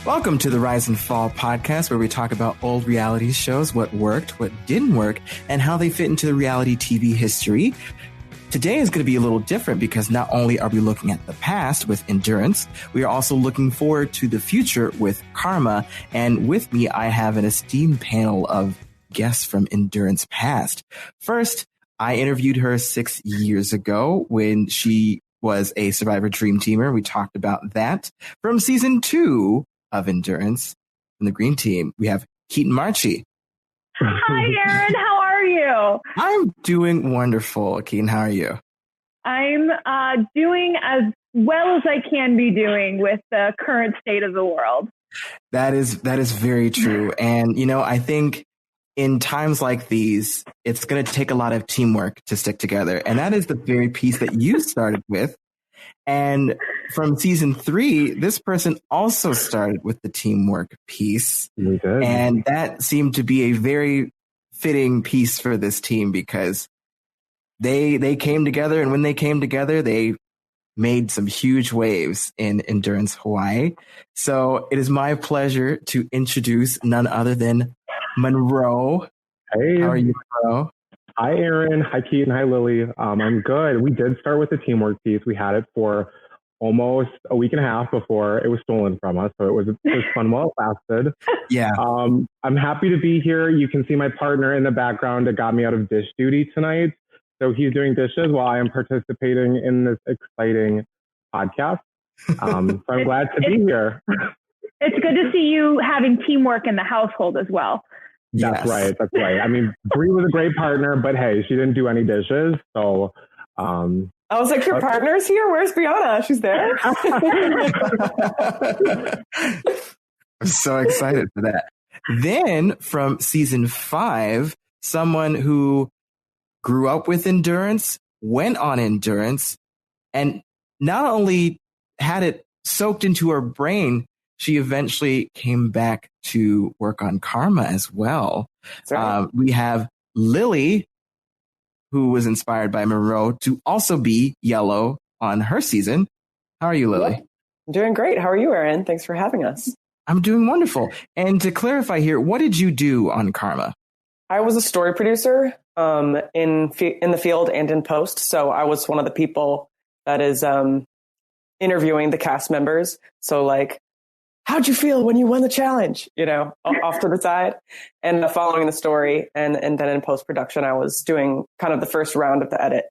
Welcome to the Rise and Fall podcast, where we talk about old reality shows, what worked, what didn't work, and how they fit into the reality TV history. Today is going to be a little different because not only are we looking at the past with Endurance, we are also looking forward to the future with Karma. And with me, I have an esteemed panel of guests from Endurance past. First, I interviewed her 6 years ago when she was a Survivor Dream Teamer. We talked about that. From season 2 of Endurance, from the Green Team, we have Keaton Marchi. Hi, Aaron. How are you? I'm doing wonderful. Keaton, how are you? I'm doing as well as I can be doing with the current state of the world. That is very true. And, you know, I think in times like these, it's going to take a lot of teamwork to stick together. And that is the very piece that you started with. And from season 3, this person also started with the teamwork piece. And that seemed to be a very fitting piece for this team because they came together. And when they came together, they made some huge waves in Endurance Hawaii. So it is my pleasure to introduce none other than Monroe. Hey. How are you, Monroe? Hi, Aaron. Hi, Keaton. Hi, Lily. I'm good. We did start with the teamwork piece. We had it for almost a week and a half before it was stolen from us. So it was fun while it lasted. Yeah. I'm happy to be here. You can see my partner in the background that got me out of dish duty tonight. So he's doing dishes while I am participating in this exciting podcast. So I'm glad to be here. It's good to see you having teamwork in the household as well. That's right. I mean, Bree was a great partner, but hey, she didn't do any dishes. So I was like, your partner's here? Where's Brianna? She's there? I'm so excited for that. Then from season 5, someone who grew up with Endurance, went on Endurance, and not only had it soaked into her brain, she eventually came back to work on Karma as well. Right. We have Lily, who was inspired by Monroe to also be yellow on her season. How are you, Lily? I'm doing great. How are you, Aaron? Thanks for having us. I'm doing wonderful. And to clarify here, what did you do on Karma? I was a story producer in the field and in post. So I was one of the people that is interviewing the cast members. So like, how'd you feel when you won the challenge? You know, off to the side and following the story. And then in post-production, I was doing kind of the first round of the edit.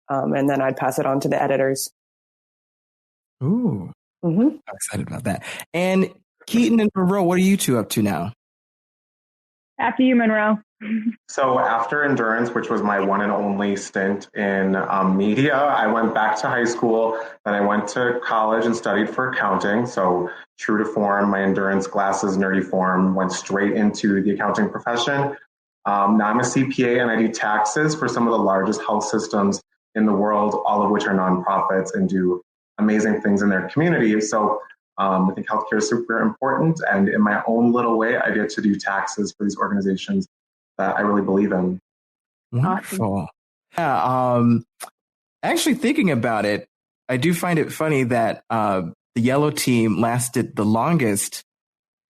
And then I'd pass it on to the editors. Ooh, I'm excited about that. And Keaton and Monroe, what are you two up to now? After you, Monroe. So after Endurance, which was my one and only stint in media, I went back to high school. Then I went to college and studied for accounting. So true to form, my Endurance glasses, nerdy form, went straight into the accounting profession. Now I'm a CPA and I do taxes for some of the largest health systems in the world, all of which are nonprofits and do amazing things in their community. So I think healthcare is super important. And in my own little way, I get to do taxes for these organizations that I really believe in. Wonderful. Yeah, actually thinking about it, I do find it funny that the yellow team lasted the longest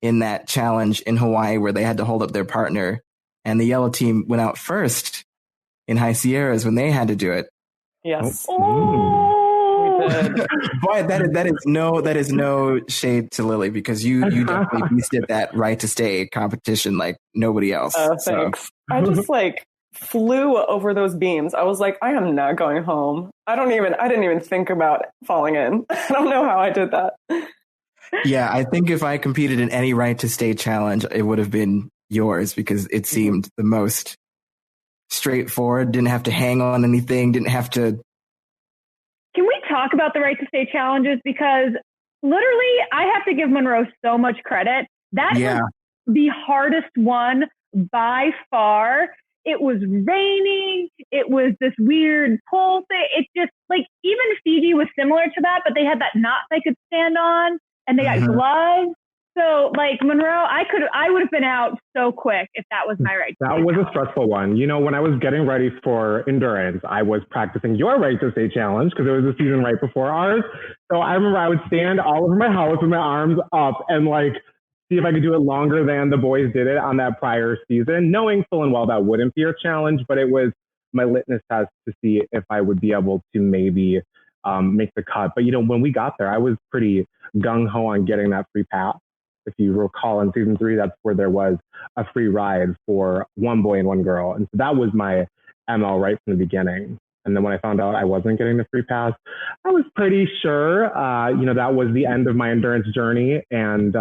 in that challenge in Hawaii where they had to hold up their partner. And the yellow team went out first in High Sierras when they had to do it. Yes. Boy, that is no shade to Lily because you definitely beasted that right to stay competition like nobody else. Oh, thanks. So. I just flew over those beams. I was like, I am not going home. I didn't even think about falling in. I don't know how I did that. Yeah, I think if I competed in any right to stay challenge, it would have been yours because it seemed the most straightforward. Didn't have to hang on anything. Didn't have to. Can we talk about the right to stay challenges? Because literally, I have to give Monroe so much credit. That was the hardest one by far. It was raining. It was this weird pull thing. It's just like even Fiji was similar to that, but they had that knot they could stand on and they got gloves. So, like, Monroe, I would have been out so quick if that was my right. That was a stressful one. You know, when I was getting ready for endurance, I was practicing your right to stay challenge because it was the season right before ours. So I remember I would stand all over my house with my arms up and like see if I could do it longer than the boys did it on that prior season, knowing full and well that wouldn't be a challenge, but it was my litmus test to see if I would be able to maybe make the cut. But, you know, when we got there, I was pretty gung-ho on getting that free pass. If you recall, in season 3, that's where there was a free ride for one boy and one girl. And so that was my MO right from the beginning. And then when I found out I wasn't getting the free pass, I was pretty sure, you know, that was the end of my endurance journey. And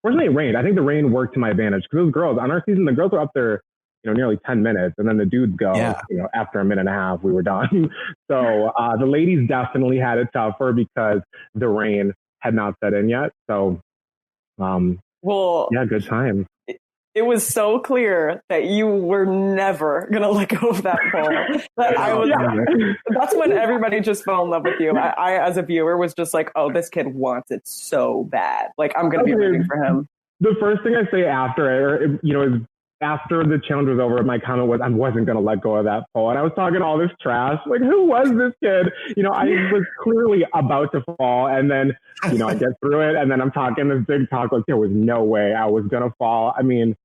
fortunately, it rained. I think the rain worked to my advantage because those girls, on our season, the girls were up there, you know, nearly 10 minutes. And then the dudes go, you know, after a minute and a half, we were done. So the ladies definitely had it tougher because the rain had not set in yet. So, well, yeah, good time. It was so clear that you were never going to let go of that pole. That's when everybody just fell in love with you. I, as a viewer, was just like, oh, this kid wants it so bad. Like, I'm going to be rooting for him. The first thing I say after, you know, is after the challenge was over, my comment was I wasn't going to let go of that pole. And I was talking all this trash. Like, who was this kid? You know, I was clearly about to fall. And then, you know, I get through it. And then I'm talking this big talk like there was no way I was going to fall. I mean,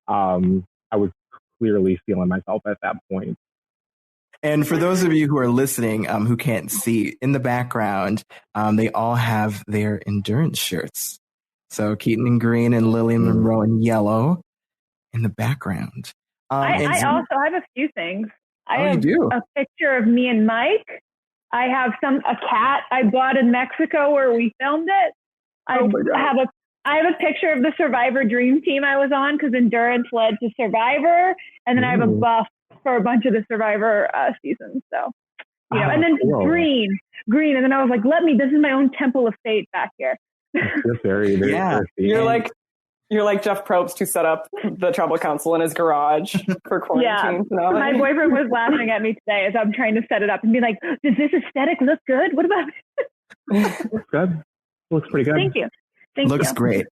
I was clearly feeling myself at that point. And for those of you who are listening, who can't see, in the background, they all have their endurance shirts. So Keaton in green and Lily Monroe in yellow in the background. I also have a few things. I have you do? A picture of me and Mike. I have a cat I bought in Mexico where we filmed it. I have a picture of the Survivor Dream Team I was on because endurance led to Survivor. And then I have a buff for a bunch of the Survivor seasons. So, you know, and then green. And then I was like, this is my own temple of fate back here. Very You're like Jeff Probst who set up the tribal council in his garage for quarantine. Yeah, my boyfriend was laughing at me today as I'm trying to set it up and be like, does this aesthetic look good? What about it? Looks good. Looks pretty good. Thank you. Looks great.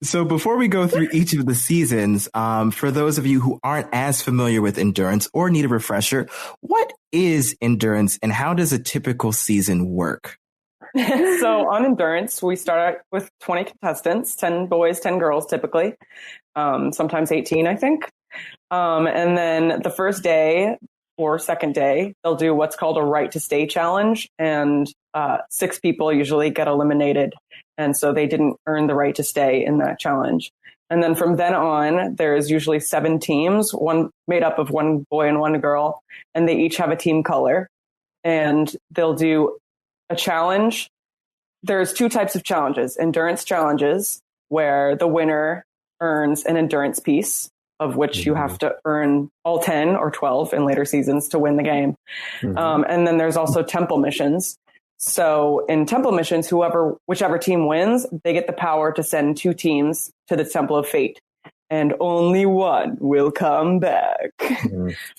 So before we go through each of the seasons, for those of you who aren't as familiar with endurance or need a refresher, what is endurance and how does a typical season work? So on endurance, we start out with 20 contestants, 10 boys, 10 girls, typically, sometimes 18, I think. And then the first day or second day, they'll do what's called a right to stay challenge. And 6 people usually get eliminated. And so they didn't earn the right to stay in that challenge. And then from then on, there's usually 7 teams, one made up of 1 boy and 1 girl, and they each have a team color. And they'll do a challenge. There's 2 types of challenges: endurance challenges, where the winner earns an endurance piece, of which you have to earn all 10 or 12 in later seasons to win the game. And then there's also temple missions. So in temple missions, whichever team wins, they get the power to send 2 teams to the Temple of Fate. And only one will come back.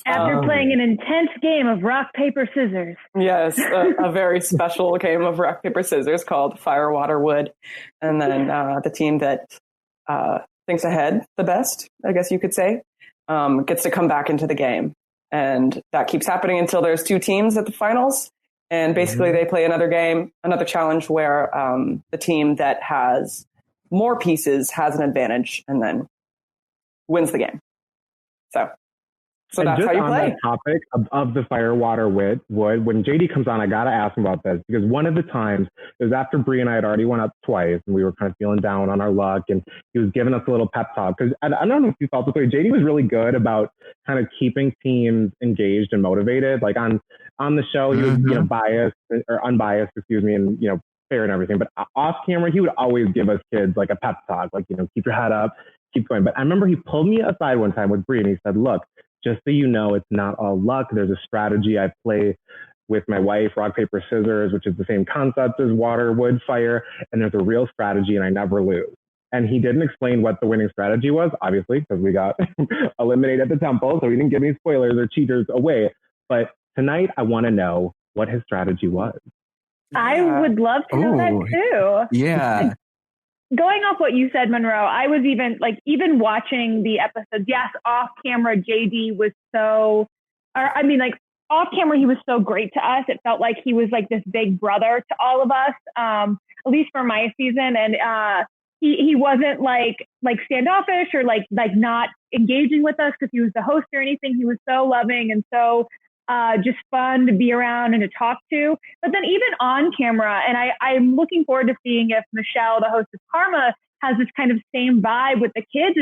After playing an intense game of rock, paper, scissors. Yes, a very special game of rock, paper, scissors called Fire, Water, Wood. And then the team that thinks ahead the best, I guess you could say, gets to come back into the game. And that keeps happening until there's 2 teams at the finals. And basically they play another game, another challenge where the team that has more pieces has an advantage and then wins the game. So that's how you play. That topic of the Fire, Water, Wood, when JD comes on, I got to ask him about this because one of the times it was after Bree and I had already went up twice and we were kind of feeling down on our luck and he was giving us a little pep talk because I don't know if you felt this way. JD was really good about kind of keeping teams engaged and motivated. Like on the show, he was, you know, biased or unbiased, and, you know, fair and everything. But off camera, he would always give us kids like a pep talk, like, you know, keep your head up, keep going. But I remember he pulled me aside one time with Bree and he said, look, just so you know, it's not all luck. There's a strategy I play with my wife, rock, paper, scissors, which is the same concept as water, wood, fire. And there's a real strategy and I never lose. And he didn't explain what the winning strategy was, obviously, because we got eliminated at the temple. So he didn't give any spoilers or cheaters away. But tonight, I want to know what his strategy was. I would love to know that too. Yeah. going off what you said, Monroe, I was even watching the episodes. Yes, off camera, JD was off camera, he was so great to us. It felt like he was like this big brother to all of us, at least for my season. And he wasn't like standoffish or like not engaging with us because he was the host or anything. He was so loving and so just fun to be around and to talk to. But then even on camera, and I'm looking forward to seeing if Michelle, the host of Karma, has this kind of same vibe with the kids.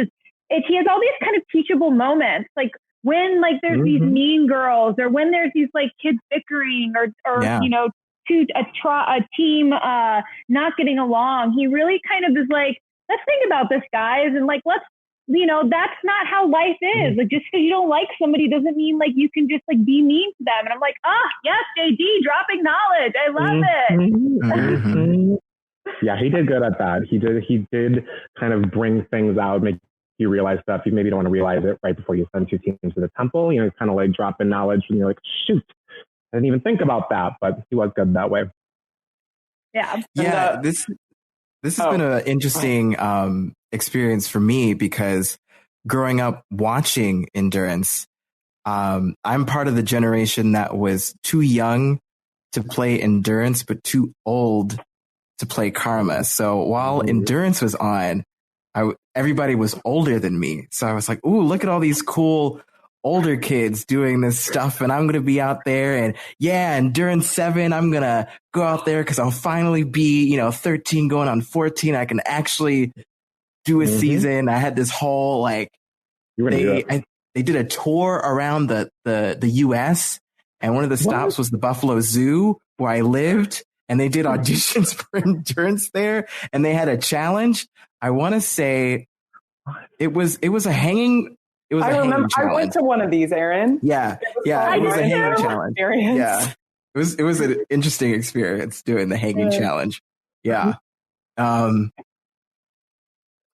He has all these kind of teachable moments, like when like there's these mean girls, or when there's these like kids bickering, or you know, a team not getting along. He really kind of is like, let's think about this, guys, and like let's, you know, that's not how life is. Like just because you don't like somebody doesn't mean like you can just like be mean to them. And I'm like, yes, JD, dropping knowledge. I love it. Yeah, he did good at that. He did kind of bring things out, make you realize stuff you maybe don't want to realize it right before you send 2 teams to the temple. You know, kind of like dropping knowledge and you're like, shoot, I didn't even think about that, but he was good that way. Yeah. Yeah, this has been an interesting experience for me because growing up watching Endurance, I'm part of the generation that was too young to play Endurance, but too old to play Karma. So while Endurance was on, everybody was older than me. So I was like, ooh, look at all these cool older kids doing this stuff. And I'm going to be out there and Endurance 7, I'm going to go out there because I'll finally be, 13 going on 14. I can actually do a season. I had this whole, like, they did a tour around the US, and one of the stops was the Buffalo Zoo where I lived. And they did auditions for Endurance there, and they had a challenge. I want to say it was a hanging. It was. I remember. I went to one of these, Aaron. Yeah. It was a hanging challenge. Yeah, it was an interesting experience doing the hanging challenge. Yeah. And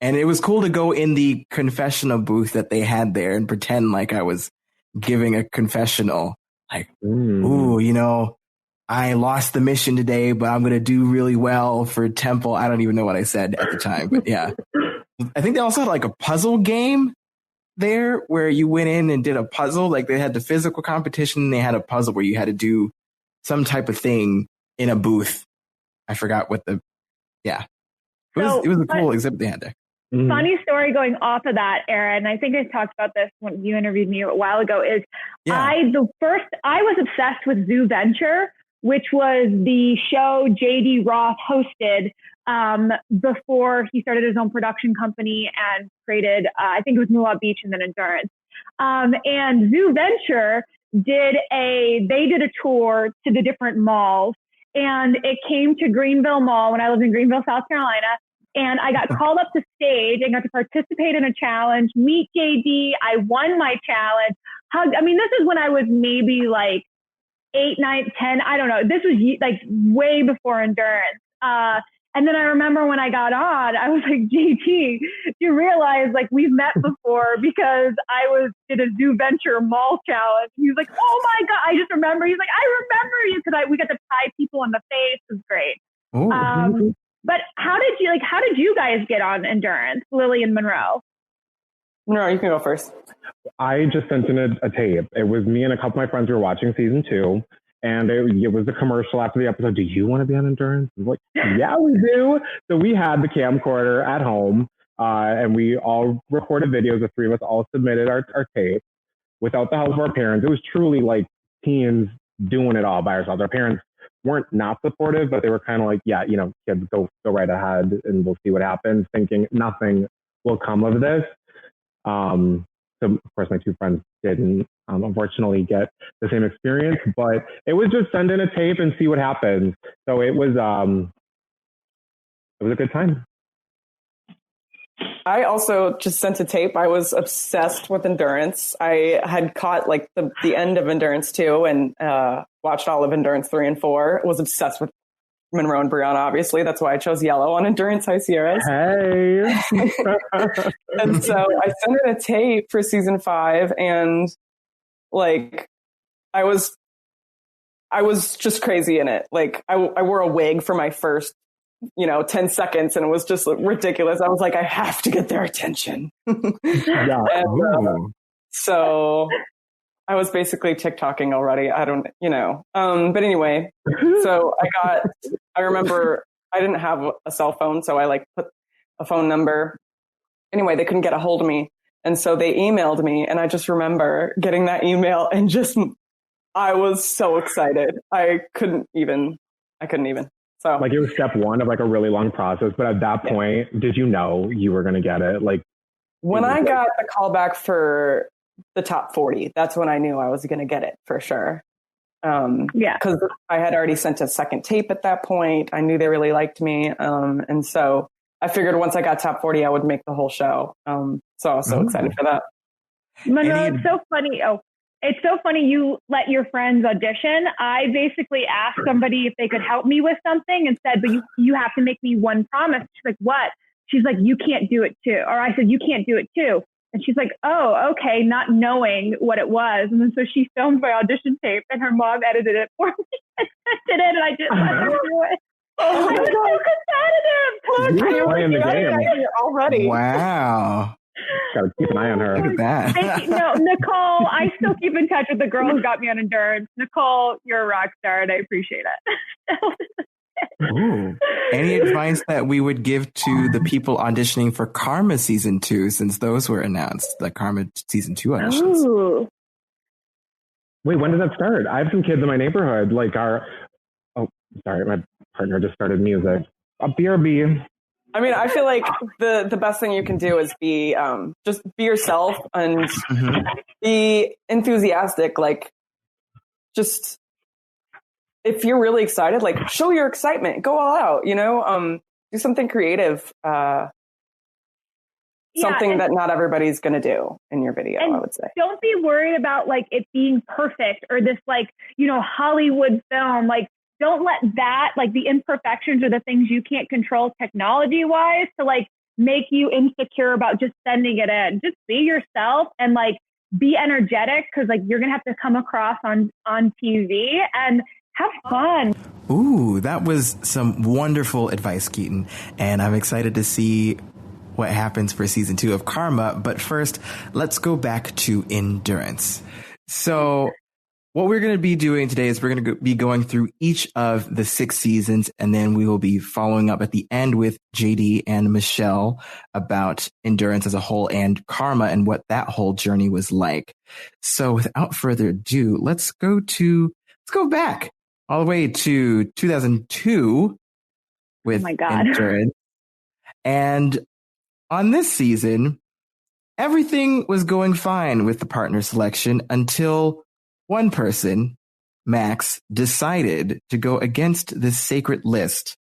it was cool to go in the confessional booth that they had there and pretend like I was giving a confessional. Like, ooh, I lost the mission today, but I'm going to do really well for Temple. I don't even know what I said at the time, but yeah. I think they also had like a puzzle game there where you went in and did a puzzle. Like they had the physical competition and they had a puzzle where you had to do some type of thing in a booth. I forgot what it was a cool exhibit they had there. Funny story going off of that, Aaron. I think I talked about this when you interviewed me a while ago. I was obsessed with Zoo Venture, which was the show JD Roth hosted before he started his own production company and created, I think it was Moolah Beach and then Endurance. And Zoo Venture did a tour to the different malls, and it came to Greenville Mall when I lived in Greenville, South Carolina. And I got called up to stage and got to participate in a challenge, meet JD. I won my challenge. This is when I was maybe like 8, 9, 10. I don't know. This was like way before Endurance. And then I remember when I got on, I was like, JT, you realize like we've met before because I did a Zoo Venture mall challenge. He was like, oh my God. I just remember. He's like, I remember you because we got to pie people in the face. It was great. But how did you guys get on Endurance, Lily and Monroe? Monroe, you can go first. I just sent in a tape. It was me and a couple of my friends who were watching season 2. And it was a commercial after the episode. Do you want to be on Endurance? I was like, yeah, we do. So we had the camcorder at home and we all recorded videos. The 3 of us all submitted our tape without the help of our parents. It was truly like teens doing it all by ourselves. Our parents weren't not supportive, but they were kind of like, yeah, kids, go right ahead and we'll see what happens, thinking nothing will come of this. So of course my 2 friends didn't unfortunately get the same experience, but it was just send in a tape and see what happens. So it was a good time. I also just sent a tape. I was obsessed with Endurance. I had caught like the end of Endurance 2 and watched all of Endurance 3 and 4. Was obsessed with Monroe and Brianna, obviously. That's why I chose yellow on Endurance High Sierras. Hey! And so I sent in a tape for season 5, and like I was just crazy in it. Like I wore a wig for my first 10 seconds, and it was just ridiculous. I was like, I have to get their attention. Yeah. And, so I was basically TikToking already. I don't, but anyway, so I remember I didn't have a cell phone. So I put a phone number. Anyway, they couldn't get a hold of me. And so they emailed me, and I just remember getting that email and I was so excited. I couldn't even. So it was step one of a really long process. But at that point, did you know you were going to get it? When I got the call back for the top 40, that's when I knew I was going to get it for sure. Because I had already sent a second tape at that point. I knew they really liked me. And so I figured once I got top 40, I would make the whole show. So I was so excited for that. Monroe, it's so funny. It's so funny you let your friends audition. I basically asked somebody if they could help me with something and said, but you have to make me one promise. She's like, what? She's like, you can't do it too. Or I said, you can't do it too. And she's like, oh, okay, not knowing what it was. And then so she filmed my audition tape, and her mom edited it for me and sent it in, and I just let her do it. I was so competitive. You're playing the game already. Wow. Got to keep an eye on her. Look at that. Thank you. No, Nicole, I still keep in touch with the girl who got me on Endurance. Nicole, you're a rock star, and I appreciate it. Ooh. Any advice that we would give to the people auditioning for Karma season 2, since those were announced, the Karma season 2 auditions? Ooh. Wait, when does that start? I have some kids in my neighborhood. My partner just started music. BRB. I mean, I feel like the best thing you can do is just be yourself and be enthusiastic. Just if you're really excited, show your excitement, go all out, do something creative, something that not everybody's going to do in your video, I would say. Don't be worried about it being perfect or this Hollywood film. Don't let that, the imperfections or the things you can't control technology wise to make you insecure about just sending it in. Just be yourself and be energetic, because you're going to have to come across on TV and have fun. Ooh, that was some wonderful advice, Keaton. And I'm excited to see what happens for season 2 of Karma. But first, let's go back to Endurance. So what we're going to be doing today is we're going to be going through each of the 6 seasons, and then we will be following up at the end with JD and Michelle about Endurance as a whole and Karma and what that whole journey was like. So without further ado, let's go back all the way to 2002 with Endurance. And on this season, everything was going fine with the partner selection until one person, Max, decided to go against this sacred list.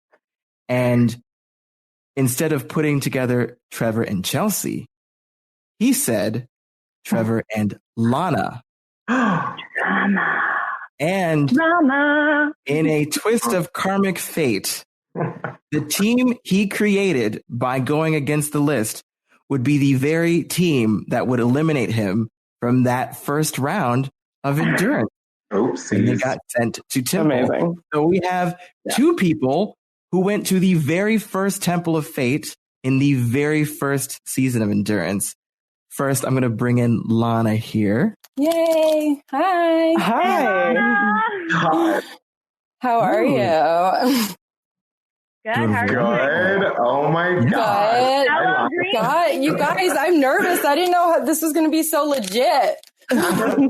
And instead of putting together Trevor and Chelsea, he said Trevor and Lana. Drama. And Drama. In a twist of karmic fate, the team he created by going against the list would be the very team that would eliminate him from that first round of Endurance. Oopsies. And they got sent to Temple. Amazing. So we have 2 people who went to the very first Temple of Fate in the very first season of Endurance. First, I'm going to bring in Lana here. Yay. Hi. Hi. Hi. How are you? Good. How are you? Good. Oh my God. Hello, Green. God, you guys, I'm nervous. I didn't know how this was going to be so legit. Don't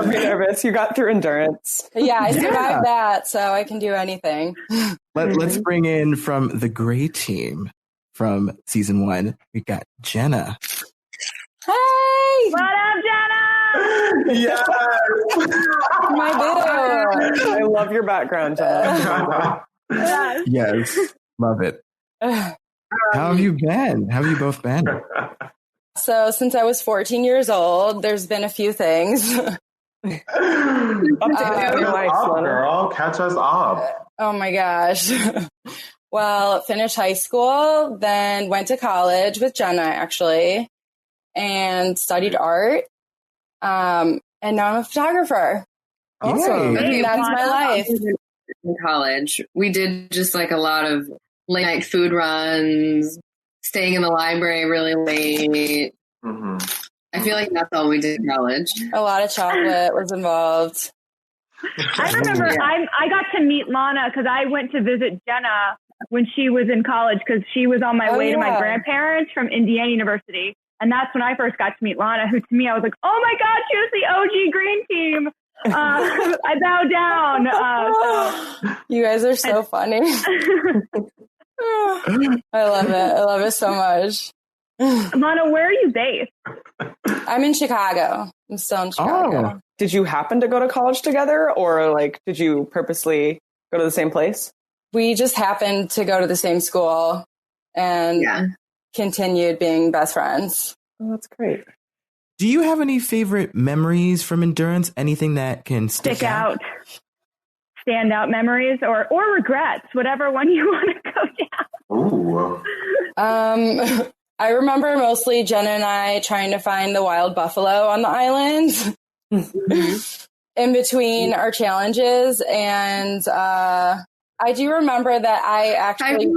be nervous. You got through Endurance. Yeah, I survived that, so I can do anything. Let's bring in from the gray team from season 1. We got Jenna. Hey! What up, Jenna? Yes. My boo. I love your background, Jenna. Yes, love it. How have you been? How have you both been? So since I was 14 years old, there's been a few things. Up to your life, girl. Catch us up. Oh my gosh. Well, finished high school, then went to college with Jenna, actually, and studied art. And now I'm a photographer. Awesome. That's my life. in college. We did just like a lot of late night food runs, staying in the library really late. Mm-hmm. I feel like that's all we did in college. A lot of chocolate was involved. I remember I got to meet Lana because I went to visit Jenna when she was in college because she was on my way to my grandparents from Indiana University. And that's when I first got to meet Lana, who to me, I was like, oh my God, she was the OG Green Team. I bow down. So. You guys are so funny. I love it. I love it so much. Lana, where are you based? I'm in Chicago. I'm still in Chicago. Oh. Did you happen to go to college together, or like did you purposely go to the same place? We just happened to go to the same school and continued being best friends. Oh, that's great. Do you have any favorite memories from Endurance? Anything that can stick out? Stand out memories or regrets, whatever one you want to go down. Ooh. I remember mostly Jenna and I trying to find the wild buffalo on the island in between our challenges. And I do remember that I actually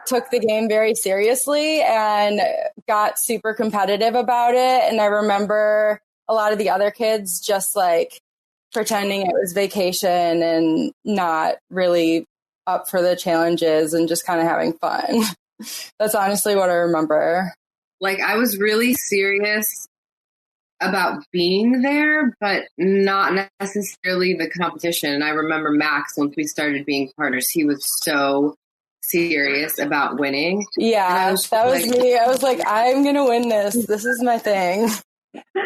took the game very seriously and got super competitive about it. And I remember a lot of the other kids just like pretending it was vacation and not really up for the challenges and just kind of having fun. That's honestly what I remember. Like, I was really serious about being there, but not necessarily the competition. And I remember Max, once we started being partners, he was so serious about winning. Yeah, that was me. I was like, I'm going to win this. This is my thing.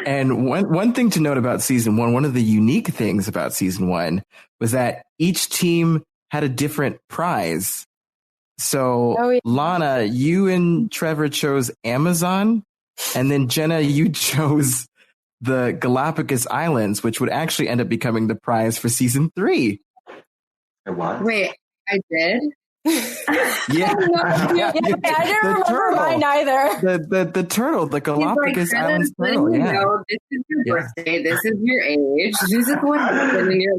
And one thing to note about season one of the unique things about season one was that each team had a different prize. So Lana, you and Trevor chose Amazon, and then Jenna, you chose the Galapagos Islands, which would actually end up becoming the prize for season 3. It was? Wait, I did? Yeah. I didn't remember turtle. Mine either. The turtle, the Galapagos Islands turtle. Yeah. Know, this is your birthday. This is your age. This is what happened in your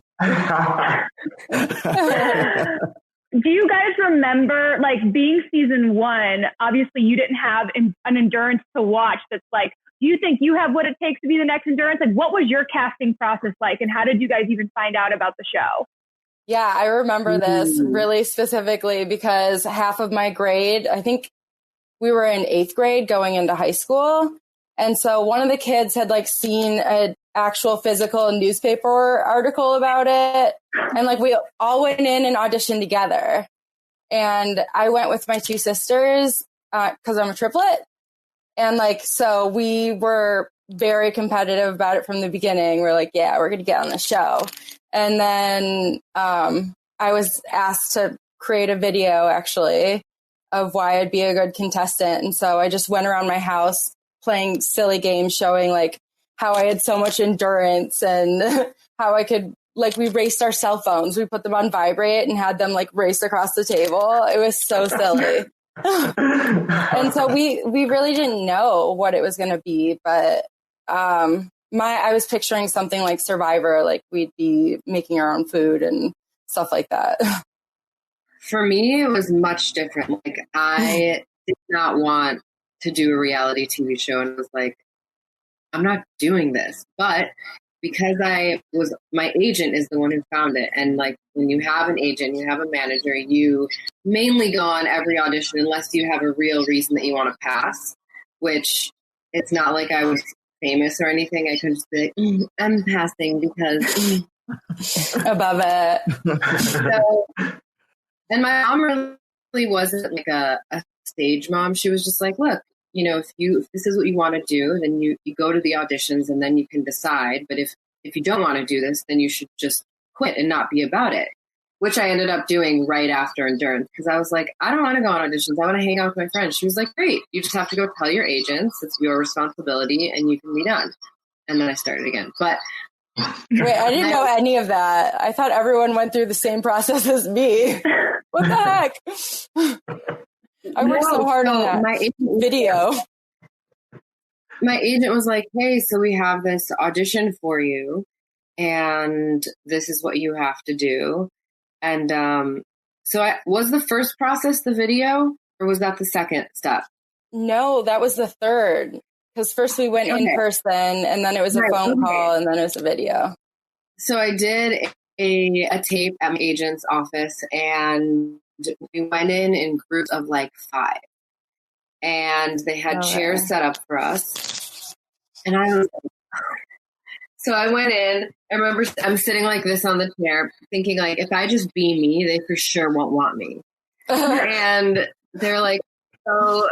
Do you guys remember, like, being season 1, obviously you didn't have an Endurance to watch that's like, do you think you have what it takes to be the next Endurance? Like, what was your casting process like, and how did you guys even find out about the show? Yeah, I remember this really specifically because half of my grade, I think we were in 8th grade going into high school. And so one of the kids had like seen an actual physical newspaper article about it. And like we all went in and auditioned together. And I went with my 2 sisters because I'm a triplet. And like, so we were very competitive about it from the beginning. We're like, yeah, we're going to get on the show. And then I was asked to create a video actually of why I'd be a good contestant. And so I just went around my house playing silly games, showing like how I had so much endurance and how I could, like, we raced our cell phones. We put them on vibrate and had them like race across the table. It was so silly. And so we really didn't know what it was going to be, but I was picturing something like Survivor, like we'd be making our own food and stuff like that. For me, it was much different. Like, I did not want to do a reality TV show and was like, I'm not doing this. But because my agent is the one who found it. And like, when you have an agent, you have a manager, you mainly go on every audition unless you have a real reason that you want to pass, which it's not like I was famous or anything. I could just be like, I'm passing because above it. So, and my mom really wasn't like a stage mom. She was just like, look, you know, if this is what you want to do, then you go to the auditions and then you can decide. But if you don't want to do this, then you should just quit and not be about it, which I ended up doing right after Endurance because I was like, I don't want to go on auditions. I want to hang out with my friends. She was like, great. You just have to go tell your agents. It's your responsibility and you can be done. And then I started again. But wait, I didn't know any of that. I thought everyone went through the same process as me. What the heck? I worked so hard on that video. My agent was like, hey, so we have this audition for you and this is what you have to do. And was the first process the video, or was that the second step? No, that was the third. Because first we went in person, and then it was a phone call, and then it was a video. So I did a tape at my agent's office, and we went in groups of like 5. And they had chairs set up for us. And so I went in. I remember I'm sitting like this on the chair, thinking like, if I just be me, they for sure won't want me. And they're like, so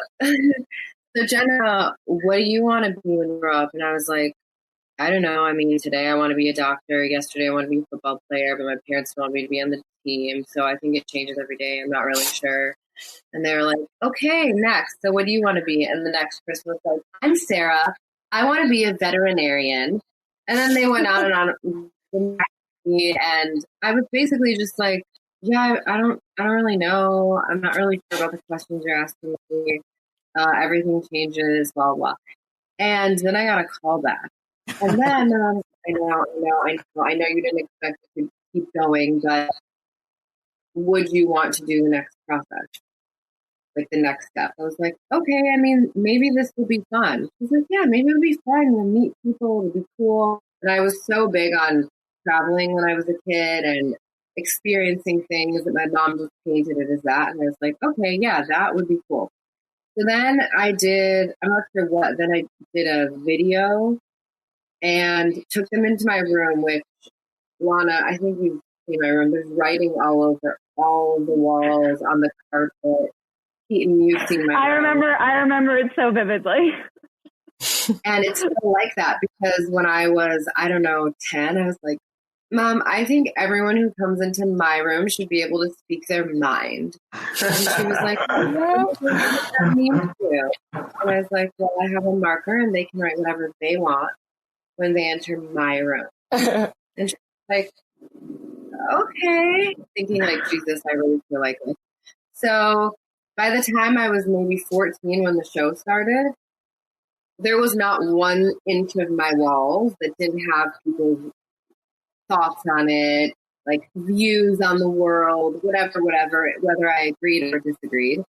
Jenna, what do you want to be when you grow up? And I was like, I don't know. I mean, today I want to be a doctor. Yesterday I want to be a football player, but my parents want me to be on the team. So I think it changes every day. I'm not really sure. And they were like, okay, next. So what do you want to be? And the next person was like, I'm Sarah. I want to be a veterinarian. And then they went on and on. And I was basically just like, yeah, I don't really know. I'm not really sure about the questions you're asking me. Everything changes, blah, blah. And then I got a call back. And then I know you didn't expect it to keep going, but would you want to do the next process? Like the next step. I was like, okay, I mean, maybe this will be fun. She's like, yeah, maybe it'll be fun. We'll meet people. It'll be cool. And I was so big on traveling when I was a kid and experiencing things that my mom just painted it as that. And I was like, okay, yeah, that would be cool. So then I'm not sure what, then I did a video and took them into my room, which, Lana, I think you've seen my room. There's writing all over all the walls, on the carpet. Keaton, you've seen my room. I remember it so vividly. And it's like that because when I was, 10, I was like, Mom, I think everyone who comes into my room should be able to speak their mind. And she was like, what does that mean to you? And I was like, well, I have a marker and they can write whatever they want when they enter my room. And she's like, okay. Thinking like, Jesus, I really feel like this. So by the time I was maybe 14 when the show started, there was not 1 inch of my walls that didn't have people's thoughts on it, like views on the world, whatever, whether I agreed or disagreed.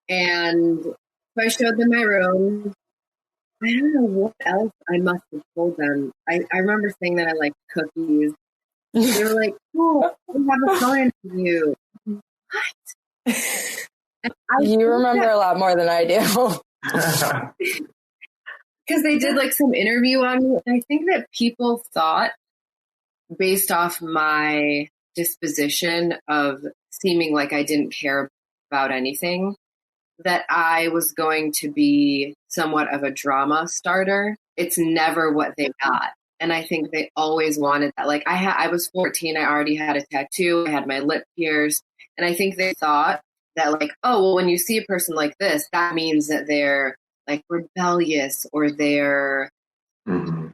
And so I showed them my room. I don't know what else I must have told them. I remember saying that I like cookies. They were like, oh, we have a phone interview. What? You remember a lot more than I do. Because they did like some interview on me. And I think that people thought, based off my disposition of seeming like I didn't care about anything, that I was going to be somewhat of a drama starter. It's never what they got. And I think they always wanted that. Like I was 14, I already had a tattoo, I had my lip pierced. And I think they thought that like, oh, well, when you see a person like this, that means that they're like rebellious or they're an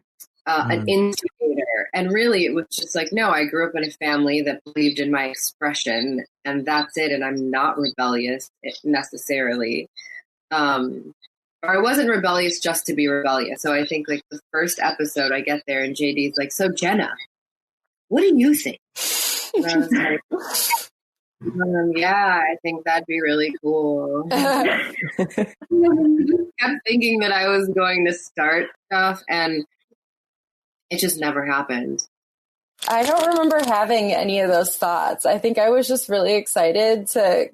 instigator. And really it was just like, no, I grew up in a family that believed in my expression and that's it. And I'm not rebellious necessarily. Or I wasn't rebellious just to be rebellious. So I think like the first episode I get there and JD's like, so Jenna, what do you think? And I was like, yeah, I think that'd be really cool. I kept thinking that I was going to start stuff and it just never happened. I don't remember having any of those thoughts. I think I was just really excited to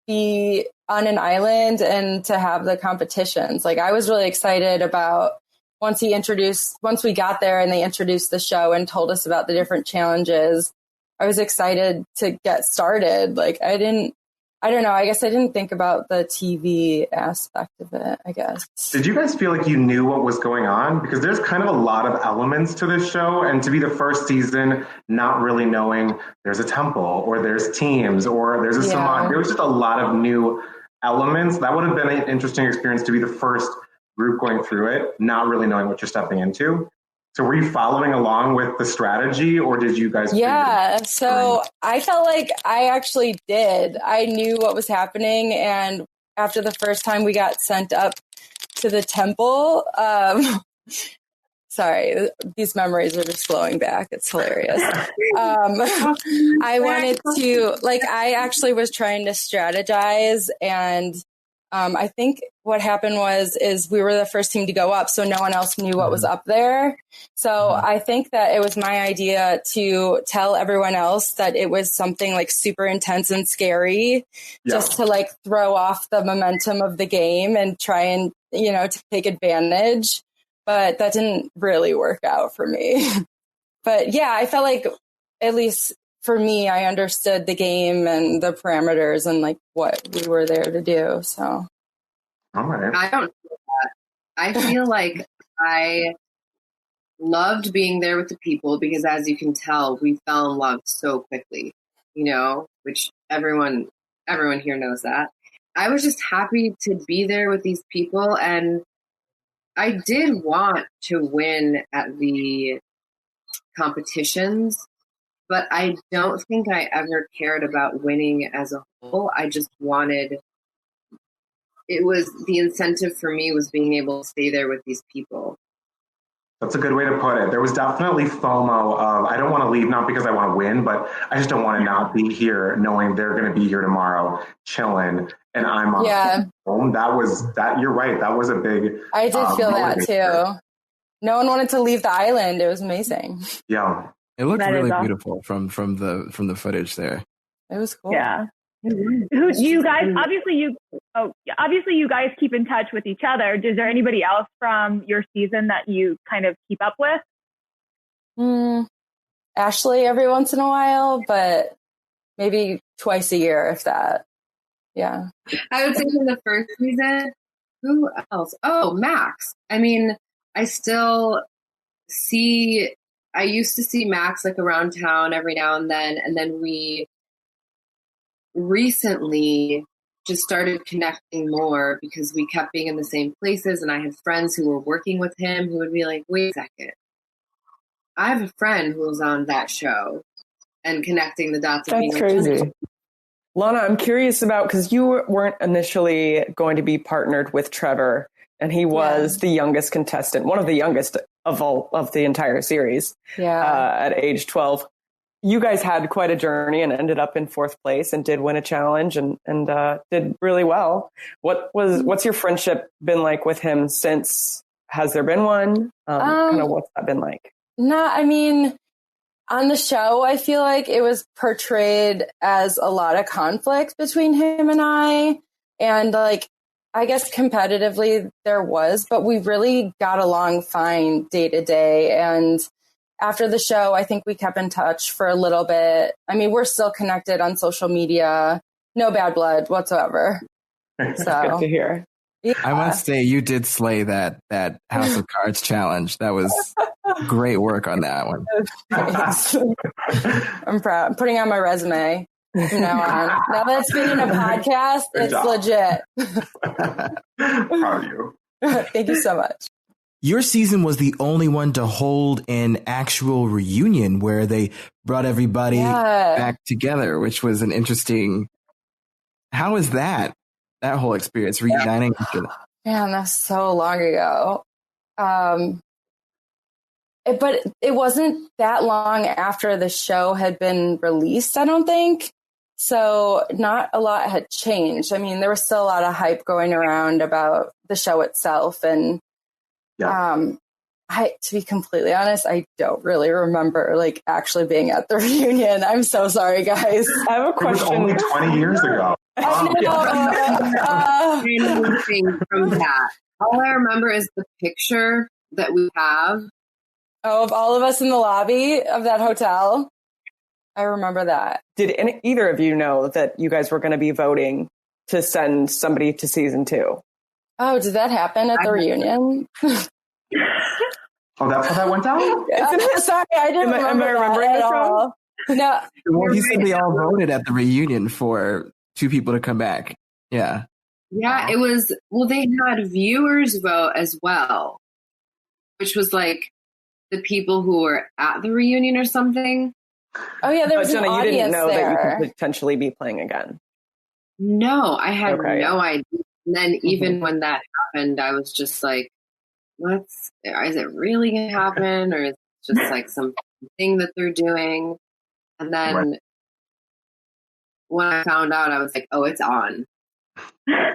be on an island and to have the competitions. Like I was really excited about once we got there and they introduced the show and told us about the different challenges. I was excited to get started. Like I don't know. I guess I didn't think about the TV aspect of it, I guess. Did you guys feel like you knew what was going on? Because there's kind of a lot of elements to this show. And to be the first season, not really knowing there's a temple or there's teams or there's a samadhi. There was just a lot of new elements. That would have been an interesting experience to be the first group going through it, not really knowing what you're stepping into. So were you following along with the strategy or did you guys? Yeah, so I felt like I actually did. I knew what was happening. And after the first time we got sent up to the temple, Sorry, these memories are just flowing back. It's hilarious. I wanted to, like, I actually was trying to strategize, and I think what happened is we were the first team to go up, so no one else knew what was up there. So I think that it was my idea to tell everyone else that it was something like super intense and scary, just to like throw off the momentum of the game and try and, you know, to take advantage. But that didn't really work out for me. But yeah, I felt like, at least for me, I understood the game and the parameters and like what we were there to do. So, all right. I don't know that. I feel like I loved being there with the people because, as you can tell, we fell in love so quickly, you know, which everyone here knows that. I was just happy to be there with these people, and I did want to win at the competitions, but I don't think I ever cared about winning as a whole. I just wanted, it was the incentive for me was being able to stay there with these people. That's a good way to put it. There was definitely FOMO of, I don't want to leave, not because I want to win, but I just don't want to not be here knowing they're going to be here tomorrow chilling and I'm on home. You're right. That was a big, I did feel that too. No one wanted to leave the island. It was amazing. Yeah. It looked really beautiful from the footage there. It was cool. Yeah. Who you guys? Obviously, you guys keep in touch with each other. Is there anybody else from your season that you kind of keep up with? Ashley, every once in a while, but maybe twice a year, if that. Yeah. I would say in the first season. Who else? Oh, Max. I mean, I used to see Max like around town every now and then we recently just started connecting more because we kept being in the same places, and I had friends who were working with him who would be like, wait a second, I have a friend who was on that show, and connecting the dots. That's crazy. Lana, I'm curious about, because you weren't initially going to be partnered with Trevor, and he was the youngest contestant, one of the youngest of all of the entire series at age 12. You guys had quite a journey and ended up in 4th place and did win a challenge and did really well. What's your friendship been like with him since? Has there been one? Kind of what's that been like? No, I mean, on the show, I feel like it was portrayed as a lot of conflict between him and I. And like, I guess competitively there was, but we really got along fine day to day. And after the show, I think we kept in touch for a little bit. I mean, we're still connected on social media. No bad blood whatsoever. So good to hear. Yeah. I must say, you did slay that House of Cards challenge. That was great work on that one. I'm proud. I'm putting on my resume from now on. Now that it's been in a podcast, it's legit. Proud of you. Thank you so much. Your season was the only one to hold an actual reunion where they brought everybody back together, which was an interesting. How was that whole experience reuniting after that? Man, that's so long ago. But it wasn't that long after the show had been released, I don't think. So not a lot had changed. I mean, there was still a lot of hype going around about the show itself, and to be completely honest, I don't really remember like actually being at the reunion. I'm so sorry, guys. I have a question. It was only 20 years ago. From that, all I remember is the picture that we have. Oh, of all of us in the lobby of that hotel. I remember that. Did either of you know that you guys were going to be voting to send somebody to season 2? Oh, did that happen at the reunion? Oh, that's how that went down? Sorry, I didn't remember I remembering that at wrong? all. No. Well, he said they all voted at the reunion for 2 people to come back. Yeah. Yeah, it was, well, they had viewers vote as well, which was like the people who were at the reunion or something. Oh, yeah, there was Jenna, an audience you didn't know there. that you could potentially be playing again. No, I had no idea. And then even when that happened, I was just like, is it really going to happen? Or is it just like some thing that they're doing? And then when I found out, I was like, oh, it's on. Yeah.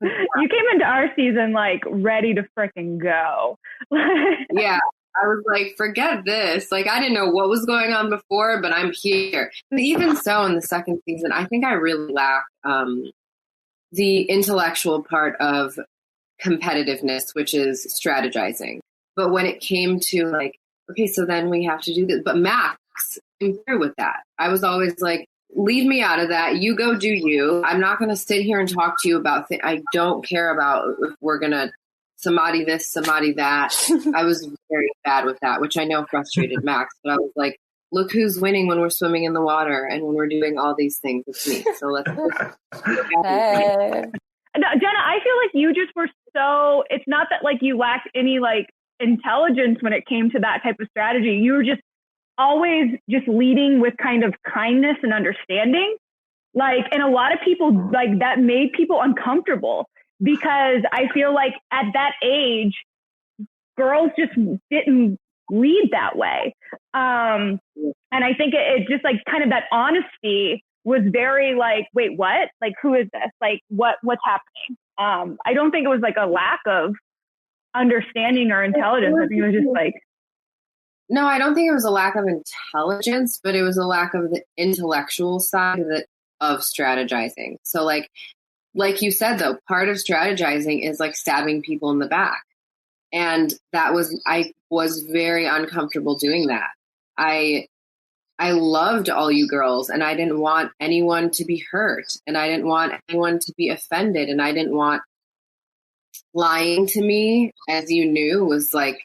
You came into our season like ready to freaking go. Yeah. I was like, forget this. Like, I didn't know what was going on before, but I'm here. And even so, in the second season, I think I really lacked the intellectual part of competitiveness, which is strategizing. But when it came to like, okay, so then we have to do this. But Max came through with that. I was always like, leave me out of that. You go do you. I'm not going to sit here and talk to you about things. I don't care about if we're going to somebody this, somebody that. I was very bad with that, which I know frustrated Max. But I was like, look who's winning when we're swimming in the water and when we're doing all these things. It's me. So let's Hey. No, Jenna, I feel like you just were so, it's not that like you lacked any like intelligence when it came to that type of strategy. You were just always just leading with kind of kindness and understanding. Like, and a lot of people like that made people uncomfortable because I feel like at that age, girls just didn't lead that way. And I think it just like kind of that honesty was very like, wait, what? Like, who is this? Like, what's happening? I don't think it was like a lack of understanding or intelligence. I think it was just like, no, I don't think it was a lack of intelligence, but it was a lack of the intellectual side of strategizing. So like you said, though, part of strategizing is like stabbing people in the back. And I was very uncomfortable doing that. I loved all you girls and I didn't want anyone to be hurt and I didn't want anyone to be offended and I didn't want lying to me, as you knew, was like,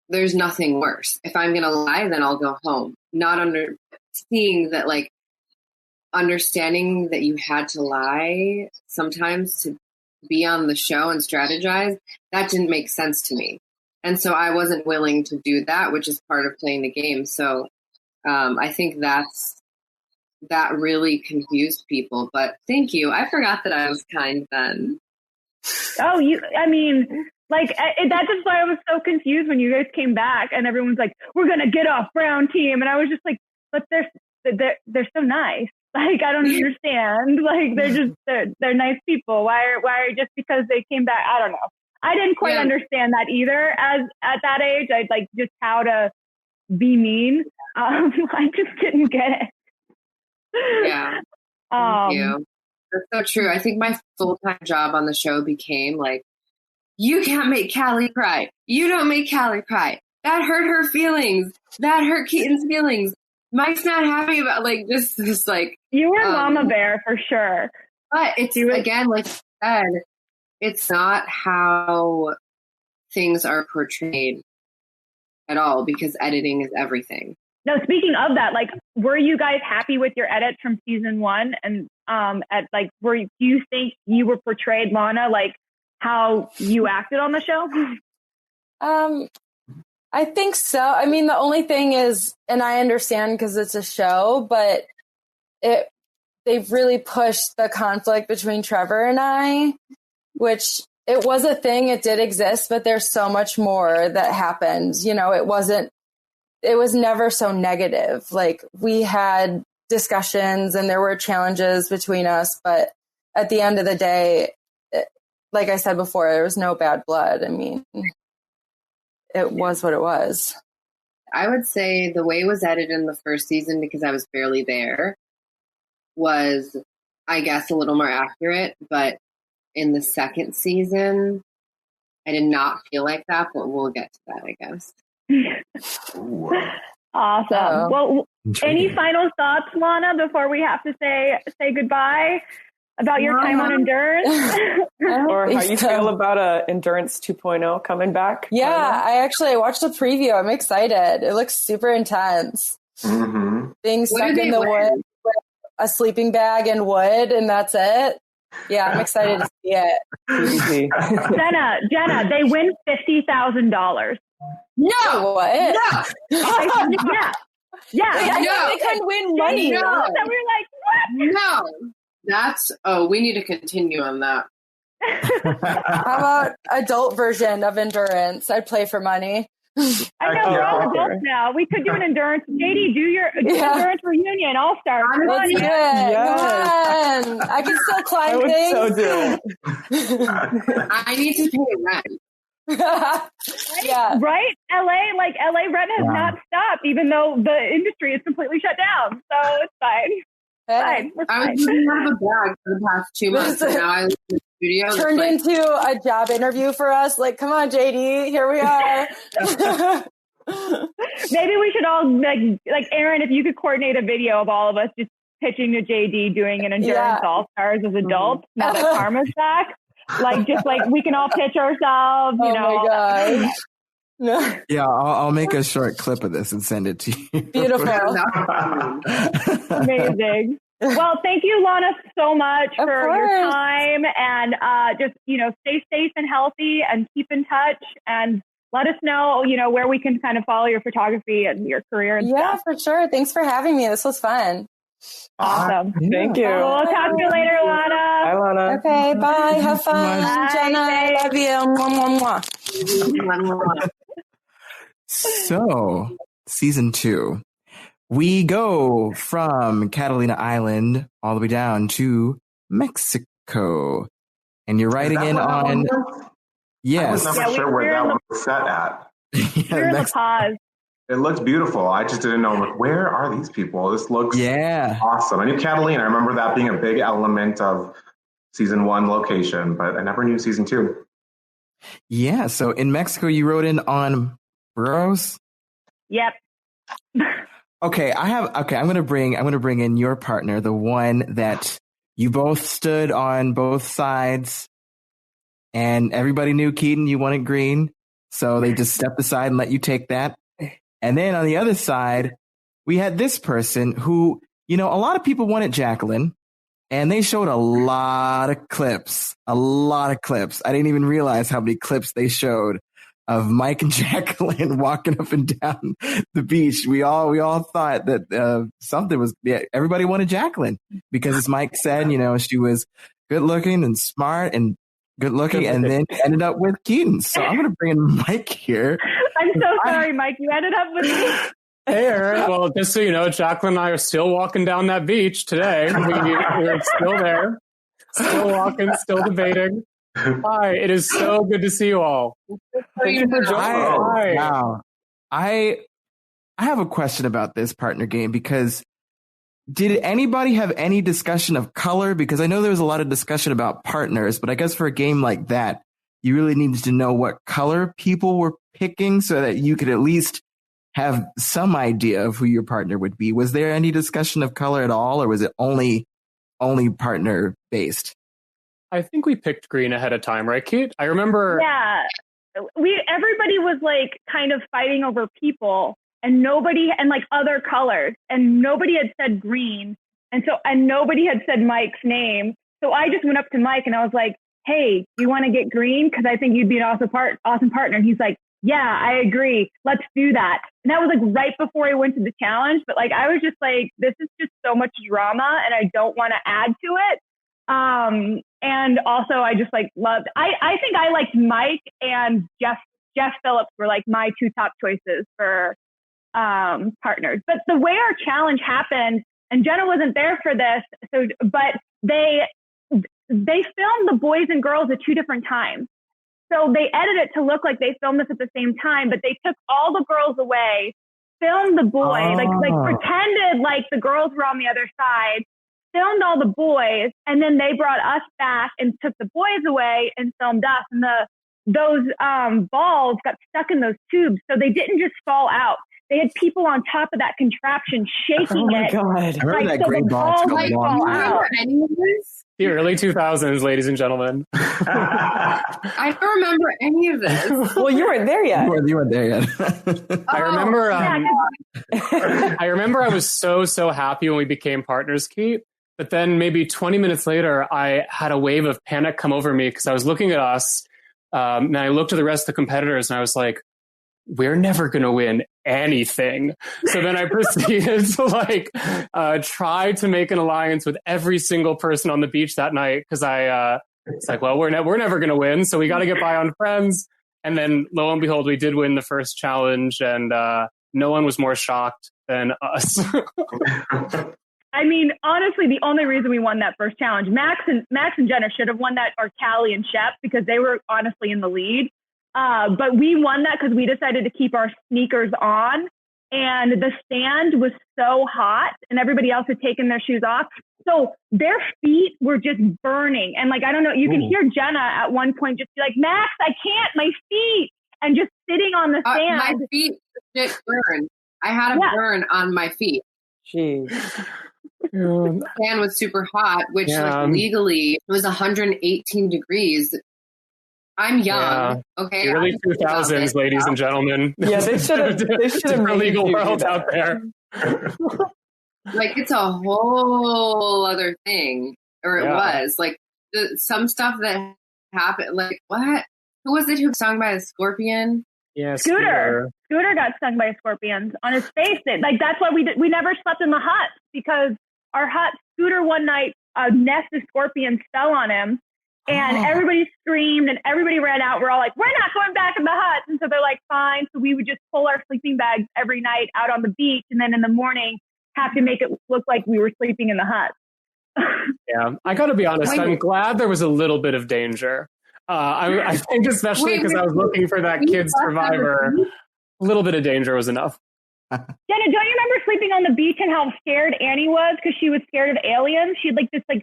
there's nothing worse. If I'm going to lie, then I'll go home. Seeing that, like, understanding that you had to lie sometimes to be on the show and strategize, that didn't make sense to me. And so I wasn't willing to do that, which is part of playing the game. So I think that really confused people. But thank you. I forgot that I was kind then. Oh, like, that's just why I was so confused when you guys came back and everyone's like, we're going to get off Brown team. And I was just like, but they're so nice. Like, I don't understand. Like, they're nice people. Why just because they came back? I don't know. I didn't quite understand that either at that age. I'd like just how to be mean. I just didn't get it. Yeah. Thank you. That's so true. I think my full-time job on the show became like, you can't make Callie cry. You don't make Callie cry. That hurt her feelings. That hurt Keaton's feelings. Mike's not happy about like this like. You were Mama Bear for sure. But it's again, like you said, it's not how things are portrayed at all because editing is everything. No, speaking of that, like, were you guys happy with your edits from season 1? And do you think you were portrayed, Lana, like how you acted on the show? I think so. I mean, the only thing is, and I understand because it's a show, but they've really pushed the conflict between Trevor and I, which it was a thing. It did exist, but there's so much more that happened. You know, it was never so negative. Like, we had discussions and there were challenges between us, but at the end of the day, like I said before, there was no bad blood. I mean, it was what it was. I would say the way it was edited in the first season, because I was barely there, was, I guess, a little more accurate. But in the second season, I did not feel like that, but we'll get to that, I guess. Awesome. Well, any final thoughts, Lana, before we have to say goodbye about your time on Endurance? Or how you feel about Endurance 2.0 coming back? Yeah, I watched a preview. I'm excited. It looks super intense. Mm-hmm. Being stuck in the wood with a sleeping bag and wood, and that's it. Yeah, I'm excited to see it. Jenna, they win $50,000. No, what? No. Yeah. I thought they couldn't win money. No. So we were like, what? No. We need to continue on that. How about adult version of endurance? I'd play for money. I know we're all adults now. We could do an endurance. JD, do your endurance reunion. All stars. Let's do it. Yes. Come on. I can still climb things. So do it. I need to pay rent. Yeah. Right? LA rent has not stopped, even though the industry is completely shut down. So it's fine. Hey. We're I fine. was living out of a bag for the past 2 months, and now I live in the studio. Turned into a job interview for us. Like, come on, JD, here we are. Maybe we should all like Aaron, if you could coordinate a video of all of us just pitching to JD doing an endurance all stars as adults. Now that Karma's back, we can all pitch ourselves. You know. My gosh. No. Yeah, I'll make a short clip of this and send it to you. Beautiful. Amazing. Well, thank you, Lana, so much for your time, and just stay safe and healthy, and keep in touch, and let us know where we can kind of follow your photography and your career and stuff. For sure. Thanks for having me. This was fun. Awesome. Thank you. We'll talk to you later, Lana. Bye, Lana. Okay, bye. Have fun. Bye. Jenna, I love you. Mwah, mwah, mwah. So, season 2, we go from Catalina Island all the way down to Mexico, and you're writing in on. Yes, I was never sure where that one was set at. We're in the pause. It looked beautiful. I just didn't know, where are these people? This looks awesome. I knew Catalina. I remember that being a big element of season 1 location, but I never knew season 2. Yeah. So in Mexico, you wrote in on Burros. Yep. Okay. I'm going to bring in your partner, the one that you both stood on both sides, and everybody knew, Keaton, you wanted green. So they just stepped aside and let you take that. And then on the other side, we had this person who, a lot of people wanted Jacqueline, and they showed a lot of clips. I didn't even realize how many clips they showed of Mike and Jacqueline walking up and down the beach. We all thought that something was, everybody wanted Jacqueline because, as Mike said, she was good looking and smart and good looking, and then ended up with Keaton. So I'm going to bring in Mike here. I'm so sorry, Mike. You ended up with me. Hey, Aaron. Well, just so you know, Jacqueline and I are still walking down that beach today. We're still there, still walking, still debating. Hi, it is so good to see you all. Thank you for joining. Wow. I have a question about this partner game, because did anybody have any discussion of color? Because I know there was a lot of discussion about partners, but I guess for a game like that, you really needed to know what color people were picking so that you could at least have some idea of who your partner would be. Was there any discussion of color at all, or was it only partner based? I think we picked green ahead of time, right, Kate? I remember. Yeah. Everybody was kind of fighting over people, and nobody, and other colors, and nobody had said green. And nobody had said Mike's name. So I just went up to Mike and I was like, hey, do you want to get green? Because I think you'd be an awesome partner. And he's like, yeah, I agree. Let's do that. And that was right before I went to the challenge. But I was just like, this is just so much drama, and I don't want to add to it. And also I just loved, I think I liked Mike and Jeff Phillips were my 2 top choices for partners. But the way our challenge happened, and Jenna wasn't there for this, but they filmed the boys and girls at 2 different times. So they edited it to look like they filmed this at the same time, but they took all the girls away, filmed the boy, pretended like the girls were on the other side, filmed all the boys, and then they brought us back and took the boys away and filmed us. And those balls got stuck in those tubes, so they didn't just fall out. They had people on top of that contraption shaking it. Oh my I God. heard that great ball took a long time. Any of this? The early 2000s, ladies and gentlemen. I don't remember any of this. Well, you weren't there yet. You weren't there yet. I remember. I remember I was so happy when we became partners, Kate. But then maybe 20 minutes later, I had a wave of panic come over me because I was looking at us, and I looked at the rest of the competitors, and I was like, we're never going to win anything. So then I proceeded to try to make an alliance with every single person on the beach that night, because I It's like, well, we're never going to win, so we got to get by on friends. And then lo and behold, we did win the first challenge, and no one was more shocked than us. I mean, honestly, the only reason we won that first challenge, Max and Jenna should have won that, or Callie and Shep, because they were honestly in the lead. But we won that because we decided to keep our sneakers on, and the stand was so hot and everybody else had taken their shoes off. So their feet were just burning. And like, I don't know, you can hear Jenna at one point just be like, Max, I can't, my feet. And just sitting on the sand. My feet did burn. I had a burn on my feet. Jeez. The sand was super hot, which like legally was 118 degrees. I'm young. Okay. Early 2000s, ladies and gentlemen. Yeah, they should have different legal world out there. Like, it's a whole other thing, or it was like some stuff that happened. Like, what? Who was it who was stung by a scorpion? Yeah, Scooter got stung by a scorpion on his face. That's why we never slept in the hut, because our hut, Scooter, one night a nest of scorpions fell on him, and everybody screamed and everybody ran out. We're all like, we're not going back in the hut. And so they're like, fine. So we would just pull our sleeping bags every night out on the beach, and then in the morning have to make it look like we were sleeping in the hut. Yeah, I got to be honest. I'm glad there was a little bit of danger. I think especially because I was looking for that kid survivor, a little bit of danger was enough. Jenna, don't you remember sleeping on the beach and how scared Annie was because she was scared of aliens? She had like this like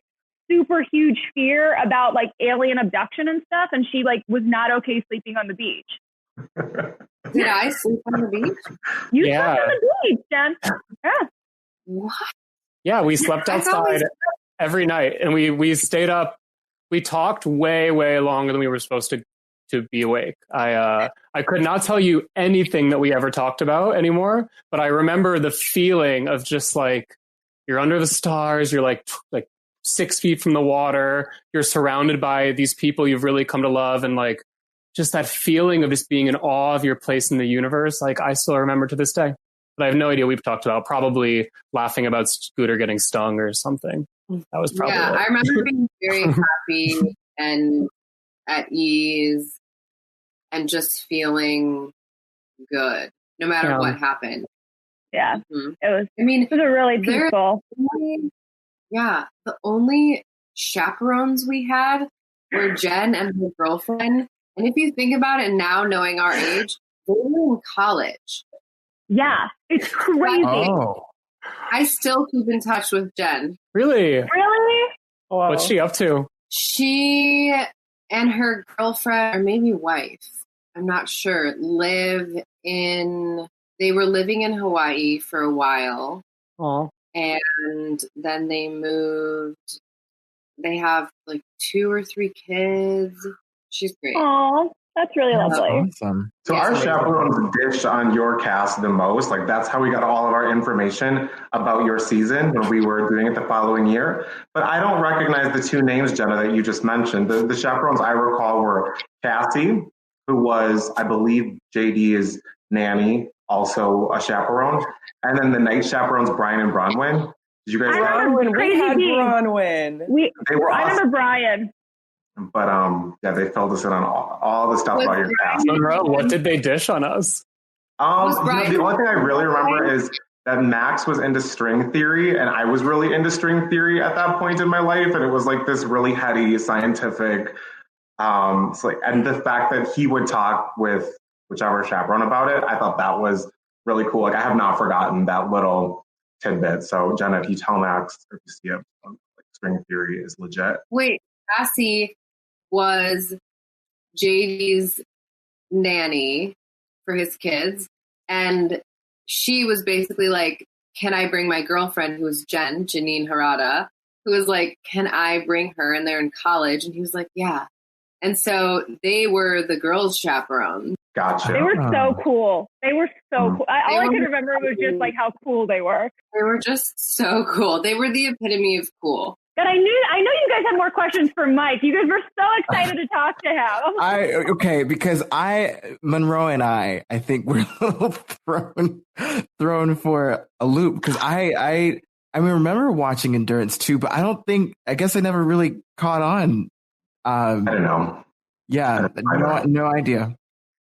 super huge fear about like alien abduction and stuff, and she like was not okay sleeping on the beach. Did I sleep on the beach? You slept on the beach, Jen. Yeah. What? Yeah, we slept outside every night, and we stayed up. We talked way longer than we were supposed to be awake. I could not tell you anything that we ever talked about anymore, but I remember the feeling of just like you're under the stars, you're like 6 feet from the water, you're surrounded by these people you've really come to love, and like just that feeling of just being in awe of your place in the universe. Like I still remember to this day. But I have no idea we've talked about. Probably laughing about Scooter getting stung or something. That was probably I remember being very happy and at ease and just feeling good no matter what happened. Yeah. Mm-hmm. It was a really peaceful. The only chaperones we had were Jen and her girlfriend. And if you think about it now, knowing our age, they were in college. Yeah, it's crazy. Oh. I still keep in touch with Jen. Really? Really? Oh, what's she up to? She and her girlfriend, or maybe wife, I'm not sure, they were living in Hawaii for a while. Oh. And then they moved. They have like 2 or 3 kids. She's great. Oh, that's really lovely. Awesome. So our chaperones ditched on your cast the most. Like that's how we got all of our information about your season when we were doing it the following year. But I don't recognize the 2 names, Jenna, that you just mentioned. The chaperones I recall were Cassie, who was, I believe, JD's nanny, also a chaperone. And then the night chaperones, Brian and Bronwyn. Did you guys know? We had Bronwyn. They were awesome. I remember Brian. But they filled us in on all the stuff about your cast. Monroe, what did they dish on us? The only thing I really remember is that Max was into string theory, and I was really into string theory at that point in my life, and it was like this really heady scientific. And the fact that he would talk with whichever chaperone about it, I thought that was really cool. Like I have not forgotten that little tidbit. So Jenna, if you tell Max if you see it, string theory is legit. Wait, Cassie was JD's nanny for his kids, and she was basically like, can I bring my girlfriend, who was Janine Harada, who was like, can I bring her? And they're in college. And he was like, yeah. And so they were the girls' chaperones. Gotcha. They were so cool. They were so cool. All I could remember was just like how cool they were. They were just so cool. They were the epitome of cool. But I know you guys had more questions for Mike. You guys were so excited to talk to him. Because Monroe and I think we're a little thrown for a loop because I remember watching Endurance too, but I guess I never really caught on I don't know. Yeah, no idea.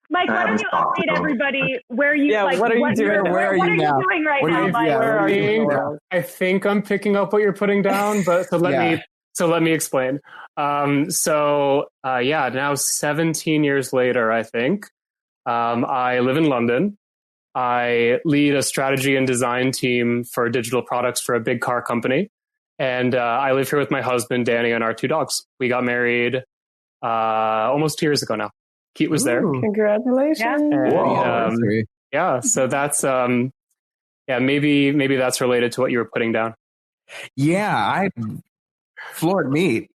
Mike, why don't you update everybody where you? Yeah, what are you doing? What are you doing right now, Mike? Where are you? I think I'm picking up what you're putting down, but so let me explain. Now 17 years later, I think I live in London. I lead a strategy and design team for digital products for a big car company, and I live here with my husband Danny and our 2 dogs. We got married almost 2 years ago now. Keat was there. Congratulations! And, so that's maybe that's related to what you were putting down. Yeah, I floored me.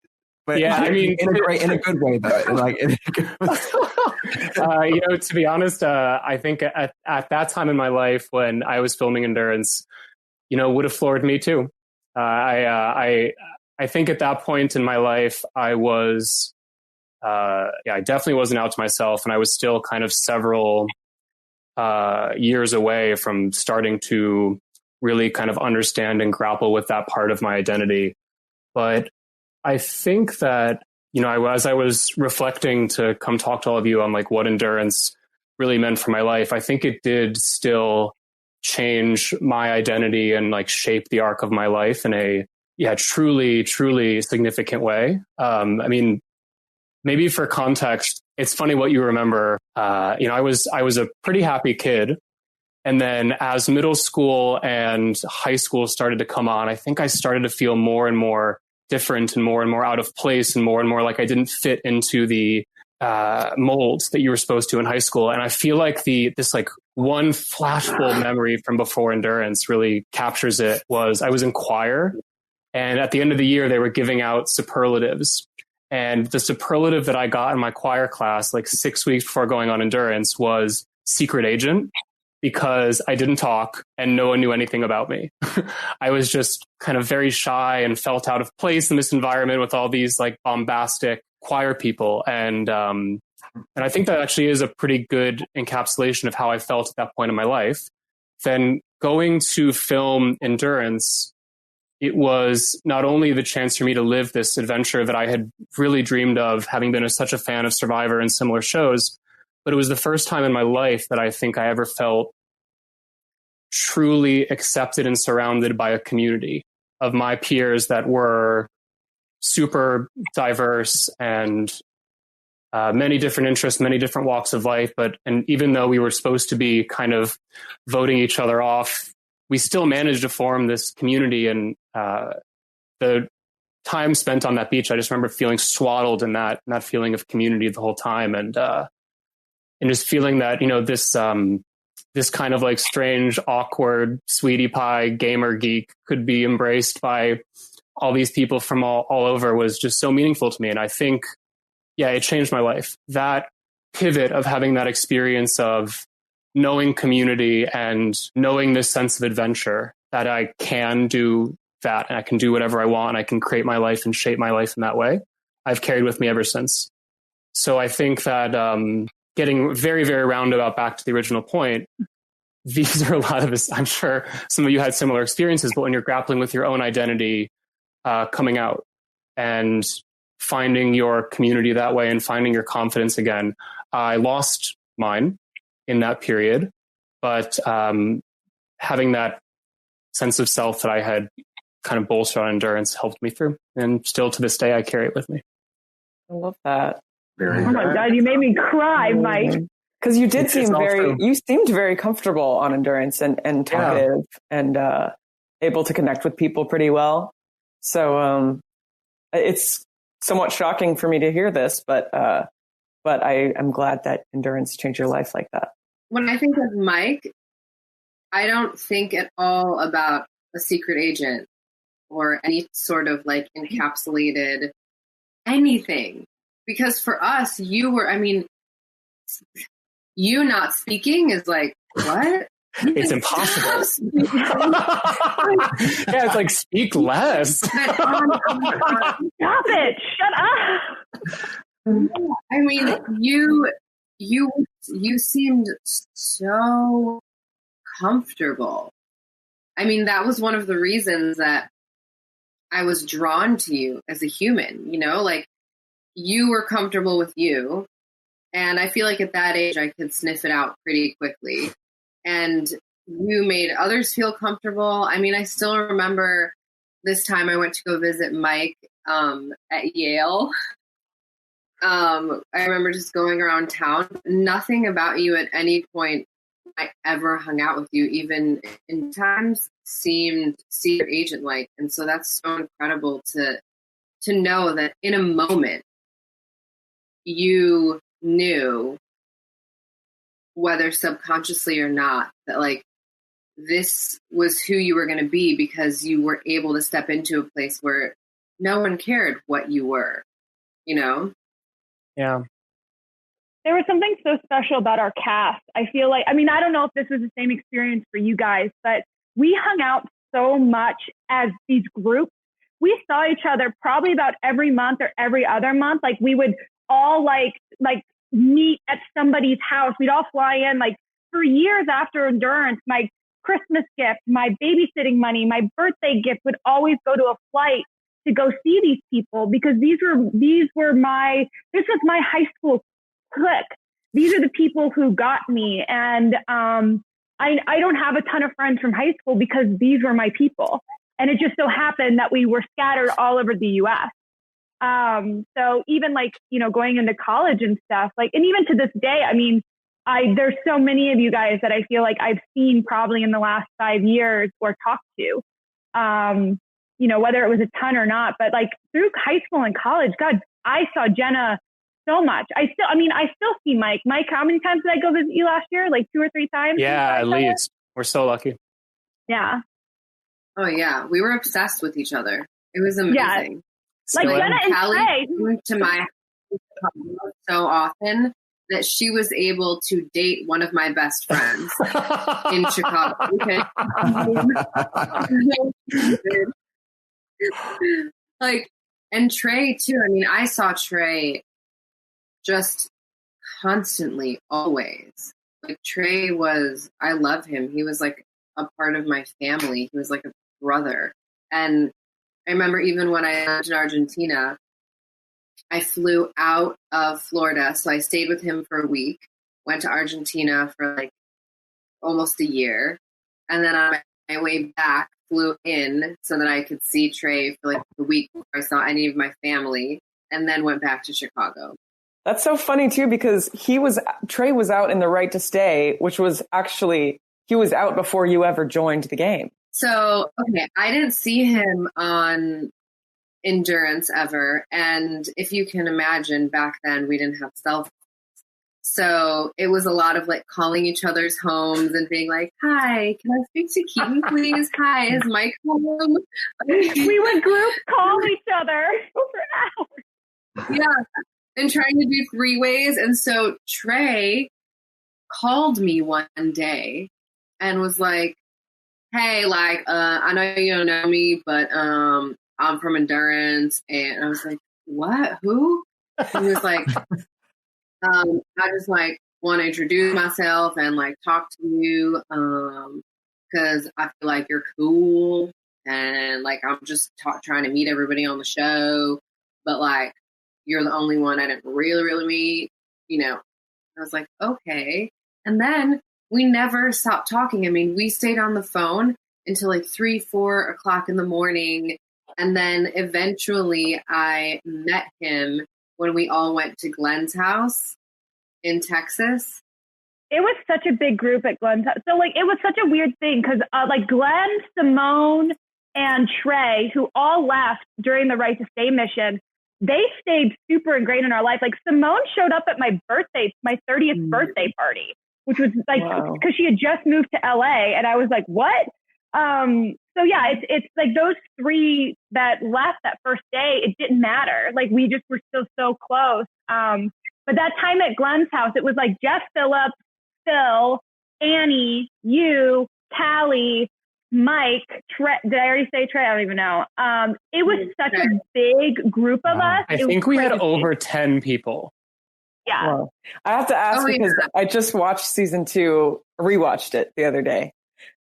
But I mean, in a good way, though. To be honest, I think at that time in my life when I was filming Endurance, would have floored me too. I think at that point in my life, I was, I definitely wasn't out to myself, and I was still kind of several years away from starting to really kind of understand and grapple with that part of my identity. But I think that, as I was reflecting to come talk to all of you on like what Endurance really meant for my life, I think it did still change my identity and like shape the arc of my life in a truly, truly significant way. I mean, maybe for context, it's funny what you remember. I was a pretty happy kid. And then as middle school and high school started to come on, I think I started to feel more and more different and more out of place and more like I didn't fit into the molds that you were supposed to in high school. And I feel like this like one flashbulb memory from before Endurance really captures it. Was I was in choir, and at the end of the year they were giving out superlatives. And the superlative that I got in my choir class like 6 weeks before going on Endurance was secret agent, because I didn't talk and no one knew anything about me. I was just kind of very shy and felt out of place in this environment with all these like bombastic choir people. And I think that actually is a pretty good encapsulation of how I felt at that point in my life. Then going to film Endurance, it was not only the chance for me to live this adventure that I had really dreamed of, having been such a fan of Survivor and similar shows, but it was the first time in my life that I think I ever felt truly accepted and surrounded by a community of my peers that were super diverse and many different interests, many different walks of life. And even though we were supposed to be kind of voting each other off, we still managed to form this community. And the time spent on that beach, I just remember feeling swaddled in that feeling of community the whole time. And just feeling that, this kind of like strange, awkward, sweetie pie gamer geek could be embraced by all these people from all over was just so meaningful to me. And I think, it changed my life. That pivot of having that experience of knowing community and knowing this sense of adventure, that I can do that and I can do whatever I want. And I can create my life and shape my life in that way. I've carried with me ever since. So I think that, getting very, very roundabout back to the original point, these are a lot of this. I'm sure some of you had similar experiences, but when you're grappling with your own identity, coming out and finding your community that way and finding your confidence again, I lost mine in that period, but having that sense of self that I had kind of bolstered on Endurance helped me through. And still to this day, I carry it with me. I love that. Oh my God, you made me cry, Mike. Because you seemed very comfortable on Endurance and talkative and able to connect with people pretty well. So it's somewhat shocking for me to hear this, but I am glad that Endurance changed your life like that. When I think of Mike, I don't think at all about a secret agent or any sort of like encapsulated anything. Because for us, you not speaking is like, what? It's impossible. It's like, speak less. Stop it. Shut up. I mean, you seemed so comfortable. I mean, that was one of the reasons that I was drawn to you as a human, like, you were comfortable with you. And I feel like at that age, I could sniff it out pretty quickly. And you made others feel comfortable. I mean, I still remember this time I went to go visit Mike at Yale. I remember just going around town. Nothing about you at any point I ever hung out with you, even in times, seemed secret agent-like. And so that's so incredible to know that in a moment you knew, whether subconsciously or not, that like this was who you were going to be, because you were able to step into a place where no one cared what you were, you know? Yeah. There was something so special about our cast. I feel like, I mean, I don't know if this was the same experience for you guys, but we hung out so much as these groups. We saw each other probably about every month or every other month. Like we would all like meet at somebody's house. We'd all fly in. Like for years after Endurance, my Christmas gift, my babysitting money, my birthday gift would always go to a flight to go see these people, because this was my high school clique. These are the people who got me. And I don't have a ton of friends from high school because these were my people. And it just so happened that we were scattered all over the US. So even like, you know, going into college and stuff, like, and even to this day, I mean, there's so many of you guys that I feel like I've seen probably in the last 5 years or talked to, you know, whether it was a ton or not, but like through high school and college, God, I saw Jenna so much. I still see Mike. Mike, how many times did I go visit you last year? Like 2 or 3 times? Yeah, at least. We're so lucky. Yeah. Oh yeah, we were obsessed with each other. It was amazing. Yeah. Like Jenna and Callie Trey. to my house so often that she was able to date one of my best friends in Chicago. Like, and Trey too. I mean, I saw Trey just constantly, always. Like Trey was, I love him. He was like a part of my family. He was like a brother. And I remember even when I lived in Argentina, I flew out of Florida. So I stayed with him for a week, went to Argentina for like almost a year. And then on my way back, flew in so that I could see Trey for like the week before I saw any of my family, and then went back to Chicago. That's so funny too, because Trey was out in the Right to Stay, which was actually, he was out before you ever joined the game. So, okay, I didn't see him on Endurance ever. And if you can imagine, back then we didn't have cell phones. So it was a lot of like calling each other's homes and being like, hi, can I speak to Keaton, please? Hi, is Mike home? We would group call each other for hours. Yeah, and trying to do 3-ways. And so Trey called me one day and was like, hey, like, I know you don't know me, but I'm from Endurance. And I was like, what? Who? He was like, I just like want to introduce myself and like talk to you because I feel like you're cool. And like, I'm just trying to meet everybody on the show. But like, you're the only one I didn't really meet, you know. I was like, okay. And then we never stopped talking. I mean, we stayed on the phone until like 3-4 o'clock in the morning. And then eventually I met him when we all went to Glenn's house in Texas. It was such a big group at Glenn's house. So like, it was such a weird thing because like Glenn, Simone, and Trey, who all left during the Right to Stay mission, they stayed super ingrained in our life. Like Simone showed up at my 30th birthday party, which was like, because she had just moved to LA. And I was like, what? So yeah, it's like those 3 that left that first day, it didn't matter. Like we just were still so close. But that time at Glenn's house, it was like Jeff Phillips, Phil, Annie, you, Callie, Mike, Trey. Did I already say Trey? I don't even know. It was such a big group of us. I think we had over 10 people. Yeah. Wow. I have to ask because I just watched season 2, rewatched it the other day.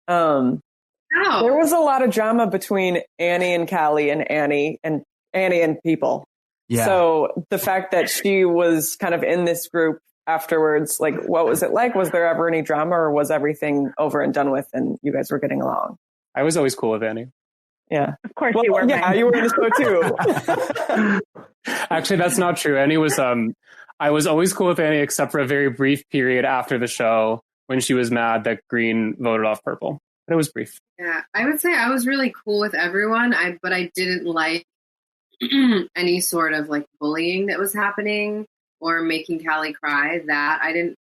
There was a lot of drama between Annie and Callie and Annie and people. Yeah. So the fact that she was kind of in this group afterwards, like, what was it like? Was there ever any drama, or was everything over and done with and you guys were getting along? I was always cool with Annie. Yeah. Of course you were. Yeah, you were in the show too. Actually, that's not true. Annie was, I was always cool with Annie except for a very brief period after the show when she was mad that Green voted off Purple. But it was brief. Yeah, I would say I was really cool with everyone, but I didn't like any sort of like bullying that was happening or making Callie cry. That I didn't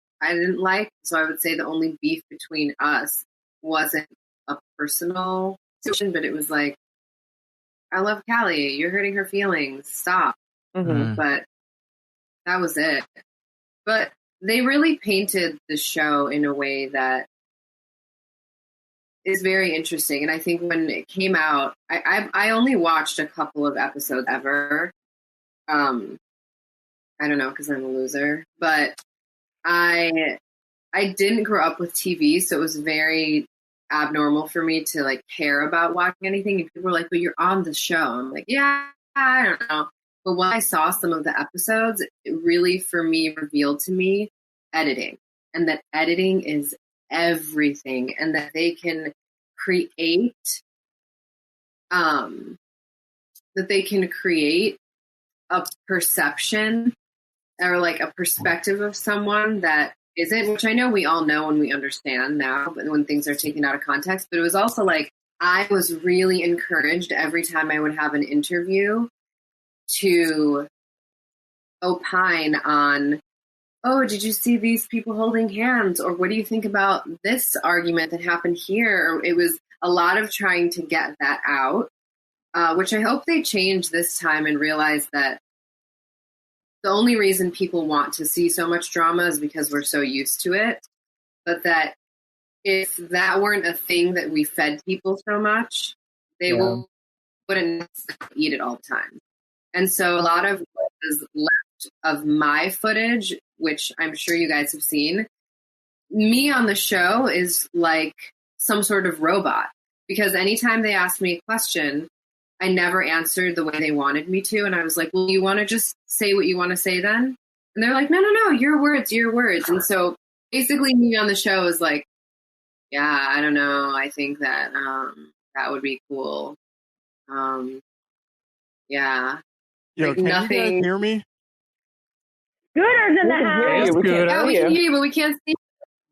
like. So I would say the only beef between us wasn't a personal situation, but it was like, I love Callie, you're hurting her feelings, stop. Mm-hmm. But that was it. But they really painted the show in a way that is very interesting. And I think when it came out, I only watched a couple of episodes ever. I don't know, because I'm a loser. But I didn't grow up with TV, so it was very abnormal for me to like care about watching anything. And people were like, but you're on the show. I'm like, yeah, I don't know. But when I saw some of the episodes, it really, for me, revealed to me editing. And that editing is everything. And that they can create, a perception or like a perspective of someone that isn't, which I know we all know and we understand now, but when things are taken out of context. But it was also like, I was really encouraged every time I would have an interview to opine on, oh, did you see these people holding hands? Or what do you think about this argument that happened here? It was a lot of trying to get that out, which I hope they change this time and realize that the only reason people want to see so much drama is because we're so used to it. But that if that weren't a thing that we fed people so much, they wouldn't eat it all the time. And so a lot of what is left of my footage, which I'm sure you guys have seen, me on the show is like some sort of robot. Because anytime they asked me a question, I never answered the way they wanted me to. And I was like, well, you want to just say what you want to say then? And they're like, no, your words. And so basically me on the show is like, yeah, I don't know. I think that that would be cool. Yeah. Yo, like can nothing. you guys hear me? Scooter's in the house. Yeah, we can hear you, but we can't see.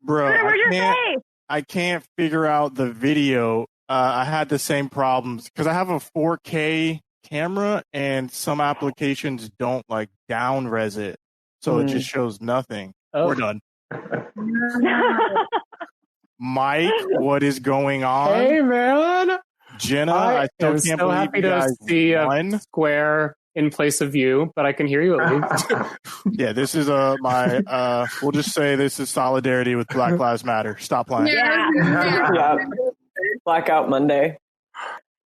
Bro, Scooter, where's your face? I can't figure out the video. I had the same problems because I have a 4K camera and some applications don't like down res it. So it just shows nothing. Oh. We're done. Mike, what is going on? Hey, man. Jenna, I still am can't so believe happy you guys to see won. a square in place of you, but I can hear you at least. Yeah, this is my we'll just say this is solidarity with Black Lives Matter. Stop lying. Yeah. Blackout Monday.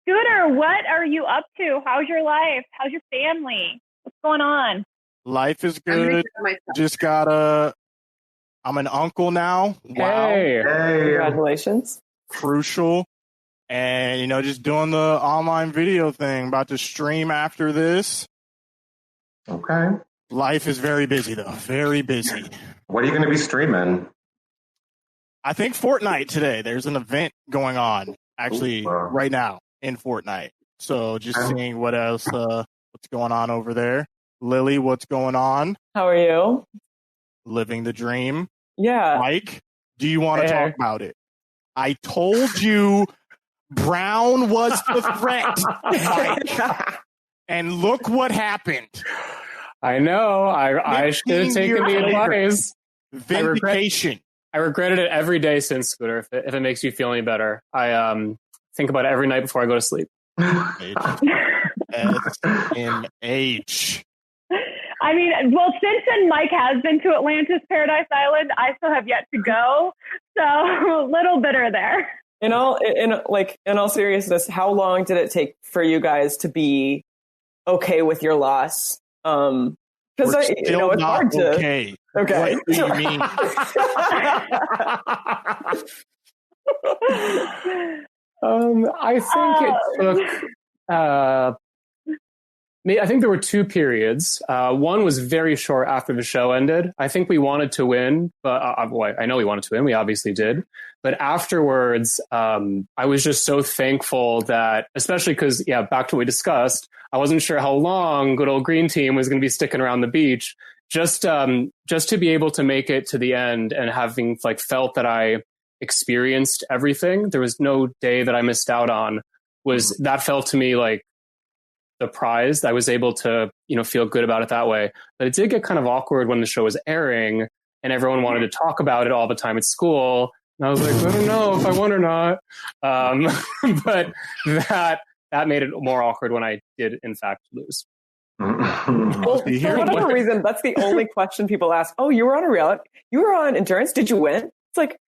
Scooter, what are you up to? How's your life? How's your family? What's going on? Life is good. Just I'm an uncle now. Wow. Hey. Congratulations. Crucial. And, just doing the online video thing. About to stream after this. Okay. Life is very busy, though. Very busy. What are you going to be streaming? I think Fortnite today. There's an event going on, actually, right now in Fortnite. So just seeing what else, what's going on over there. Lily, what's going on? How are you? Living the dream. Yeah. Mike, do you want to talk about it? I told you Brown was the threat, Mike. And look what happened. I know. I should have taken the advice. Vindication. I regretted it every day since, Scooter, if it makes you feel any better. I think about it every night before I go to sleep. SMH. I mean, well, since then Mike has been to Atlantis Paradise Island, I still have yet to go. So a little bitter there. In all seriousness, how long did it take for you guys to be okay with your loss? Because it's hard to. Okay. Okay. What do you mean? I think it took I think there were two periods. One was very short after the show ended. I think we wanted to win, but I know we wanted to win. We obviously did. But afterwards, I was just so thankful that, especially because, back to what we discussed, I wasn't sure how long good old green team was going to be sticking around the beach. Just to be able to make it to the end and having like felt that I experienced everything. There was no day that I missed out on. That felt to me like the prize. I was able to, feel good about it that way. But it did get kind of awkward when the show was airing and everyone wanted to talk about it all the time at school. And I was like, I don't know if I won or not. But that made it more awkward when I did, in fact, lose. Well, for whatever reason, that's the only question people ask. Oh, you were on a reality? You were on Endurance? Did you win? It's like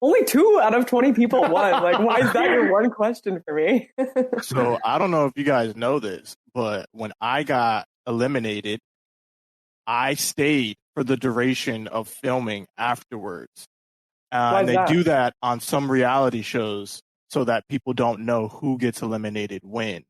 only 2 out of 20 people won. Like, why is that your one question for me? So I don't know if you guys know this, but when I got eliminated, I stayed for the duration of filming afterwards. And they do that on some reality shows so that people don't know who gets eliminated when.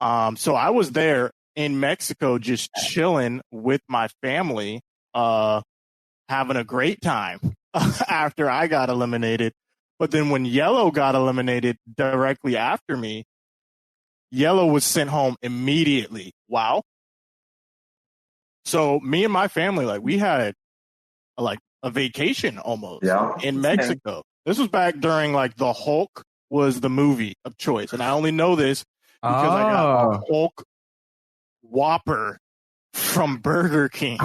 So I was there in Mexico just chilling with my family, having a great time after I got eliminated. But then when Yellow got eliminated directly after me, Yellow was sent home immediately. Wow. So me and my family, like, we had like a vacation almost in Mexico. This was back during like the Hulk was the movie of choice. And I only know this because I got a Hulk Whopper from Burger King,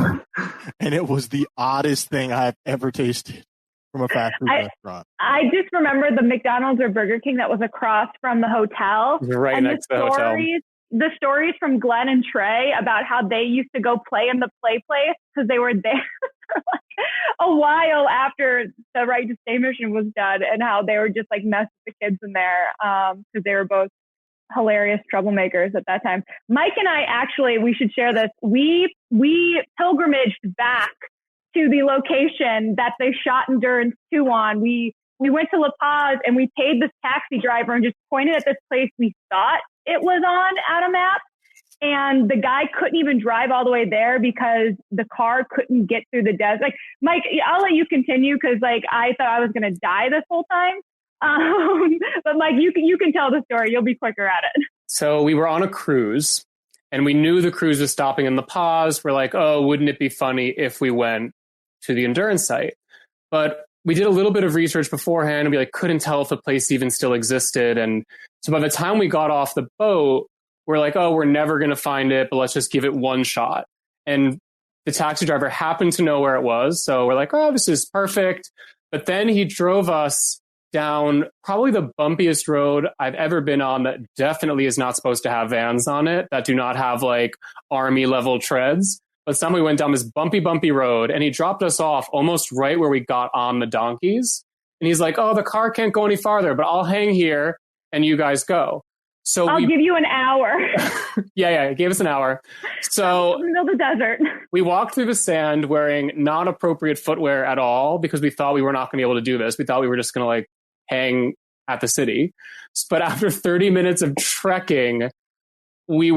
and it was the oddest thing I've ever tasted from a fast food restaurant. I just remember the McDonald's or Burger King that was across from the hotel. Right next to the hotel. The stories from Glenn and Trey about how they used to go play in the play place because they were there for like a while after the Right to Stay mission was done, and how they were just like messing with the kids in there because they were both hilarious troublemakers at that time. Mike and I actually, we should share this. We pilgrimaged back to the location that they shot Endurance 2 on. We went to La Paz and we paid this taxi driver and just pointed at this place we thought it was on at a map. And the guy couldn't even drive all the way there because the car couldn't get through the desert. Like, Mike, I'll let you continue because like I thought I was going to die this whole time. But Mike, you can tell the story. You'll be quicker at it. So we were on a cruise and we knew the cruise was stopping in La Paz. We're like, oh, wouldn't it be funny if we went to the Endurance site? But we did a little bit of research beforehand and we like couldn't tell if the place even still existed. And so by the time we got off the boat, we're like, oh, we're never going to find it, but let's just give it one shot. And the taxi driver happened to know where it was. So we're like, oh, this is perfect. But then he drove us down probably the bumpiest road I've ever been on that definitely is not supposed to have vans on it, that do not have like army level treads. But somehow we went down this bumpy road and he dropped us off almost right where we got on the donkeys. And he's like, oh, the car can't go any farther, but I'll hang here and you guys go. So I'll give you an hour. Yeah, he gave us an hour. So in the middle of the desert. We walked through the sand wearing not appropriate footwear at all because we thought we were not going to be able to do this. We thought we were just going to like hang at the city. But after 30 minutes of trekking, it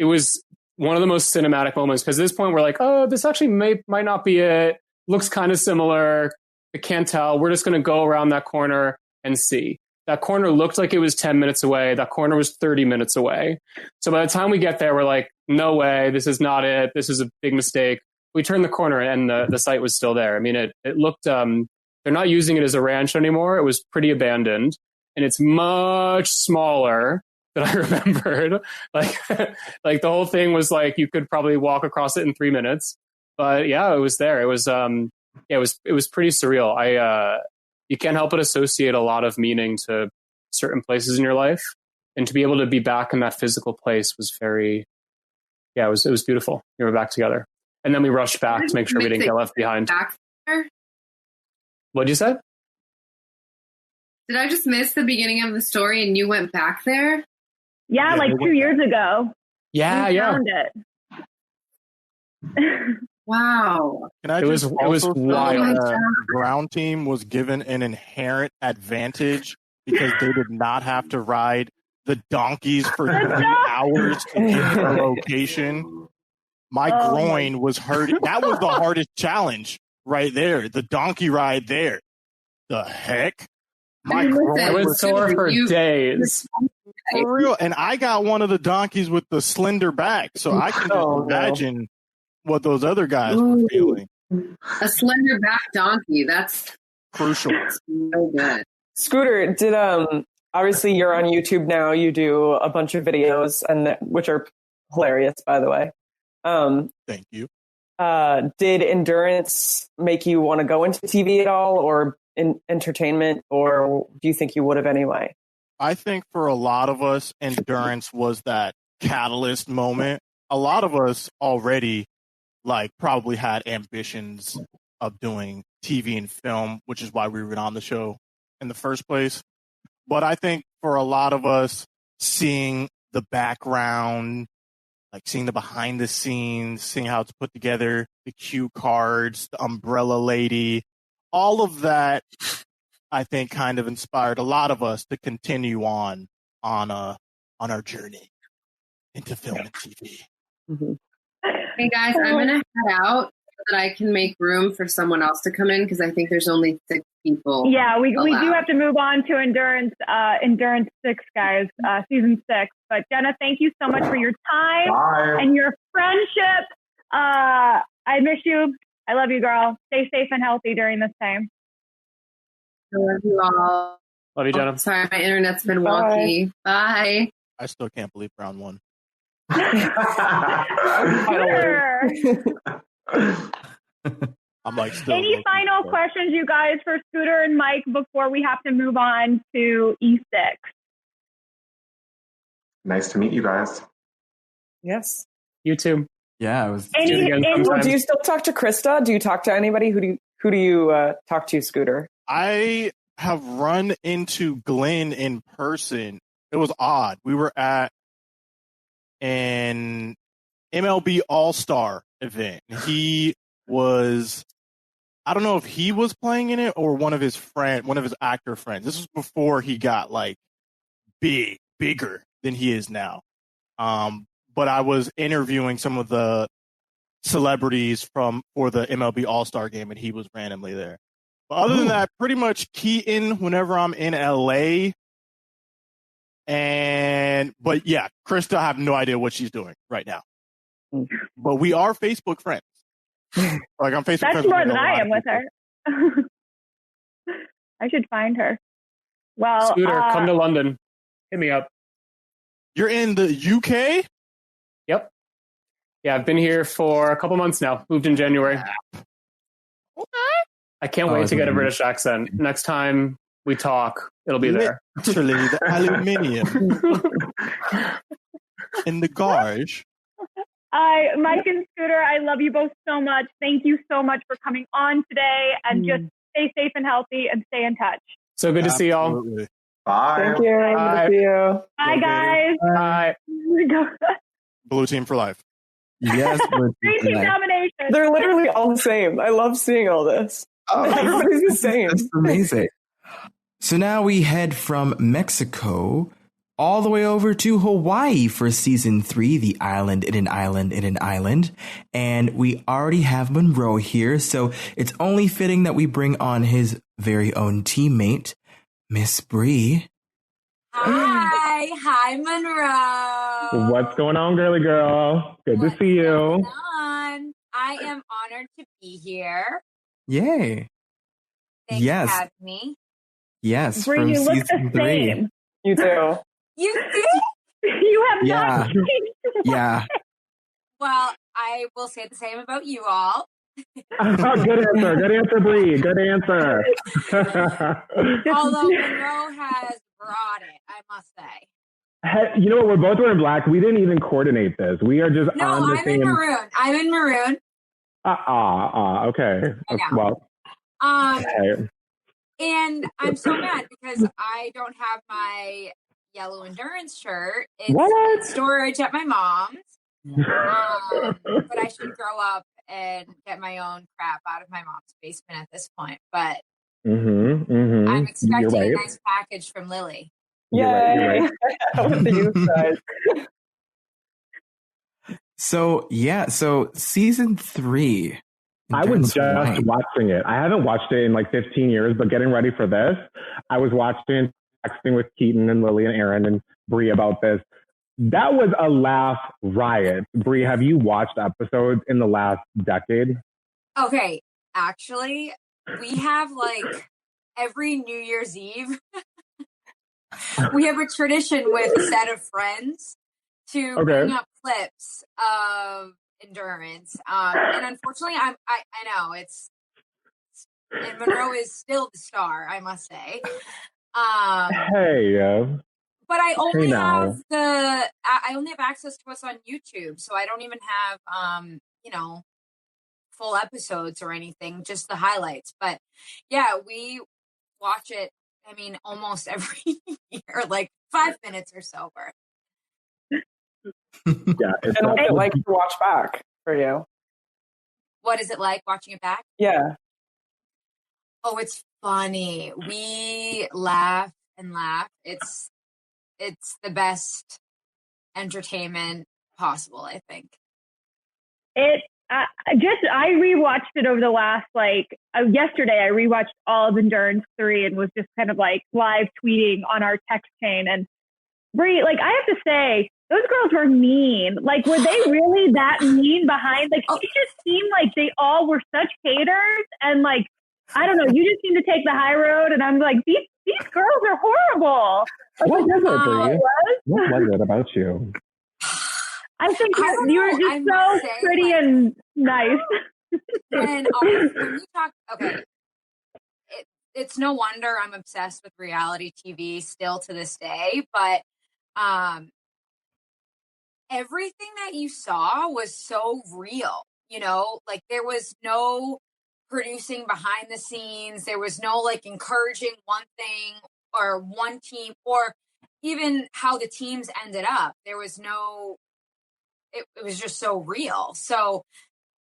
was one of the most cinematic moments because at this point we're like, oh, this actually might not be it. Looks kind of similar. I can't tell. We're just going to go around that corner and see. That corner looked like it was 10 minutes away. That corner was 30 minutes away. So by the time we get there, we're like, no way, this is not it. This is a big mistake. We turned the corner and the site was still there. I mean, it looked, they're not using it as a ranch anymore. It was pretty abandoned and it's much smaller than I remembered. Like the whole thing was like, you could probably walk across it in 3 minutes, but yeah, it was there. It was, it was pretty surreal. You can't help but associate a lot of meaning to certain places in your life. And to be able to be back in that physical place was it was beautiful. We were back together. And then we rushed back to make sure we didn't get left behind. Back there? What'd you say? Did I just miss the beginning of the story and you went back there? Yeah, like 2 years ago. Yeah. Found it. Wow. It was wild. The ground team was given an inherent advantage because they did not have to ride the donkeys for 3 hours to get to our location. My groin was hurting. That was the hardest challenge right there. The donkey ride there. The heck? My groin was sore for days. For real. And I got one of the donkeys with the slender back, so I can just imagine what those other guys were feeling. A slender back donkey. That's crucial. So good. Scooter, did obviously you're on YouTube now. You do a bunch of videos, and which are hilarious, by the way. Thank you. Did endurance make you want to go into TV at all, or in entertainment, or do you think you would have anyway? I think for a lot of us, endurance was that catalyst moment. A lot of us already probably had ambitions of doing TV and film, which is why we were on the show in the first place. But I think for a lot of us, seeing the background, seeing the behind the scenes, seeing how it's put together, the cue cards, the umbrella lady, all of that, I think kind of inspired a lot of us to continue on our journey into film and TV. Mm-hmm. Hey guys, I'm going to head out so that I can make room for someone else to come in because I think there's only 6 people. Yeah, we do have to move on to Endurance 6, guys, season 6. But Jenna, thank you so much for your time and your friendship. I miss you. I love you, girl. Stay safe and healthy during this time. I love you all. Love you, Jenna. Sorry, my internet's been wonky. Bye. I still can't believe round 1. Sure. I'm still. Any final questions, you guys, for Scooter and Mike before we have to move on to E6? Nice to meet you guys. Yes. You too. Yeah, it was. Do you still talk to Krista? Do you talk to anybody? Who do you talk to, Scooter? I have run into Glenn in person. It was odd. We were at an MLB All-Star event. He was, I don't know if he was playing in it or one of his actor friends. This was before he got bigger than he is now. But I was interviewing some of the celebrities for the MLB All-Star game, and he was randomly there. But other than that, pretty much key in whenever I'm in LA. But yeah, Krista, I have no idea what she's doing right now. But we are Facebook friends. On Facebook. That's more than I am with her. I should find her. Well, Scooter, come to London. Hit me up. You're in the UK? Yep. Yeah, I've been here for a couple months now. Moved in January. I can't wait to get a British accent. Next time we talk, it'll be there. Literally, the aluminium in the garage. Mike and Scooter, I love you both so much. Thank you so much for coming on today, and just stay safe and healthy and stay in touch. So good to see y'all. Bye. Thank you. Good to see you. Bye, guys. Bye. Blue team for life. Yes. Three team domination. They're literally all the same. I love seeing all this. Everybody's the same. That's amazing. So now we head from Mexico all the way over to Hawaii for season 3, The Island in an Island in an Island. And we already have Monroe here, so it's only fitting that we bring on his very own teammate, Miss Bree. Hi, Monroe. What's going on, girly girl? Good to see you. I am honored to be here. Yay. Thanks for having me. Yes, Bree, from you look season the 3. same. You do. You do? You have not changed. Yeah. Well, I will say the same about you all. Good answer, Bree. Good answer. Although Monroe has brought it, I must say. Hey, you know what? We're both wearing black. We didn't even coordinate this. We are just on the same. I'm in maroon. Okay. Well. Okay. And I'm so mad because I don't have my yellow endurance shirt. It's in storage at my mom's. But I should grow up and get my own crap out of my mom's basement at this point. But I'm expecting a nice package from Lily. You're right. With the youth side. So season 3. I was just watching it. I haven't watched it in like 15 years, but getting ready for this, I was watching, texting with Keaton and Lily and Aaron and Brie about this. That was a laugh riot. Brie, have you watched episodes in the last decade? Okay, actually, we have like every New Year's Eve, we have a tradition with a set of friends to bring up clips of Endurance. And unfortunately, I know and Monroe is still the star, I must say. But I only have I only have access to what's on YouTube, so I don't even have full episodes or anything, just the highlights. But yeah, we watch it. I mean, almost every year, like 5 minutes or so worth. Yeah, and what's it like to watch back for you? What is it like watching it back? Yeah. Oh, it's funny. We laugh and laugh. It's the best entertainment possible, I think. I rewatched it over the last, yesterday I rewatched all of Endurance 3 and was just kind of like live tweeting on our text chain. And Brie, I have to say, those girls were mean. Were they really that mean behind? It just seemed like they all were such haters. And I don't know, you just seem to take the high road. And I'm like, these girls are horrible. What was it, Brie? What was it about you? I think you were just so pretty and nice. And when you talk, it's no wonder I'm obsessed with reality TV still to this day. But everything that you saw was so real, there was no producing behind the scenes. There was no encouraging one thing or one team or even how the teams ended up. There was no, it was just so real. So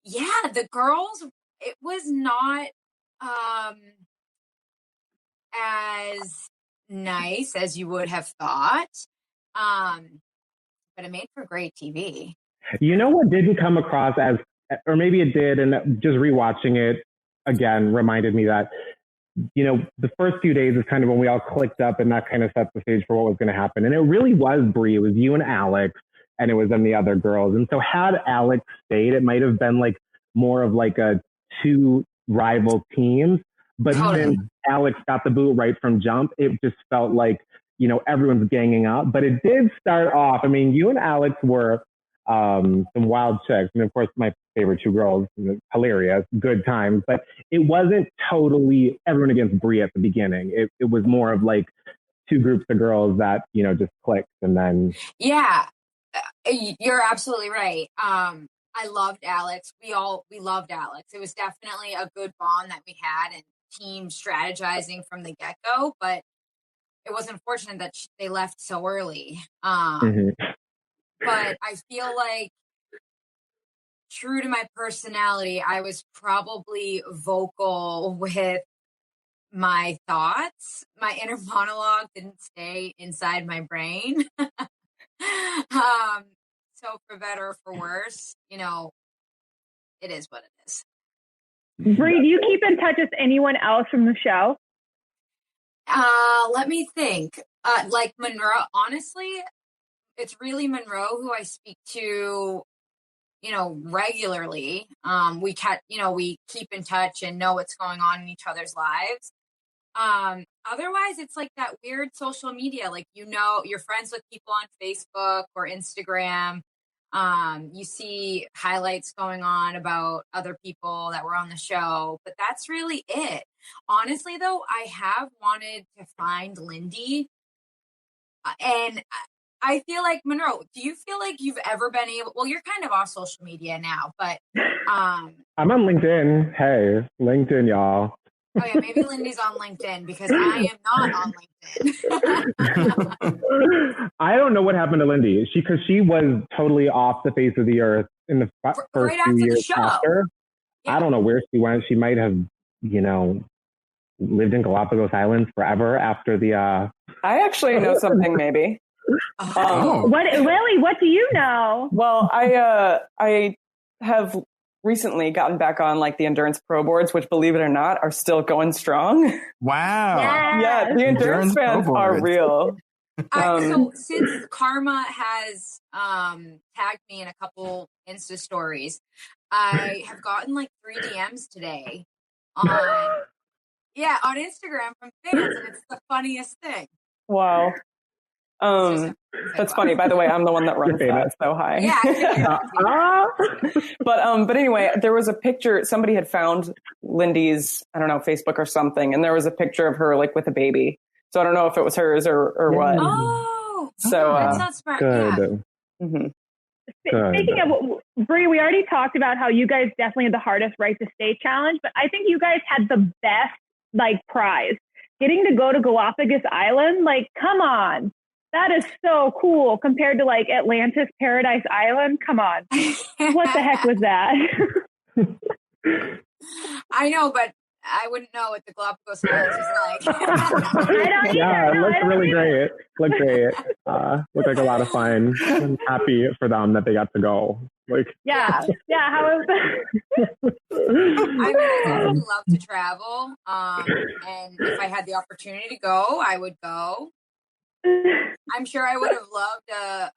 yeah, the girls, it was not as nice as you would have thought. But it made for great TV. You know what didn't come across as, or maybe it did, and just rewatching it again reminded me that, the first few days is kind of when we all clicked up and that kind of set the stage for what was going to happen. And it really was Brie. It was you and Alex, and it was then the other girls. And so had Alex stayed, it might have been more of a two rival teams. But since Alex got the boot right from jump, it just felt like, everyone's ganging up. But it did start off, you and Alex were some wild chicks. And of course, my favorite two girls, hilarious, good times. But it wasn't totally everyone against Brie at the beginning. It was more of two groups of girls that, just clicked and then. Yeah, you're absolutely right. I loved Alex. We loved Alex. It was definitely a good bond that we had and team strategizing from the get-go, but it was unfortunate that they left so early. But I feel like, true to my personality, I was probably vocal with my thoughts. My inner monologue didn't stay inside my brain. So for better or for worse, it is what it is. Brie, do you keep in touch with anyone else from the show? Let me think. Monroe, honestly, it's really Monroe who I speak to, regularly. We keep in touch and know what's going on in each other's lives. Otherwise it's that weird social media, you're friends with people on Facebook or Instagram. You see highlights going on about other people that were on the show, but that's really it. Honestly, though, I have wanted to find Lindy, and I feel like, Monroe, do you feel like you've ever been able, well, you're kind of off social media now, but I'm on LinkedIn. Hey, LinkedIn, y'all. Oh yeah, maybe Lindy's on LinkedIn because I am not on LinkedIn. I don't know what happened to Lindy. Because she was totally off the face of the earth in the first right few years the show. after. Yeah. I don't know where she went. She might have, lived in Galapagos Islands forever after the. I actually know something, maybe. What, Lily? What do you know? Well, I have recently gotten back on like the endurance pro boards, which, believe it or not, are still going strong. Wow. Yes. Yeah, the endurance fans are real. So since Karma has tagged me in a couple Insta stories, I have gotten like 3 DMs today on Instagram from fans, and it's the funniest thing. Wow. That's funny. By the way, I'm the one that runs that, so hi. Yeah. But anyway, there was a picture. Somebody had found Lindy's, I don't know, Facebook or something, and there was a picture of her like with a baby. So I don't know if it was hers or what. Oh, so that's not smart. Good. Yeah. Mm-hmm. Speaking of, Bree, we already talked about how you guys definitely had the hardest right to stay challenge, but I think you guys had the best like prize. Getting to go to Galapagos Island, like, come on. That is so cool compared to like Atlantis Paradise Island. Come on. What the heck was that? I know, but I wouldn't know what the Galapagos Islands was like. Yeah, it looks really great. Looked great. Looked like a lot of fun. I'm happy for them that they got to go. Like, yeah. How was that? I would love to travel, and if I had the opportunity to go, I would go. I'm sure I would have loved a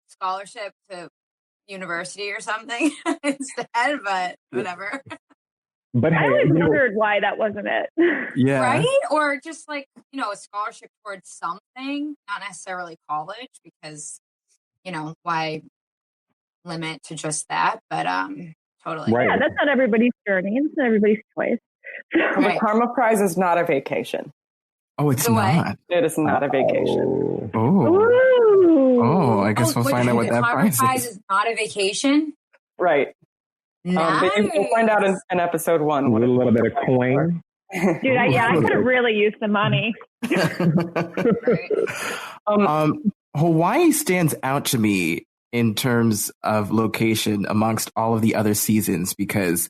scholarship to university or something instead, but whatever. But hey, I always wondered why that wasn't it. Yeah. Right? Or just like, a scholarship towards something, not necessarily college, because, why limit to just that? But totally. Right. Yeah, that's not everybody's journey. It's not everybody's choice. The Karma Prize is not a vacation. Oh, it's not. It is not a vacation. Oh, I guess we'll find out what that prize is not a vacation. Right. Nice. We'll find out in episode 1. A little bit of coin. Dude, I could have really used the money. Hawaii stands out to me in terms of location amongst all of the other seasons because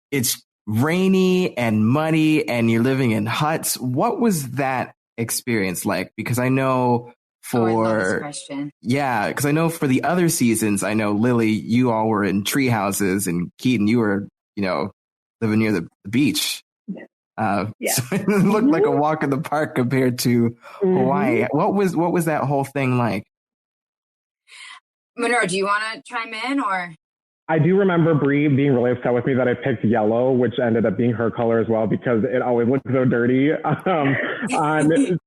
it's rainy and muddy and you're living in huts. What was that experience like? Because I know I love this question. Because I know for the other seasons, I know Lily, you all were in tree houses, and Keaton, you were, living near the beach. So it looked like a walk in the park compared to Hawaii. What was that whole thing like? Monroe, do you want to chime in or? I do remember Bree being really upset with me that I picked yellow, which ended up being her color as well because it always looked so dirty on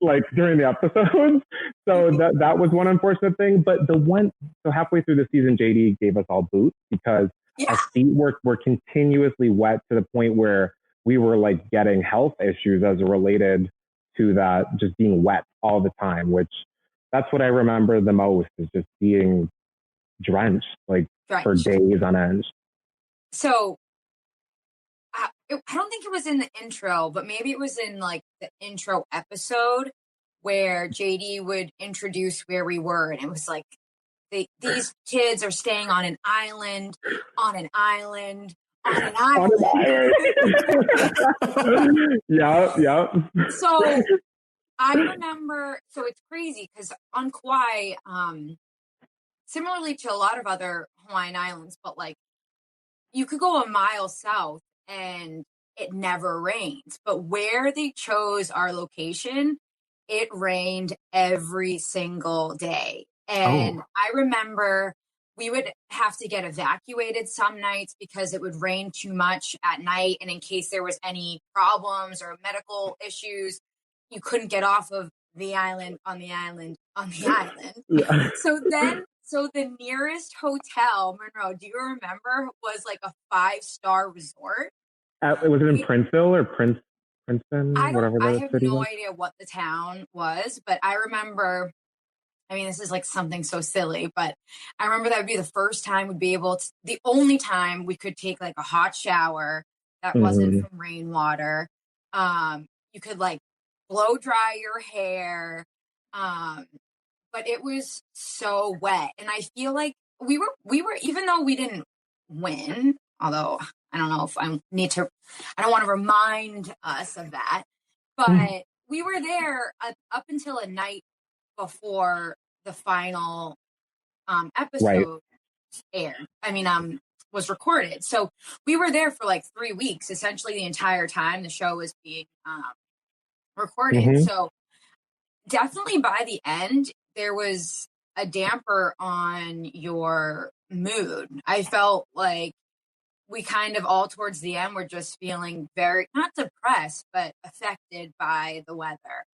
like during the episodes. So that was one unfortunate thing. But so halfway through the season, JD gave us all boots because our feet were continuously wet to the point where we were like getting health issues as related to that, just being wet all the time, which that's what I remember the most is just being drenched for days on end. So I don't think it was in the intro, but maybe it was in like the intro episode where JD would introduce where we were. And it was like, these kids are staying on an island, on an island, on an island. Yeah. So I remember, so it's crazy because on Kauai, similarly to a lot of other Hawaiian islands, but like you could go a mile south and it never rains. But where they chose our location, it rained every single day. And I remember we would have to get evacuated some nights because it would rain too much at night. And in case there was any problems or medical issues, you couldn't get off of the island on the island on the island. Yeah. So the nearest hotel, Monroe, do you remember, was like a 5-star resort? Was it in Princeville or Princeton? Whatever I the have city no was? idea what the town was, but I remember, this is like something so silly, but I remember that would be the first time we'd be able to, the only time we could take like a hot shower that wasn't from rainwater. You could like blow dry your hair. But it was so wet. And I feel like we were, even though we didn't win, although I don't know if I don't want to remind us of that, but we were there up until a night before the final episode aired. Was recorded. So we were there for like 3 weeks, essentially the entire time the show was being recorded. So definitely by the end, there was a damper on your mood. I felt like we kind of all towards the end were just feeling very, not depressed, but affected by the weather.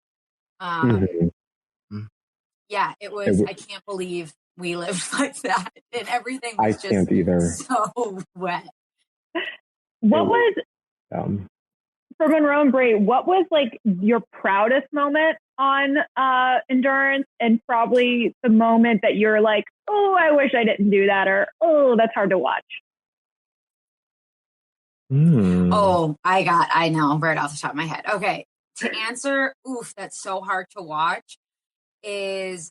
Yeah, it was, I can't believe we lived like that, and everything was just can't either. So wet. What was for Monroe and Bray? What was like your proudest moment on Endurance, and probably the moment that you're like, oh, I wish I didn't do that, or oh, that's hard to watch? Oh, I know right off the top of my head. Okay, to answer, that's so hard to watch, is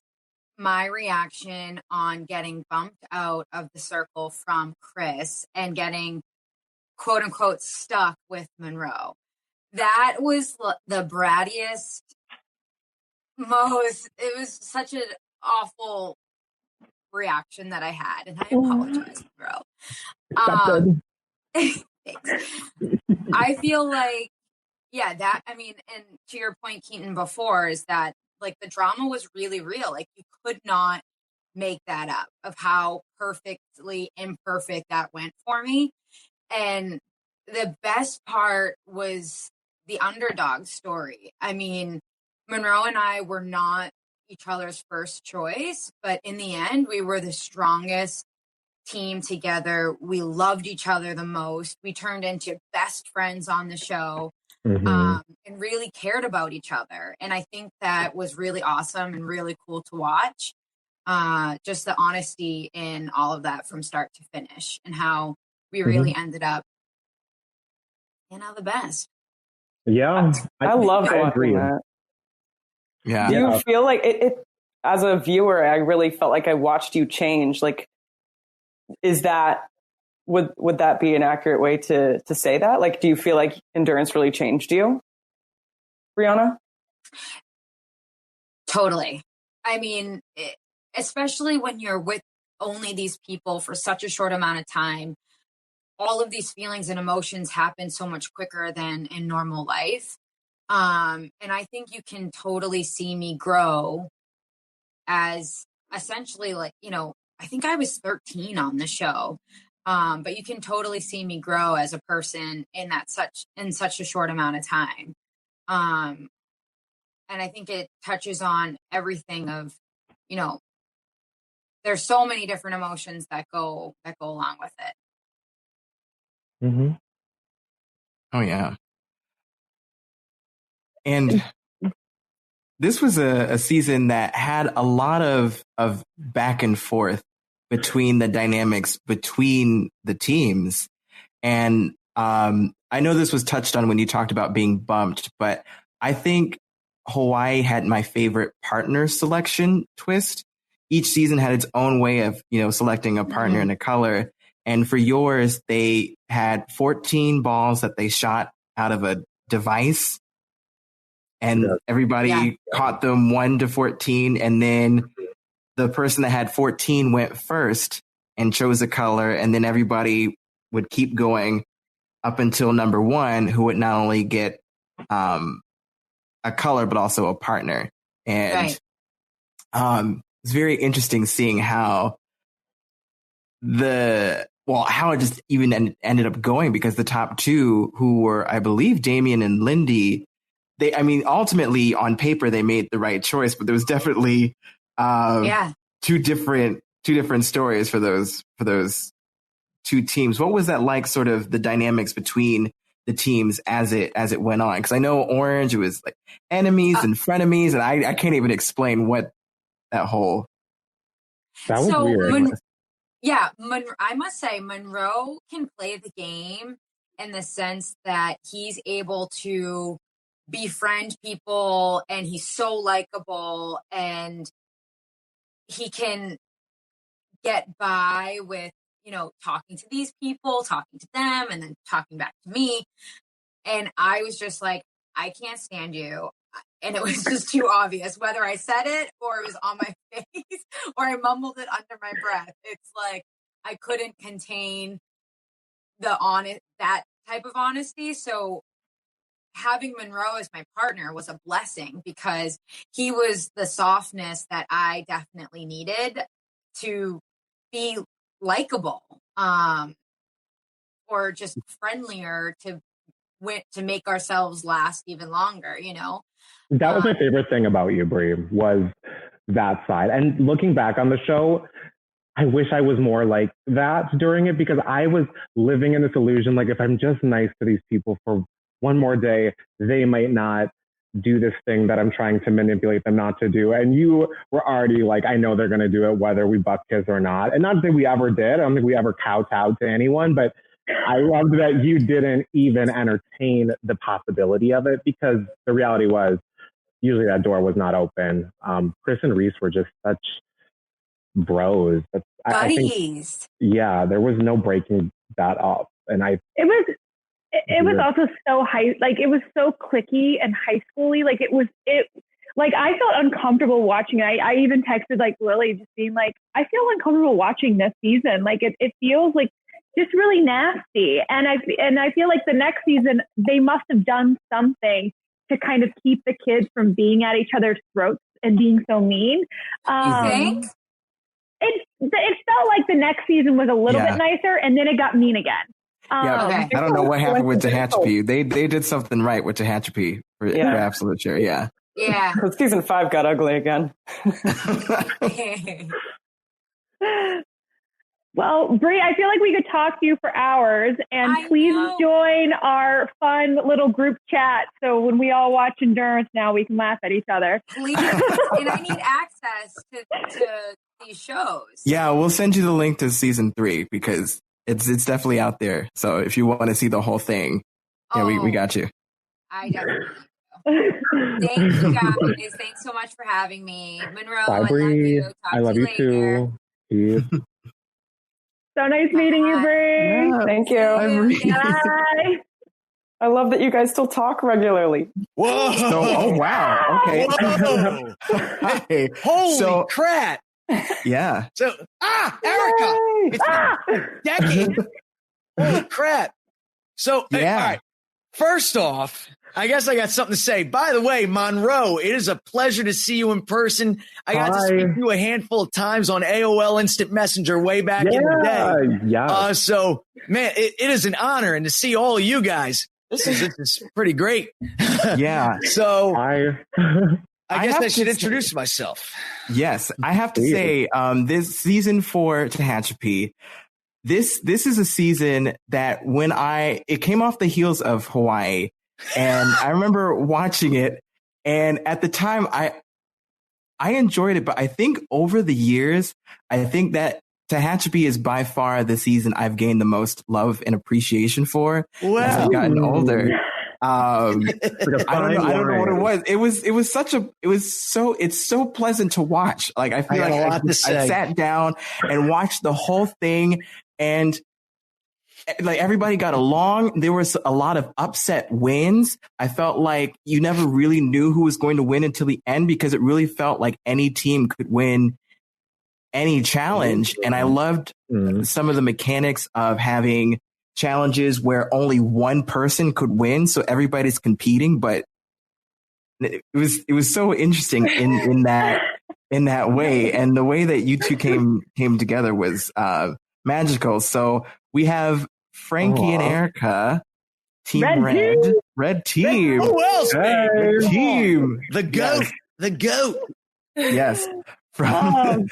my reaction on getting bumped out of the circle from Chris and getting quote unquote stuck with Monroe. That was the brattiest, it was such an awful reaction that I had, and I apologize, Monroe. Thanks. I feel like, and to your point, Keaton, before, is that like the drama was really real. Like you could not make that up of how perfectly imperfect that went for me. And the best part was the underdog story. I mean, Monroe and I were not each other's first choice, but in the end, we were the strongest team together. We loved each other the most. We turned into best friends on the show. And really cared about each other. And I think that was really awesome and really cool to watch. Just the honesty in all of that from start to finish, and how we really ended up, the best. Yeah. I love watching that. Yeah. Do you feel like it as a viewer, I really felt like I watched you change? Like, is that, would that be an accurate way to say that? Like, do you feel like Endurance really changed you, Brianna? Totally. I mean, especially when you're with only these people for such a short amount of time, all of these feelings and emotions happen so much quicker than in normal life. And I think you can totally see me grow as essentially like, I think I was 13 on the show. But you can totally see me grow as a person in such a short amount of time. And I think it touches on everything of, there's so many different emotions that go along with it. Oh yeah. And this was a season that had a lot of back and forth between the dynamics between the teams. And I know this was touched on when you talked about being bumped, but I think Hawaii had my favorite partner selection twist. Each season had its own way of, selecting a partner and a color. And for yours, they had 14 balls that they shot out of a device, and everybody caught them 1 to 14. And then the person that had 14 went first and chose a color. And then everybody would keep going up until number 1, who would not only get a color, but also a partner. And it's very interesting seeing how how it just even ended up going, because the top 2, who were, I believe, Damien and Lindy, ultimately on paper, they made the right choice, but there was definitely two different stories for those 2 teams. What was that like, sort of the dynamics between the teams as it went on? Because I know Orange, it was like enemies and frenemies, and I can't even explain what that whole. That was weird. I must say Monroe can play the game in the sense that he's able to befriend people, and he's so likable, and he can get by with talking to these people, talking to them, and then talking back to me. And I was just like, I can't stand you. And it was just too obvious, whether I said it or it was on my face or I mumbled it under my breath. It's like I couldn't contain that type of honesty. So having Monroe as my partner was a blessing because he was the softness that I definitely needed to be likable, or just friendlier to make ourselves last even longer, That was my favorite thing about you, Brie, was that side. And looking back on the show, I wish I was more like that during it because I was living in this illusion, like if I'm just nice to these people for one more day, they might not do this thing that I'm trying to manipulate them not to do. And you were already like, I know they're going to do it whether we buck kids or not. And not that we ever did. I don't think we ever kowtowed to anyone, but I loved that you didn't even entertain the possibility of it because the reality was usually that door was not open. Chris and Reese were just such bros. I think, yeah, there was no breaking that up. And it was also so high, like it was so cliquey and high schooly. Like like I felt uncomfortable watching it. I even texted like Lily just being like, I feel uncomfortable watching this season. Like it feels like just really nasty. And I feel like the next season, they must have done something to kind of keep the kids from being at each other's throats and being so mean. You think? It felt like the next season was a little bit nicer and then it got mean again. I don't know what happened with Tehachapi. They did something right with Tehachapi for absolute sure. Yeah. Yeah. Season 5 got ugly again. Well, Brie, I feel like we could talk to you for hours, and please join our fun little group chat. So when we all watch Endurance now, we can laugh at each other. Please, and I need access to these shows. Yeah, we'll send you the link to season 3 because it's definitely out there. So if you want to see the whole thing, we got you. I definitely do. Thank you guys. Thanks so much for having me, Monroe. Bye, Brie. I love you too. So nice meeting you, Brie. Yeah, thank you. Bye. I love that you guys still talk regularly. Whoa! Oh wow! Okay. Hey, holy crap! Yeah. So Erica, it's been decades. Holy crap! So all right. First off, I guess I got something to say. By the way, Monroe, it is a pleasure to see you in person. I got to speak to you a handful of times on AOL Instant Messenger way back in the day. Yeah. So, man, it is an honor, and to see all of you guys, this is pretty great. Yeah. So I guess I should introduce myself. Yes, I have to say, this season 4 Tehachapi. This is a season that it came off the heels of Hawaii, and I remember watching it, and at the time I enjoyed it, but I think over the years, I think that Tehachapi is by far the season I've gained the most love and appreciation for as I've gotten older. I don't know what it was. It's so pleasant to watch. Like I feel I sat down and watched the whole thing, and like everybody got along. There was a lot of upset wins. I felt like you never really knew who was going to win until the end because it really felt like any team could win any challenge. And I loved some of the mechanics of having challenges where only one person could win, so everybody's competing. But it was so interesting in that way, and the way that you two came together was magical. So we have Frankie and Erica, Team Red Team. Who else? Red Team, the goat, the goat. Yes. Goodness.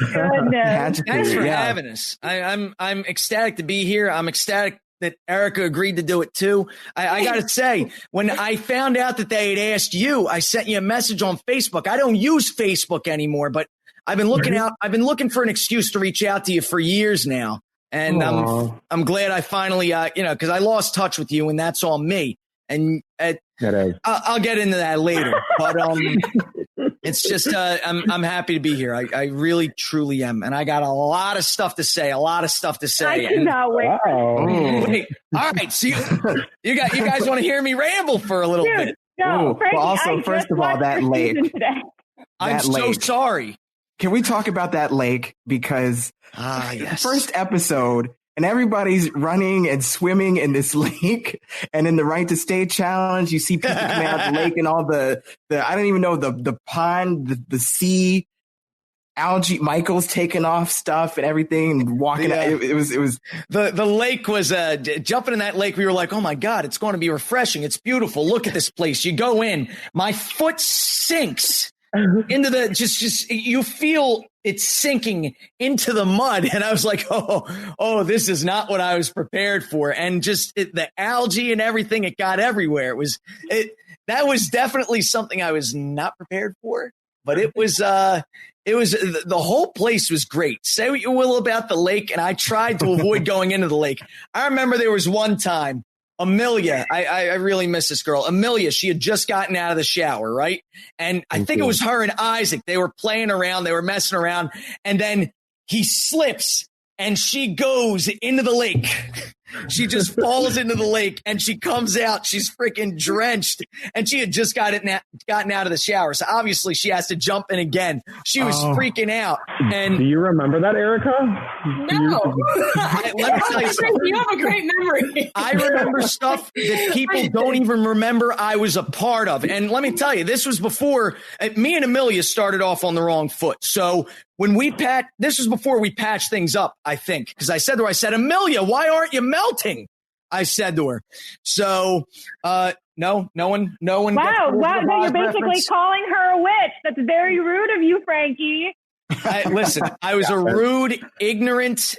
Thanks for having us. I'm ecstatic to be here. I'm ecstatic that Erica agreed to do it too. I got to say, when I found out that they had asked you, I sent you a message on Facebook. I don't use Facebook anymore, but I've been looking for an excuse to reach out to you for years now. And I'm glad I finally, because I lost touch with you, and that's on me. And I'll get into that later. But It's just, I'm happy to be here. I really, truly am. And I got a lot of stuff to say, I cannot wait. Wait. All right. So you guys want to hear me ramble for a little bit? No, Frankie, well, also, first of all, that lake. I'm so sorry. Can we talk about that lake? Because yes. First episode, and everybody's running and swimming in this lake, and in the Right to Stay challenge, you see people coming out of the lake and all the I don't even know, the pond, the sea, algae. Michael's taking off stuff and everything and walking. It was the lake was jumping in that lake. We were like, oh my God, it's going to be refreshing. It's beautiful. Look at this place. You go in, my foot sinks into the just you feel it sinking into the mud, and I was like, oh, this is not what I was prepared for. And just the algae and everything, it got everywhere. That was definitely something I was not prepared for, but it was the whole place was great. Say what you will about the lake, and I tried to avoid going into the lake. I remember there was one time, Amelia, I really miss this girl. Amelia, she had just gotten out of the shower, right? And I think it was her and Isaac. They were playing around. They were messing around. And then he slips and she goes into the lake. She just falls into the lake and she comes out. She's freaking drenched. And she had just gotten out of the shower. So obviously she has to jump in again. She was freaking out. And do you remember that, Erica? No. Let me tell you something. You have a great memory. I remember stuff that people don't even remember I was a part of. And let me tell you, this was before me and Amelia started off on the wrong foot. So when this was before we patched things up, I think, because I said to her, Amelia, why aren't you melting? I said to her. So, no one. Wow. No, you're basically calling her a witch. That's very rude of you, Frankie. Listen, I was a rude, ignorant,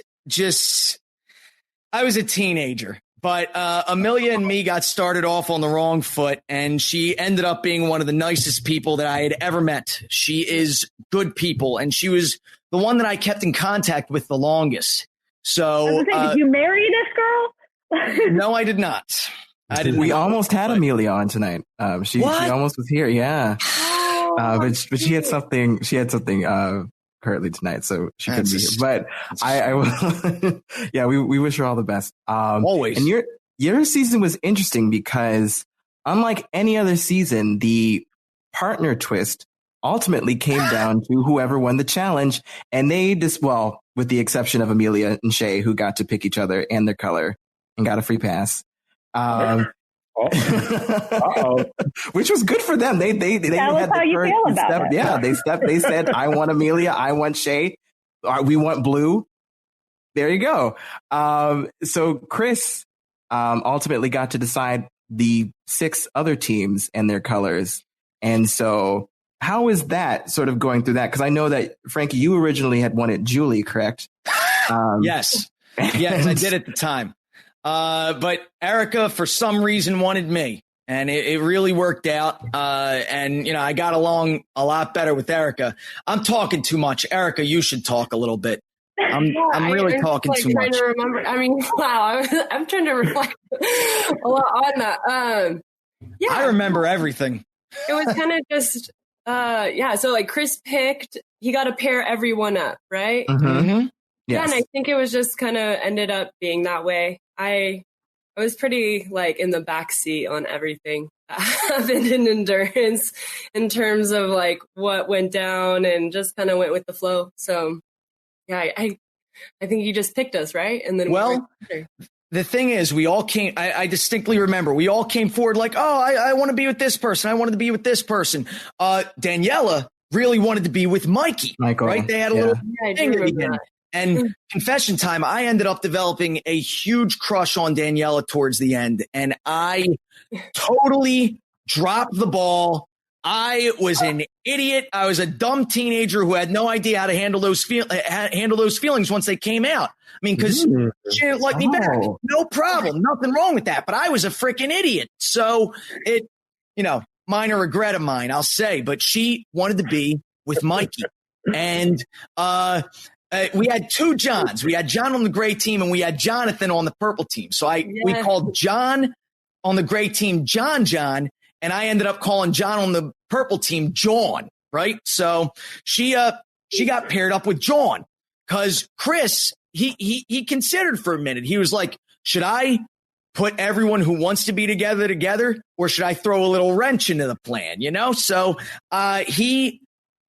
I was a teenager. But Amelia and me got started off on the wrong foot, and she ended up being one of the nicest people that I had ever met. She is good people, and she was the one that I kept in contact with the longest. So, did you marry this girl? No, I did not. We almost had Amelia on tonight. She almost was here, yeah. But she had something. Currently tonight, so she couldn't be here. But I will. Yeah, we wish her all the best. Always. And your season was interesting because, unlike any other season, the partner twist ultimately came down to whoever won the challenge, and they with the exception of Amelia and Shay, who got to pick each other and their color and got a free pass. Which was good for them. They tell us how you feel about it. Yeah, they said, I want Amelia, I want Shay, we want blue. There you go. So Chris ultimately got to decide the 6 other teams and their colors. And so how is that sort of going through that? Because I know that, Frankie, you originally had wanted Julie, correct? Yes, I did at the time. But Erica, for some reason, wanted me, and it really worked out. And I got along a lot better with Erica. I'm talking too much. Erica, you should talk a little bit. I'm really talking too much. To remember. I mean, wow. I'm trying to reflect a lot on that. Yeah, I remember everything. It was kind of just, So like Chris he got to pair everyone up, right? Mm-hmm. Yeah, and I think it was just kind of ended up being that way. I was pretty in the backseat on everything that happened in endurance in terms of what went down, and just kind of went with the flow. So yeah, I think you just picked us, right? And then the thing is, we all came. I distinctly remember we all came forward I want to be with this person. I wanted to be with this person. Daniela really wanted to be with Michael. Right? They had a little thing at the end. And confession time, I ended up developing a huge crush on Daniela towards the end, and I totally dropped the ball. I was an idiot. I was a dumb teenager who had no idea how to handle those feelings once they came out. I mean, because she didn't like me back. No problem. Nothing wrong with that. But I was a freaking idiot. So minor regret of mine, I'll say. But she wanted to be with Mikey. And we had 2 Johns. We had John on the gray team, and we had Jonathan on the purple team. So we called John on the gray team John, and I ended up calling John on the purple team John. right? So she got paired up with John because Chris, he considered for a minute. He was like, should I put everyone who wants to be together, or should I throw a little wrench into the plan, you know? So he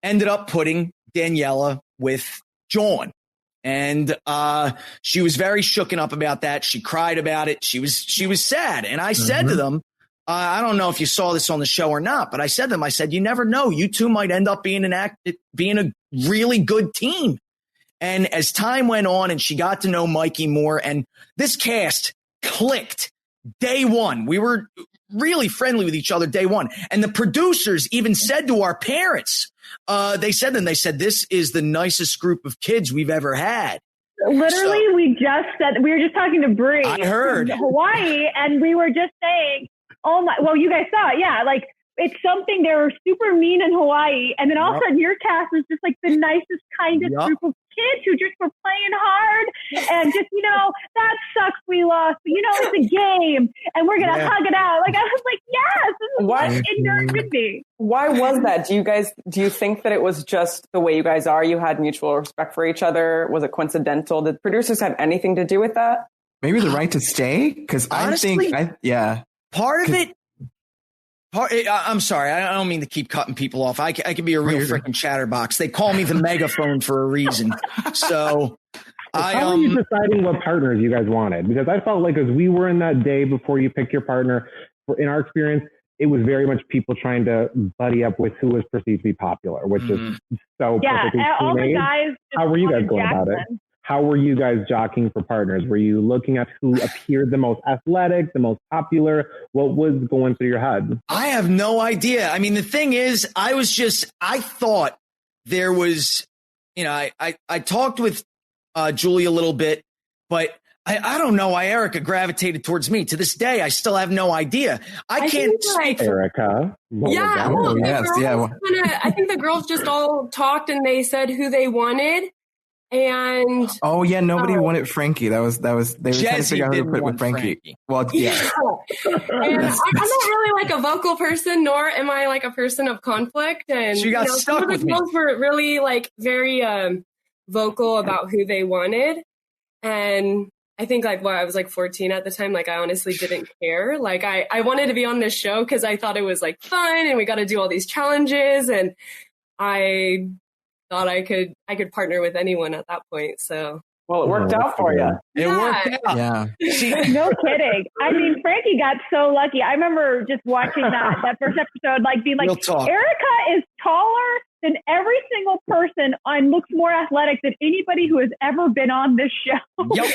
ended up putting Daniela with John. And she was very shooken up about that. She cried about it. She was sad. And I said to them, I don't know if you saw this on the show or not, but I said to them, I said, you never know. You two might end up being a really good team. And as time went on and she got to know Mikey more, and this cast clicked day one. We were really friendly with each other day one. And the producers even said to our parents, they said, this is the nicest group of kids we've ever had. Literally, we were just talking to Bree. I heard. From Hawaii, and we were just saying, oh my, well, you guys saw it. Yeah. Like, it's something, they were super mean in Hawaii. And then all of a sudden your cast was just like the nicest, kindest group of kids who just were playing hard and just, that sucks, we lost, but it's a game and we're going to hug it out. Like, I was like, yes, this is what Endurance should be. Why was that? Do you think that it was just the way you guys are? You had mutual respect for each other? Was it coincidental? Did producers have anything to do with that? Maybe the right to stay? Because I think, part of it. I'm sorry. I don't mean to keep cutting people off. I can be a real freaking chatterbox. They call me the megaphone for a reason. So how are you deciding what partners you guys wanted? Because I felt like as we were in that day before you pick your partner, in our experience, it was very much people trying to buddy up with who was perceived to be popular, which is so perfectly all the teenage. guys. How were you guys going about it? How were you guys jockeying for partners? Were you looking at who appeared the most athletic, the most popular? What was going through your head? I have no idea. I mean, the thing is, I thought there was, I talked with Julie a little bit, but I don't know why Erica gravitated towards me. To this day, I still have no idea. I can't speak for Erica. I think the girls just all talked and they said who they wanted. And nobody wanted Frankie. They were trying to figure out who to put with Frankie. Well, yeah. And I'm not really like a vocal person, nor am I like a person of conflict. And she got stuck some of the girls were really like very vocal about who they wanted. And I think I was like 14 at the time. Like I honestly didn't care. Like I wanted to be on this show because I thought it was like fun and we got to do all these challenges, and I thought I could partner with anyone at that point. So it worked out for you. It worked out. Yeah. No kidding. I mean, Frankie got so lucky. I remember just watching that first episode, like being like, Erica is taller than every single person and looks more athletic than anybody who has ever been on this show. Yep.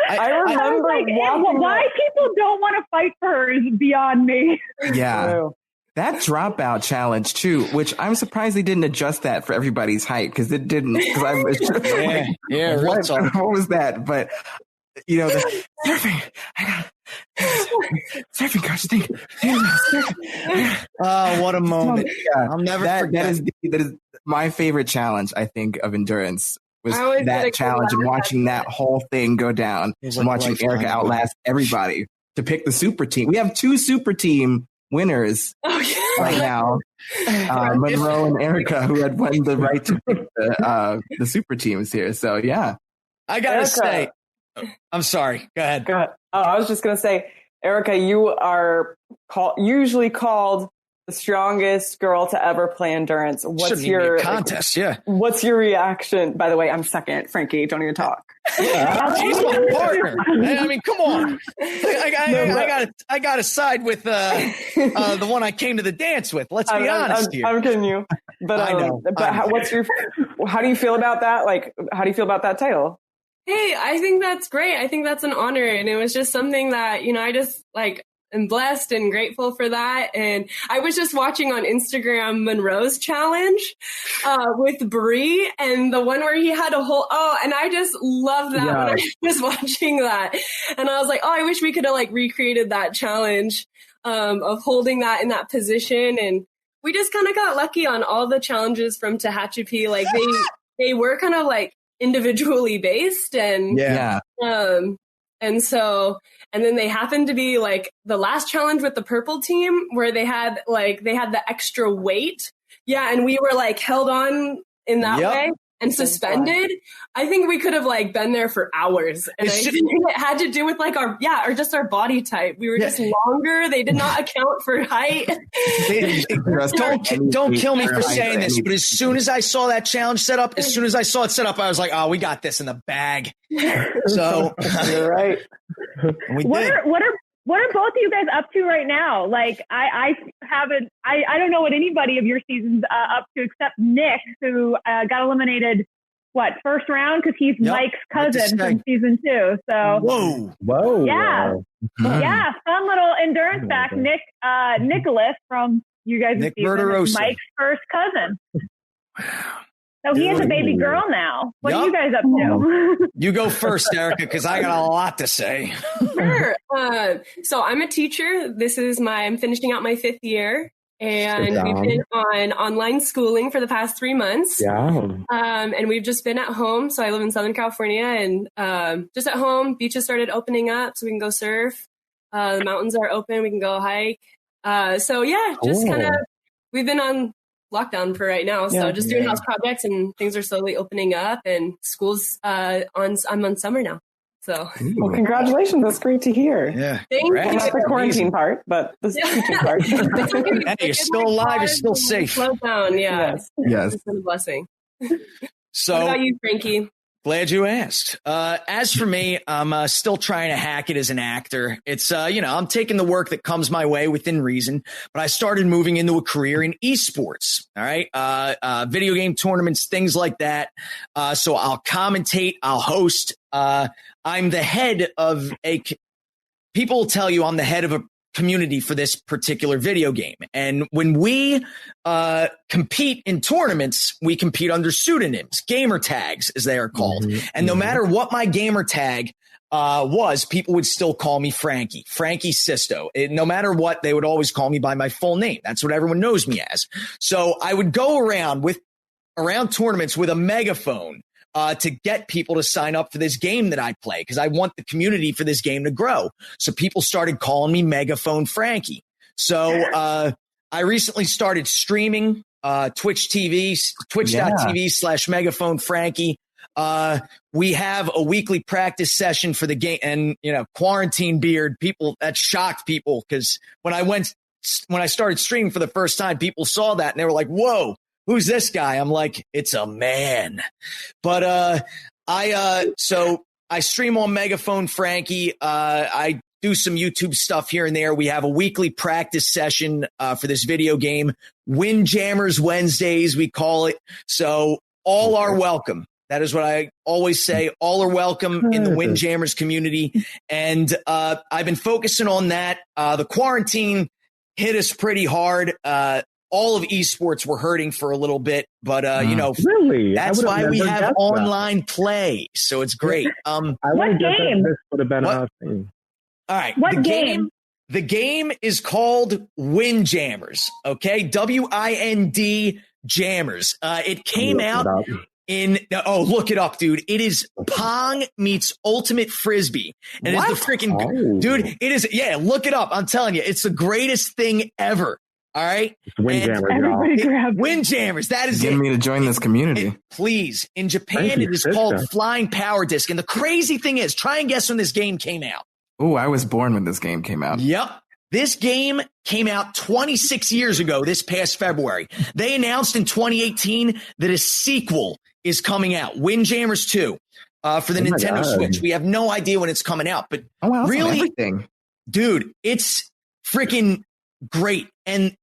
I remember why people don't want to fight for her is beyond me. Yeah. That dropout challenge too, which I'm surprised they didn't adjust that for everybody's height, because it didn't. What was that? But the surfing. Surfing coach. Oh, what a moment! I'll never forget. That is my favorite challenge. I think of Endurance was that challenge and watching that whole thing go down and watching Erica outlast everybody to pick the super team. We have 2 super team winners right now, Monroe and Erica, who had won the right to pick the super teams here. So yeah, I gotta say, I'm sorry. Go ahead. Oh, I was just gonna say, Erica, you are usually called the strongest girl to ever play Endurance. What's your contest? What's your reaction? By the way, I'm second. Frankie, don't even talk. Yeah, she's my partner. I mean, come on. I got to side with the one I came to the dance with. Let's be honest here. I'm kidding you, but I know. But how do you feel about that? Like, how do you feel about that title? Hey, I think that's great. I think that's an honor, and it was just something that I just like. I'm blessed and grateful for that. And I was just watching on Instagram Monroe's challenge with Bree, and the one where he had a whole and I just love that when I was watching that. And I was like, I wish we could have like recreated that challenge of holding that in that position. And we just kind of got lucky on all the challenges from Tehachapi. Like they were kind of like individually based, and and then they happened to be like the last challenge with the purple team where they had the extra weight Yeah, and we were like held on in that way and suspended. I think we could have like been there for hours. And I think it had to do with like our just our body type. We were just longer. They did not account for height. Don't kill me for saying this, but as soon as I saw that challenge set up, I was like, oh, we got this in the bag. So you're right. What are both of you guys up to right now? Like, I don't know what anybody of your season's up to except Nick, who got eliminated, first round? Because he's Mike's cousin from season 2. So whoa. Yeah. Yeah, fun little endurance fact. Nicholas from you guys' Nick season is Mike's first cousin. So he has a baby girl now. What are you guys up to? You go first, Erica, because I got a lot to say. Sure. So I'm a teacher. I'm finishing out my 5th year. And we've been on online schooling for the past 3 months. Yeah. And we've just been at home. So I live in Southern California and just at home. Beaches started opening up so we can go surf. The mountains are open. We can go hike. Just kind of, we've been on lockdown for right now. So just doing house projects and things are slowly opening up and school's I'm on summer now. So well, congratulations. That's great to hear. Yeah. Thank you. Not the quarantine part, but the teaching part. Hey, you're still alive, you're still safe. Slow down, Yes. It's been a blessing. So what about you, Frankie? Glad you asked. As for me, I'm still trying to hack it as an actor. It's, I'm taking the work that comes my way within reason, but I started moving into a career in esports. All right. Video game tournaments, things like that. So I'll commentate, I'll host. I'm the head of people will tell you I'm the head of a community for this particular video game. And when we compete in tournaments, we compete under pseudonyms, gamer tags, as they are called. And no matter what my gamer tag was, people would still call me Frankie Sisto. No matter what, they would always call me by my full name. That's what everyone knows me as. So I would go around tournaments with a megaphone to get people to sign up for this game that I play, because I want the community for this game to grow. So people started calling me Megaphone Frankie. So I recently started streaming twitch.tv/Megaphone Frankie. We have a weekly practice session for the game, and quarantine beard, people, that shocked people, because when I started streaming for the first time, people saw that and they were like, whoa, who's this guy? I'm like, it's a man. But so I stream on Megaphone Frankie. I do some YouTube stuff here and there. We have a weekly practice session for this video game, Windjammers Wednesdays, we call it. So all are welcome. That is what I always say. All are welcome in the Windjammers community. And I've been focusing on that. The quarantine hit us pretty hard. All of esports were hurting for a little bit, but really? That's why we have online play. So it's great. What game? This would have been a thing. All right. What game? The game is called Windjammers. Okay. WIND Jammers. It came out look it up, dude. It is Pong meets Ultimate Frisbee. And it's the freaking dude. It is. Yeah. Look it up. I'm telling you, it's the greatest thing ever. All right. Windjammers. That is getting me to join this community. Please. In Japan, it is called Flying Power Disc. And the crazy thing is, try and guess when this game came out. Oh, I was born when this game came out. Yep. This game came out 26 years ago, this past February. They announced in 2018 that a sequel is coming out, Windjammers 2, for the Nintendo Switch. We have no idea when it's coming out, but really, dude, it's freaking great. And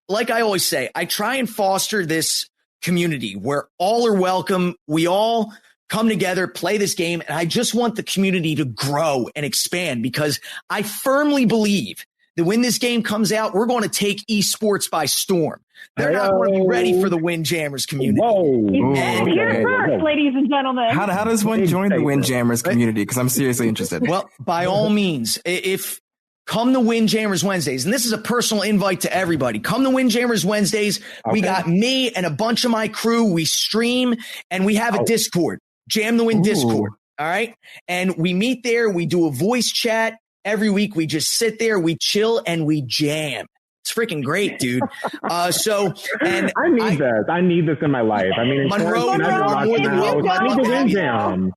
like I always say, I try and foster this community where all are welcome. We all come together, play this game, and I just want the community to grow and expand, because I firmly believe that when this game comes out, we're going to take esports by storm. They're not going to be ready for the Windjammers community. Here first, ladies and gentlemen. How does one join the Windjammers community? Because I'm seriously interested. Well, by all means, if come to Windjammers Wednesdays, and this is a personal invite to everybody. Come to Windjammers Wednesdays. Okay. We got me and a bunch of my crew. We stream, and we have a Discord, Jam the Wind Discord. All right. And we meet there. We do a voice chat every week. We just sit there, we chill, and we jam. It's freaking great, dude. So, and I need this. I need this in my life. I mean, Monroe, I need the Win Jam.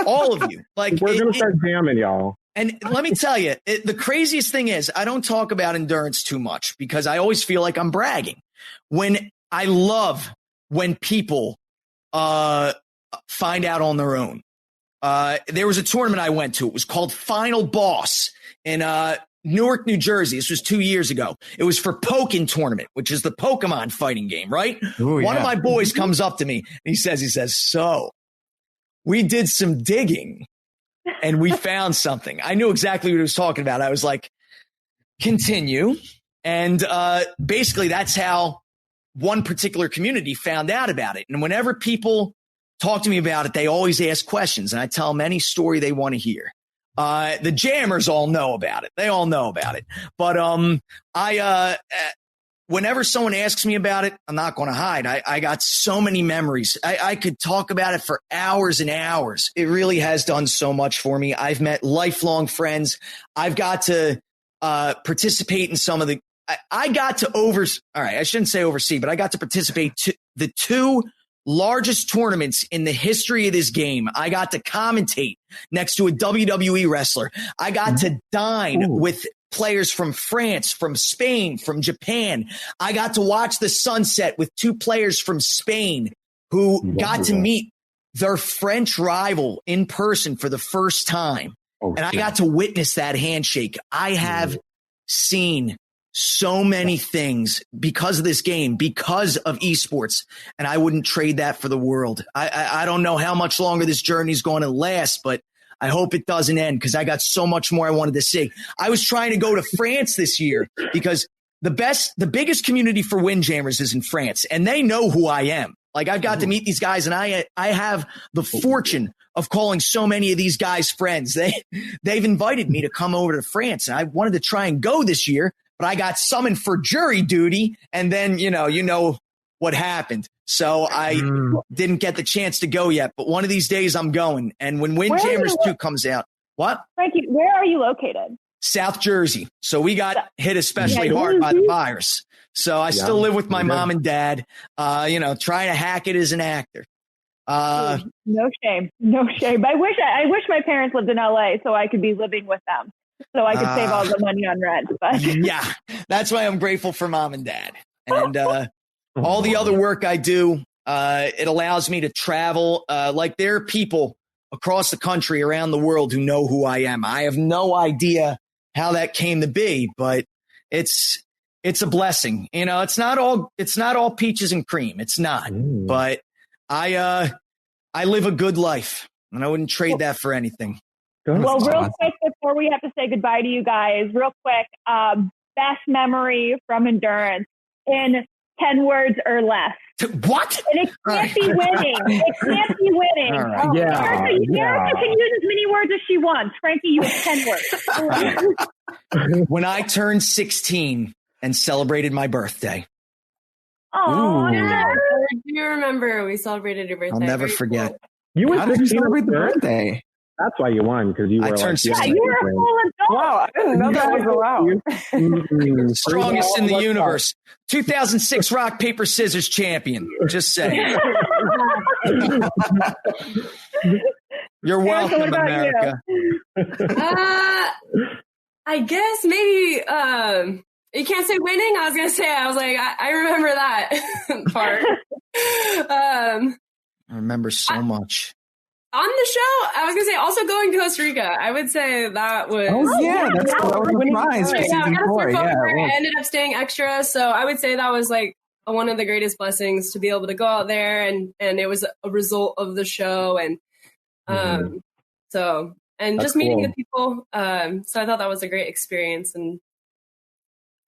All of you. Like, we're going to start jamming, y'all. And let me tell you, the craziest thing is I don't talk about endurance too much because I always feel like I'm bragging. I love when people find out on their own. There was a tournament I went to. It was called Final Boss in Newark, New Jersey. This was 2 years ago. It was for Pokken Tournament, which is the Pokemon fighting game, right? Ooh, One of my boys comes up to me and he says, so we did some digging and we found something. I knew exactly what he was talking about. I was like, continue. And basically that's how one particular community found out about it. And whenever people talk to me about it, they always ask questions, and I tell them any story they want to hear. The jammers all know about it. They all know about it. But whenever someone asks me about it, I'm not going to hide. I got so many memories. I could talk about it for hours and hours. It really has done so much for me. I've met lifelong friends. I've got to participate in some of the I got to I shouldn't say oversee, but I got to participate to the 2 largest tournaments in the history of this game. I got to commentate next to a WWE wrestler. I got to dine with players from France, from Spain, from Japan. I got to watch the sunset with 2 players from Spain who got to meet their French rival in person for the first time. And I got to witness that handshake. I have seen so many things because of this game, because of esports, and I wouldn't trade that for the world. I don't know how much longer this journey is going to last, but I hope it doesn't end because I got so much more I wanted to see. I was trying to go to France this year because the biggest community for Windjammers is in France, and they know who I am. Like, I've got to meet these guys, and I have the fortune of calling so many of these guys friends. They've invited me to come over to France, and I wanted to try and go this year, but I got summoned for jury duty, and then, you know what happened. So I didn't get the chance to go yet, but one of these days I'm going. And when Windjammers 2 comes out, what? Frankie, where are you located? South Jersey. So we got hit especially hard by the virus. So I still live with my mom and dad, trying to hack it as an actor. No shame. I wish my parents lived in LA so I could be living with them. So I could save all the money on rent. But yeah, that's why I'm grateful for mom and dad. And all the other work I do, it allows me to travel. Like, there are people across the country, around the world, who know who I am. I have no idea how that came to be, but it's a blessing. It's not all peaches and cream. It's not. But I live a good life, and I wouldn't trade that for anything. Well, real quick, before we have to say goodbye to you guys, real quick, best memory from Endurance in 10 words or less. What? And it can't be winning. It can't be winning. Right. Oh, yeah. Erica can use as many words as she wants. Frankie, you have 10 words. When I turned 16 and celebrated my birthday. Oh, yeah. Do you remember we celebrated your birthday? I'll never forget. You How did you celebrate the birthday? That's why you won, because you were turned 16. you were a full adult. Wow, I didn't know that was allowed. Strongest in the universe. 2006 Rock, Paper, Scissors champion. Just saying. You're welcome, America. I guess maybe you can't say winning. I was like, I remember that part. I remember so much. On the show, I was going to say, also going to Costa Rica. I would say that was... Oh, yeah. That was a surprise for season 4. Yeah, I ended up staying extra, so I would say that was like one of the greatest blessings to be able to go out there, and it was a result of the show, and just meeting the people. So I thought that was a great experience, and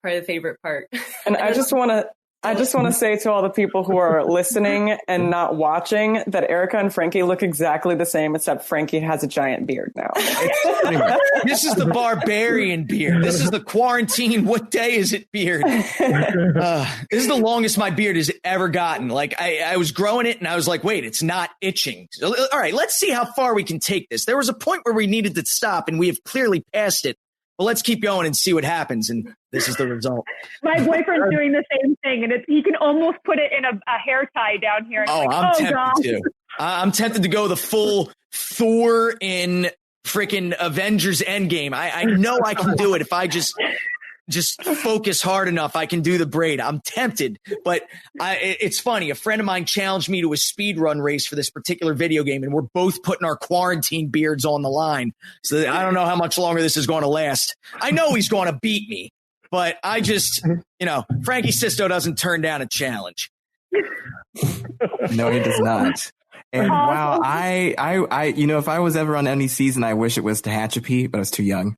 probably the favorite part. And I just want to say to all the people who are listening and not watching that Erica and Frankie look exactly the same, except Frankie has a giant beard now. This is the barbarian beard. This is the quarantine. What day is it beard? This is the longest my beard has ever gotten. Like, I was growing it and I was like, wait, it's not itching. So, all right, let's see how far we can take this. There was a point where we needed to stop, and we have clearly passed it. but let's keep going and see what happens. And this is the result. My boyfriend's doing the same thing, and he can almost put it in a hair tie down here. And I'm tempted to. I'm tempted to go the full Thor in freaking Avengers Endgame. I know I can do it if I just focus hard enough. I can do the braid. I'm tempted, but it's funny. A friend of mine challenged me to a speed run race for this particular video game, and we're both putting our quarantine beards on the line. So I don't know how much longer this is going to last. I know he's going to beat me, but I just, Frankie Sisto doesn't turn down a challenge. No, he does not. And wow, I, if I was ever on any season, I wish it was Tehachapi, but I was too young.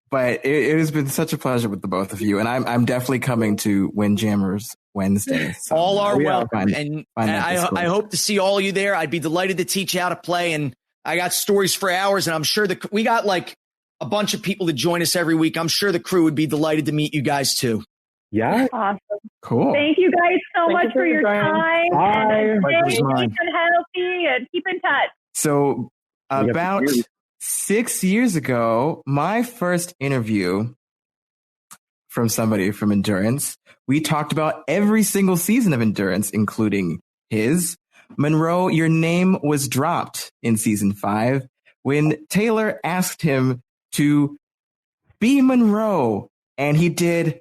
But it has been such a pleasure with the both of you, and I'm definitely coming to Windjammers Wednesday. So all are welcome, and I hope to see all of you there. I'd be delighted to teach you how to play, and I got stories for hours, and I'm sure we got like a bunch of people to join us every week. I'm sure the crew would be delighted to meet you guys too. Yeah. Awesome. Cool. Thank you guys so much for your time. Bye. And keep healthy and keep in touch. So about 6 years ago, my first interview from somebody from Endurance, we talked about every single season of Endurance, including his. Monroe, your name was dropped in season 5 when Taylor asked him to be Monroe, and he did.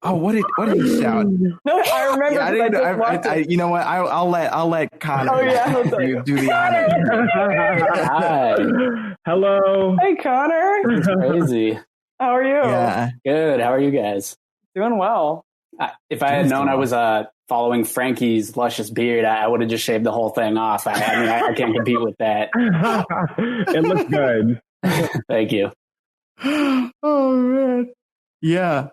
Oh, what did he shout? No, I remember. You know what? I'll let Connor do the honor. Hi. Hello. Hey, Connor. It's crazy. How are you? Yeah. Good. How are you guys? Doing well. If I had known I was following Frankie's luscious beard, I would have just shaved the whole thing off. I can't compete with that. It looks good. Thank you. Oh man. Yeah.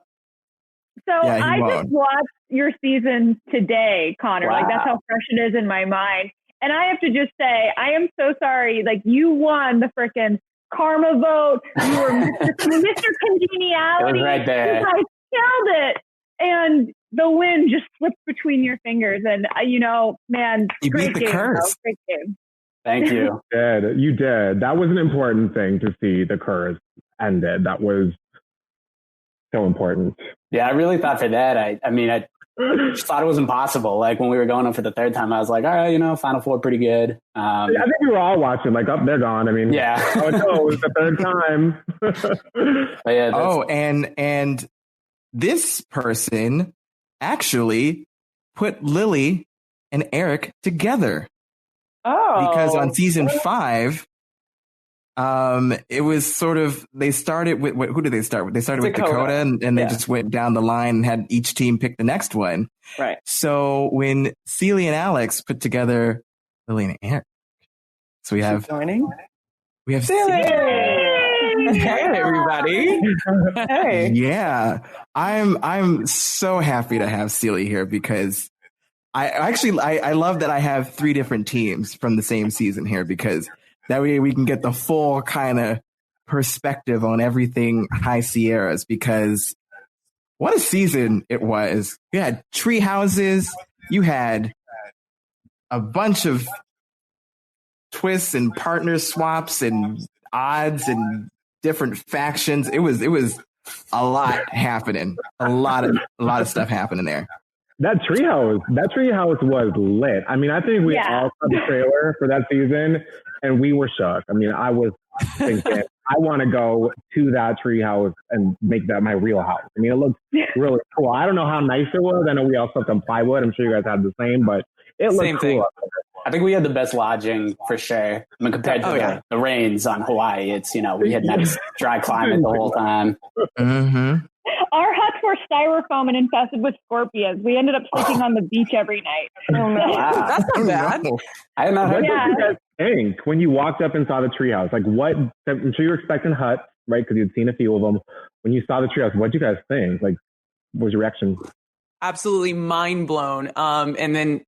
So I just watched your season today, Connor. Wow. Like, that's how fresh it is in my mind. And I have to just say, I am so sorry. Like, you won the frickin' karma vote. You were Mr. Congeniality. It was right there. You guys killed it. And the win just slipped between your fingers. And, man, you great beat the game. curse. Great game. Thank you. You did. That was an important thing to see the curse ended. That was so important. Yeah, I really thought for that. I just thought it was impossible. Like when we were going up for the third time, I was like, all right, Final Four pretty good. I think we were all watching, like, they're gone. I mean, yeah. It was the third time. But yeah, and this person actually put Lily and Eric together. Oh. Because on season 5, it was sort of, they started with, who did they start with? They started with Dakota and they just went down the line and had each team pick the next one. Right. So when Celia and Alex put together Lily and Eric, so we have Celia. Hey, everybody. Hey. Yeah. I'm so happy to have Celia here because I love that I have 3 different teams from the same season here because that way we can get the full kind of perspective on everything High Sierras because what a season it was. You had tree houses. You had a bunch of twists and partner swaps and odds and different factions. It was a lot happening. A lot of stuff happening there. That treehouse was lit. I mean, I think we all saw the trailer for that season and we were shook. I mean, I was thinking, I want to go to that treehouse and make that my real house. I mean, it looks really cool. I don't know how nice it was. I know we all slept on plywood. I'm sure you guys had the same, but it looked cool. I think we had the best lodging for sure. I mean, compared to the rains on Hawaii, it's, we had nice dry climate the whole time. Mm-hmm. Our huts were styrofoam and infested with scorpions. We ended up sleeping on the beach every night. Oh, no. Wow. That's not bad. I had not heard What did you guys think when you walked up and saw the treehouse? Like, what? I'm sure you were expecting huts, right? Because you'd seen a few of them. When you saw the treehouse, what did you guys think? Like, what was your reaction? Absolutely mind blown. And then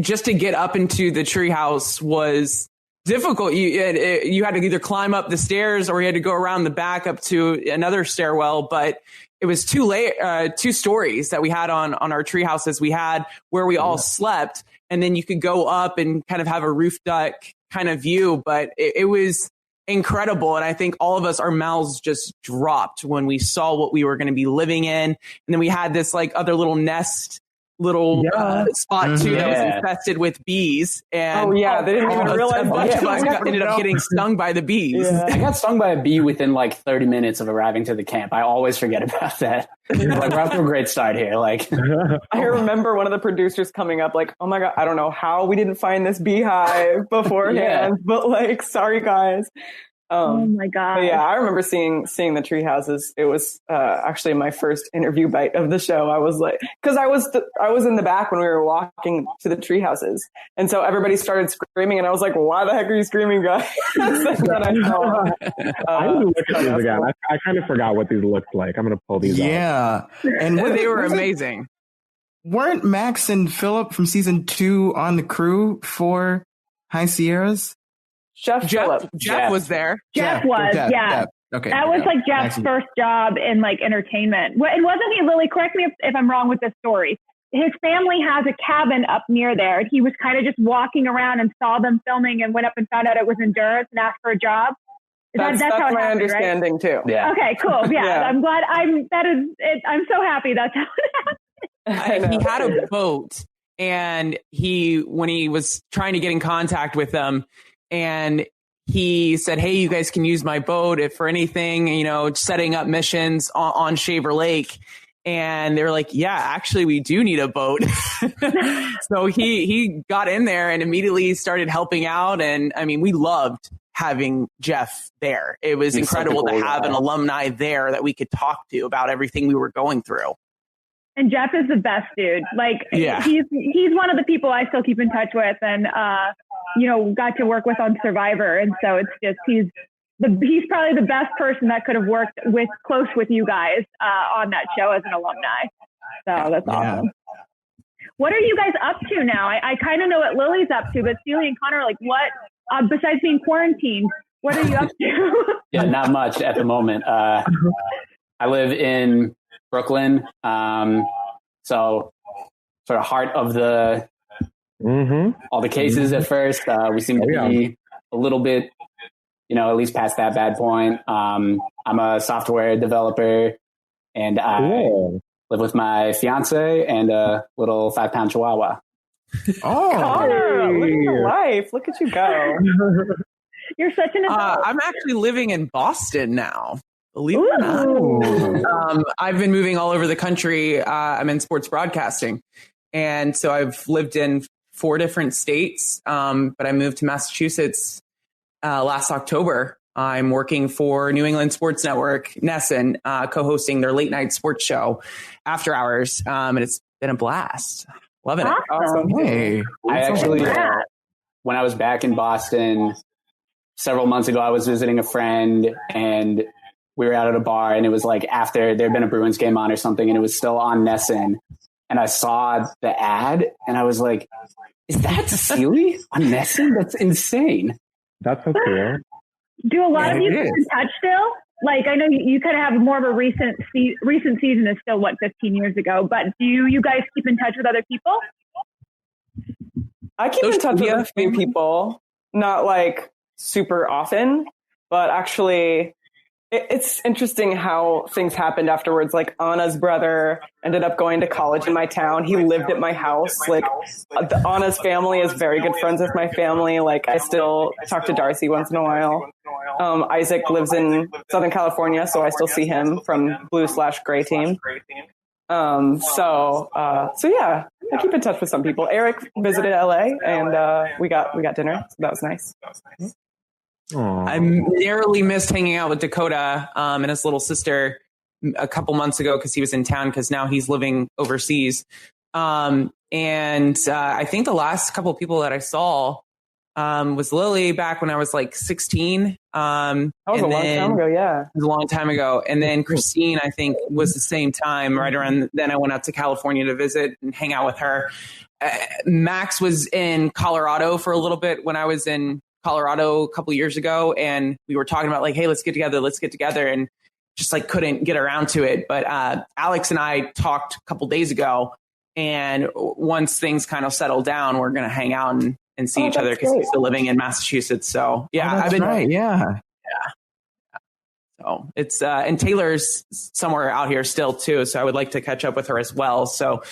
just to get up into the treehouse was difficult. You had to either climb up the stairs or you had to go around the back up to another stairwell. But it was 2 stories that we had on our tree houses. We had where we all slept, and then you could go up and kind of have a roof deck kind of view. But it was incredible. And I think all of us, our mouths just dropped when we saw what we were going to be living in. And then we had this like other little nest spot too that was infested with bees. And they didn't even realize a bunch of us ended up getting stung by the bees. Yeah. I got stung by a bee within like 30 minutes of arriving to the camp. I always forget about that. Like, we're off to a great start here. Like, I remember one of the producers coming up like, oh my God, I don't know how we didn't find this beehive beforehand, but like, sorry guys. Oh my God. Yeah, I remember seeing the tree houses. It was actually my first interview bite of the show. I was like, because I was in the back when we were walking to the tree houses. And so everybody started screaming and I was like, why the heck are you screaming, guys? I need to look at these again. I kind of forgot what these looked like. I'm going to pull these out. And they were amazing. Weren't Max and Philip from season 2 on the crew for High Sierras? Jeff was there. Jeff was. Okay. That was like Jeff's first job in like entertainment. And wasn't he, Lily, correct me if I'm wrong with this story. His family has a cabin up near there. He was kind of just walking around and saw them filming and went up and found out it was Endurance and asked for a job. That's how it happened, understanding right? too. Yeah. Okay, cool. Yeah. I'm glad I'm so happy that's how it happened. He had a boat and when he was trying to get in contact with them, and he said, hey, you guys can use my boat if for anything, setting up missions on Shaver Lake. And they were like, yeah, actually, we do need a boat. So he got in there and immediately started helping out. And I mean, we loved having Jeff there. It was incredible to have an alumni there that we could talk to about everything we were going through. And Jeff is the best dude. Like, he's one of the people I still keep in touch with and, got to work with on Survivor. And so it's just, he's probably the best person that could have worked close with you guys on that show as an alumni. So that's awesome. What are you guys up to now? I kind of know what Lily's up to, but Celie and Connor, like what, besides being quarantined, what are you up to? Yeah, not much at the moment. I live in Brooklyn. So sort of heart of all the cases at first. We seem to be a little bit, at least past that bad point. I'm a software developer and I live with my fiance and a little 5-pound chihuahua. Oh, Connor, living the life. Look at you go. You're such an adult. I'm actually living in Boston now. Believe it or not. I've been moving all over the country. I'm in sports broadcasting. And so I've lived in 4 different states, but I moved to Massachusetts last October. I'm working for New England Sports Network, NESN, co-hosting their late night sports show, After Hours. And it's been a blast. Loving it. Awesome. Hey. I actually, when I was back in Boston several months ago, I was visiting a friend and we were out at a bar and it was like after there'd been a Bruins game on or something and it was still on NESN. And I saw the ad and I was like, is that Celie on NESN? That's insane. That's so cool. Do a lot of you keep in touch still? Like, I know you kind of have more of a recent season is still, 15 years ago, but do you guys keep in touch with other people? I keep in touch with a few people, not like super often, but actually it's interesting how things happened afterwards. Like Anna's brother ended up going to college in my town. He lived at my house. Like Anna's family is very good friends with my family. Like I still talk to Darcy once in a while. Isaac lives in Southern California, so I still see him from Blue/Gray team. So yeah, I keep in touch with some people. Eric visited LA and we got dinner. So that was nice. I narrowly missed hanging out with Dakota and his little sister a couple months ago because he was in town because now he's living overseas. And I think the last couple of people that I saw was Lily back when I was like 16. That was a long time ago, yeah. It was a long time ago. And then Christine, I think, was the same time. Right around then I went out to California to visit and hang out with her. Max was in Colorado for a little bit when I was in Colorado a couple of years ago, and we were talking about like, hey, let's get together, and just like couldn't get around to it. But Alex and I talked a couple days ago, and once things kind of settle down, we're gonna hang out and see each other because he's still living in Massachusetts. So yeah, I've been So it's and Taylor's somewhere out here still too. So I would like to catch up with her as well. So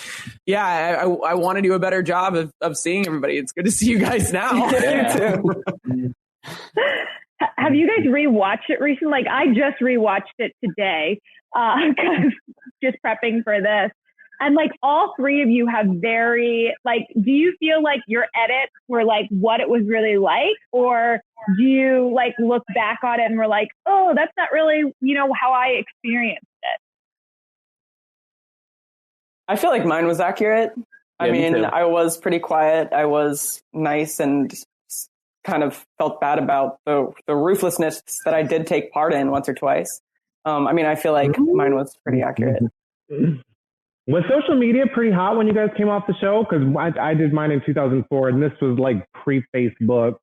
yeah, I want to do a better job of seeing everybody. It's good to see you guys now. Yeah. Have you guys rewatched it recently? Like I just rewatched it today because just prepping for this. And like all three of you have very, like, do you feel like your edits were like what it was really like? Or do you like look back on it and were like, oh, that's not really, how I experienced it? I feel like mine was accurate. I mean, I was pretty quiet. I was nice and kind of felt bad about the ruthlessness that I did take part in once or twice. I feel like mine was pretty accurate. Was social media pretty hot when you guys came off the show? Because I did mine in 2004, and this was like pre-Facebook.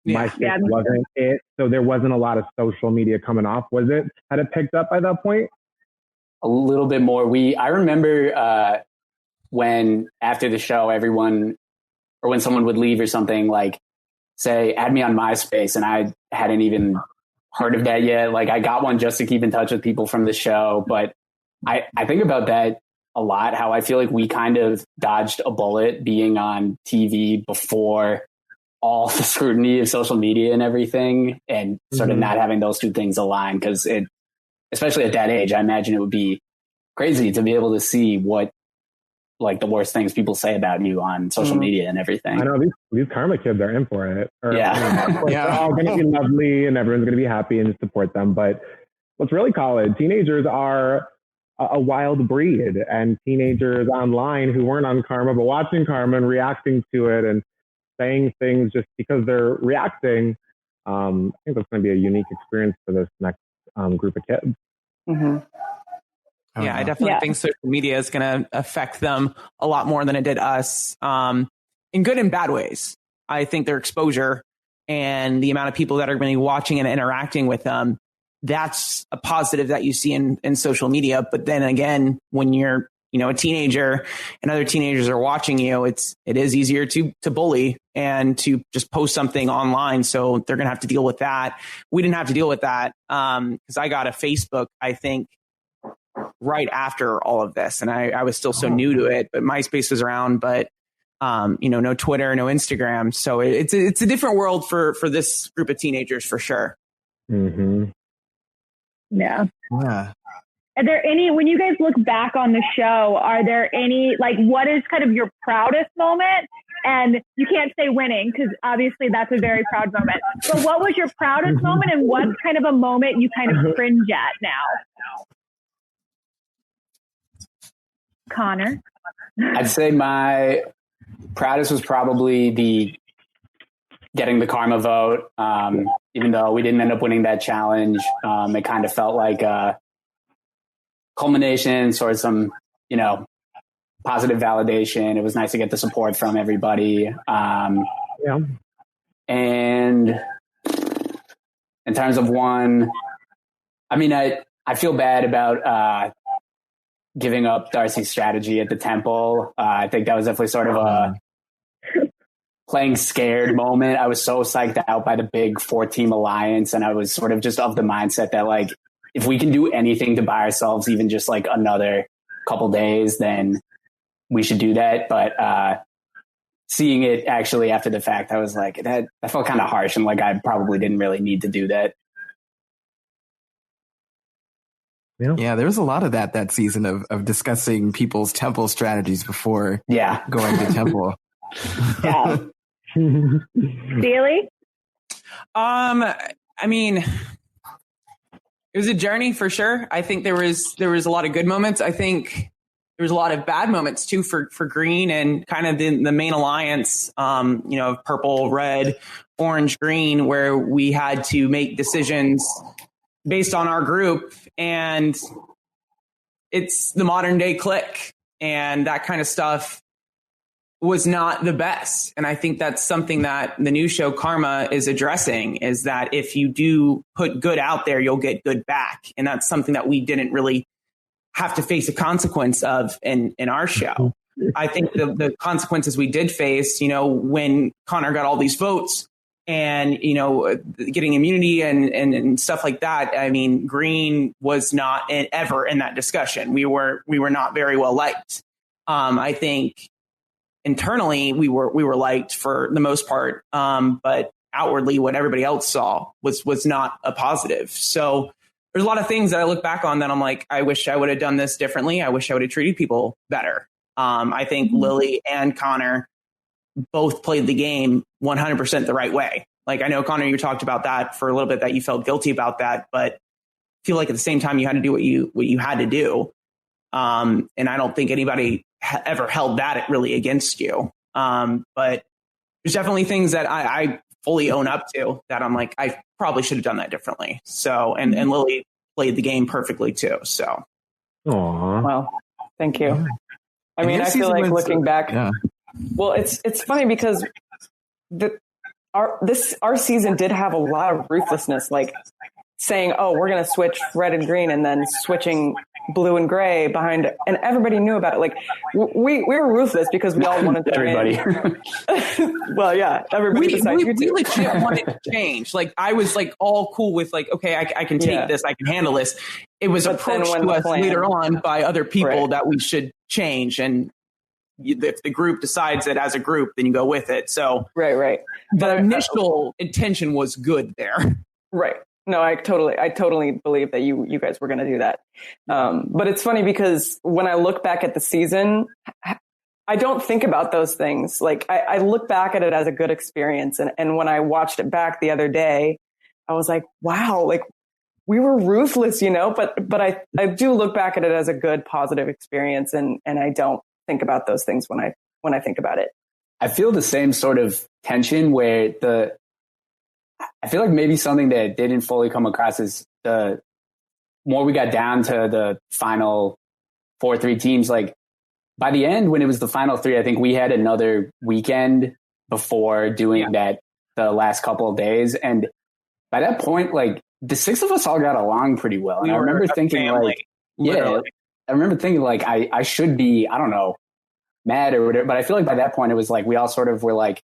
MySpace wasn't it, so there wasn't a lot of social media coming off. Was it? Had it picked up by that point? A little bit more. I remember when after the show, everyone, or when someone would leave or something, like say, add me on MySpace, and I hadn't even heard of that yet. Like I got one just to keep in touch with people from the show, but I think about that a lot, how I feel like we kind of dodged a bullet being on TV before all the scrutiny of social media and everything, and sort of not having those two things align. Because especially at that age, I imagine it would be crazy to be able to see what like the worst things people say about you on social media and everything. I know these Karma kids are in for it. Yeah. They're all going to be lovely and everyone's going to be happy and support them. But what's really college, teenagers are a wild breed, and teenagers online who weren't on Karma but watching Karma and reacting to it and saying things just because they're reacting. I think that's going to be a unique experience for this next group of kids. Yeah, I definitely think social media is going to affect them a lot more than it did us, in good and bad ways. I think their exposure and the amount of people that are going to be watching and interacting with them, that's a positive that you see in social media. But then again, when you're, a teenager and other teenagers are watching you, it is easier to bully and to just post something online. So they're going to have to deal with that. We didn't have to deal with that because I got a Facebook, I think, right after all of this. And I was still so new to it, but MySpace was around, but no Twitter, no Instagram. So it's a different world for this group of teenagers for sure. Yeah. Are there any, when you guys look back on the show, are there any, like, what is kind of your proudest moment? And you can't say winning because obviously that's a very proud moment. But what was your proudest moment, and what's kind of a moment you kind of cringe at now? Connor? I'd say my proudest was probably getting the Karma vote. Even though we didn't end up winning that challenge, it kind of felt like a culmination, sort of some, positive validation. It was nice to get the support from everybody. And in terms of one, I feel bad about giving up Darcy's strategy at the temple. I think that was definitely sort of a playing scared moment. I was so psyched out by the big 4-team alliance, and I was sort of just of the mindset that, like, if we can do anything to buy ourselves even just like another couple days, then we should do that. But seeing it actually after the fact, I was like, that felt kind of harsh, and like I probably didn't really need to do that. Yeah, there was a lot of that season of discussing people's temple strategies before going to temple. Yeah. Bailey? It was a journey for sure. I think there was a lot of good moments. I think there was a lot of bad moments too for green and kind of the main alliance, purple, red, orange, green, where we had to make decisions based on our group, and it's the modern day clique, and that kind of stuff was not the best. And I think that's something that the new show Karma is addressing, is that if you do put good out there, you'll get good back. And that's something that we didn't really have to face a consequence of in our show. I think the consequences we did face, when Connor got all these votes and, you know, getting immunity and stuff like that. I mean, Green was not ever in that discussion. We were not very well liked. I think internally we were liked for the most part, but outwardly what everybody else saw was not a positive. So there's a lot of things that I look back on that I'm like, I wish I would have done this differently. I wish I would have treated people better. I think Lily and Connor both played the game 100% the right way. Like, I know, Connor, you talked about that for a little bit, that you felt guilty about that, but I feel like at the same time you had to do what you had to do. And I don't think anybody ever held that really against you. But there's definitely things that I fully own up to that I'm like, I probably should have done that differently. So, and Lily played the game perfectly too. So, well, thank you. I mean, I feel like looking back, well, it's funny because our season did have a lot of ruthlessness, like saying, oh, we're going to switch red and green and then switching blue and gray behind, and everybody knew about it. Like we were ruthless because we all wanted to everybody. Well, yeah, everybody. We legit wanted to change. Like, I was like all cool with like, okay, I can take this, I can handle this. It was approached to us later on by other people that we should change, and if the group decides it as a group, then you go with it. So right. The initial intention was good there. Right. No, I totally believe that you guys were going to do that. But it's funny because when I look back at the season, I don't think about those things. Like, I look back at it as a good experience. And when I watched it back the other day, I was like, wow, like we were ruthless, you know, but I do look back at it as a good, positive experience. And I don't think about those things when I think about it. I feel the same sort of tension where I feel like maybe something that didn't fully come across is the more we got down to the final 4-3 teams, like by the end, when it was the final 3, I think we had another weekend before doing that the last couple of days. And by that point, like the 6 of us all got along pretty well. And I remember thinking like, I should be, I don't know, mad or whatever. But I feel like by that point, it was like, we all sort of were like,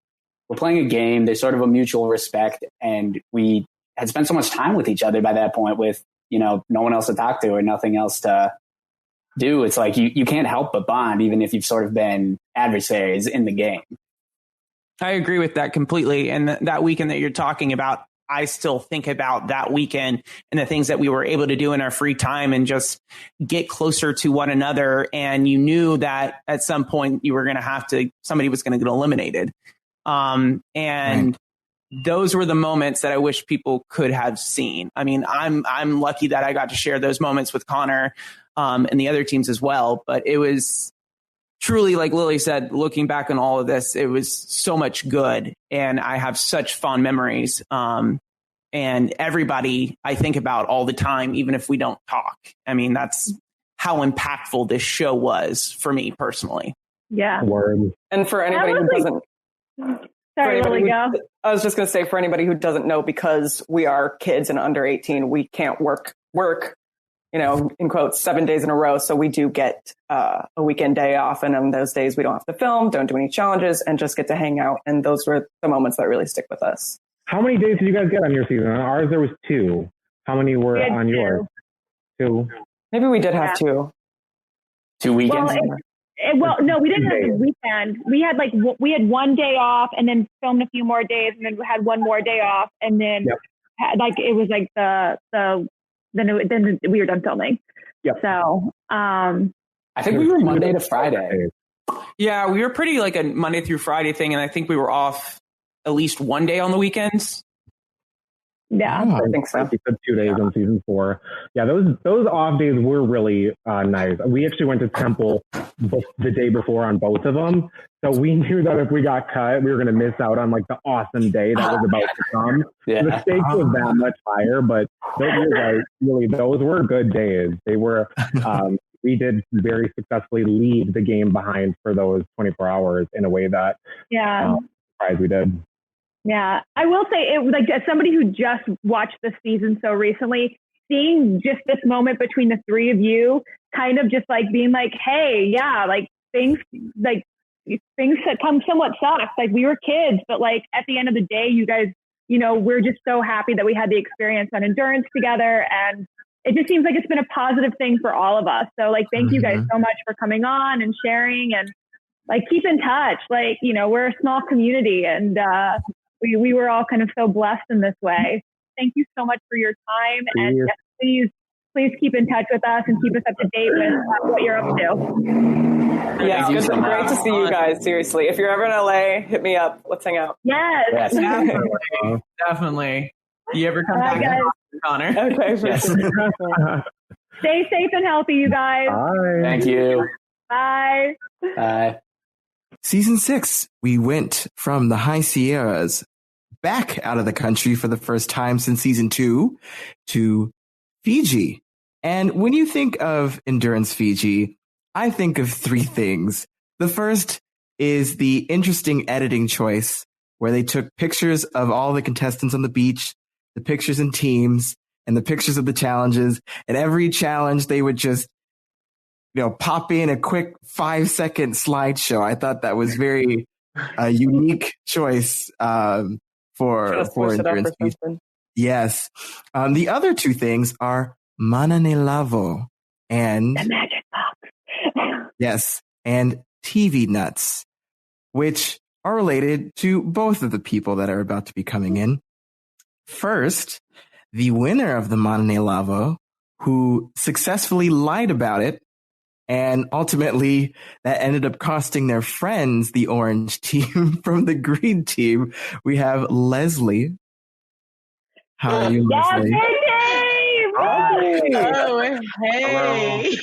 we're playing a game. There's sort of a mutual respect. And we had spent so much time with each other by that point with, you know, no one else to talk to or nothing else to do. It's like, you can't help but bond, even if you've sort of been adversaries in the game. I agree with that completely. And that weekend that you're talking about, I still think about that weekend and the things that we were able to do in our free time and just get closer to one another. And you knew that at some point you were going to somebody was going to get eliminated. And those were the moments that I wish people could have seen. I mean, I'm lucky that I got to share those moments with Connor, and the other teams as well. But it was truly, like Lily said, looking back on all of this, it was so much good. And I have such fond memories. And everybody I think about all the time, even if we don't talk. I mean, that's how impactful this show was for me personally. Yeah. Word. And for anybody who doesn't, sorry, Lily, go. I was just going to say, for anybody who doesn't know, because we are kids and under 18, we can't work, you know, in quotes, 7 days in a row. So we do get a weekend day off. And on those days, we don't have to film, don't do any challenges, and just get to hang out. And those were the moments that really stick with us. How many days did you guys get on your season? On ours, there was 2. How many were on yours? 2. Maybe we did have 2. 2 weekends? Well, no, we didn't have the weekend. We had we had 1 day off and then filmed a few more days and then we had 1 more day off and then it was like then we were done filming. Yep. So, I think we were Monday to Friday. Yeah, we were pretty like a Monday through Friday thing. And I think we were off at least 1 day on the weekends. Yeah, I think so. We said 2 days on season 4. Yeah, those off days were really nice. We actually went to Temple the day before on both of them. So we knew that if we got cut, we were going to miss out on like the awesome day that was about to come. Yeah. The stakes was that much higher, but those were good days. They were, we did very successfully leave the game behind for those 24 hours in a way that surprised we did. Yeah, I will say it, like, as somebody who just watched the season so recently, seeing just this moment between the 3 of you kind of just like being like, hey, yeah, like things that come somewhat sucks. Like we were kids, but like at the end of the day, you guys we're just so happy that we had the experience on endurance together. And it just seems like it's been a positive thing for all of us. So like, thank you guys so much for coming on and sharing, and like, keep in touch. Like, we're a small community, and we were all kind of so blessed in this way. Thank you so much for your time. And yes, please keep in touch with us and keep us up to date with what you're up to. Yeah, it's great to see you guys. Seriously, if you're ever in LA, hit me up. Let's hang out. Yes. Definitely. You ever come back, Connor? Okay. Yes. Stay safe and healthy, you guys. Bye. Thank you. Bye. Bye. Season 6, we went from the High Sierras back out of the country for the first time since season 2 to Fiji. And when you think of Endurance Fiji, I think of 3 things. The first is the interesting editing choice where they took pictures of all the contestants on the beach, the pictures in teams, and the pictures of the challenges. And every challenge, they would just, pop in a quick 5-second slideshow. I thought that was very unique choice for Endurance Fiji. Yes. The other 2 things are Mananilavo and the Magic Box. Yes, and TV Nuts, which are related to both of the people that are about to be coming in. First, the winner of the Mananilavo, who successfully lied about it, and ultimately that ended up costing their friends the orange team from the green team. We have Leslie. How are you, Leslie? Oh, hey.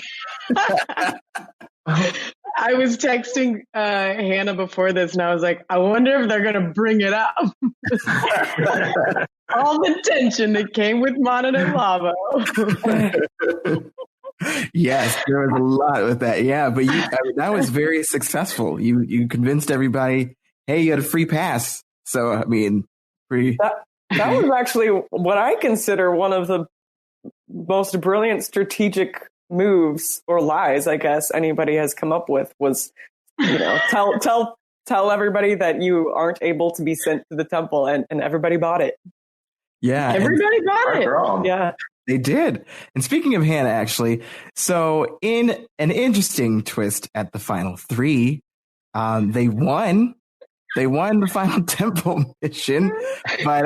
I was texting Hannah before this, and I was like, I wonder if they're going to bring it up. All the tension that came with Mananilavo. Yes, there was a lot with that. Yeah, but that was very successful. You convinced everybody, hey, you had a free pass. So, I mean, that was actually what I consider one of the most brilliant strategic moves or lies, I guess, anybody has come up with was, tell everybody that you aren't able to be sent to the temple, and everybody bought it. Yeah. Everybody bought it. Girl. Yeah. They did. And speaking of Hannah, actually, so in an interesting twist at the final 3, they won. They won the final temple mission, but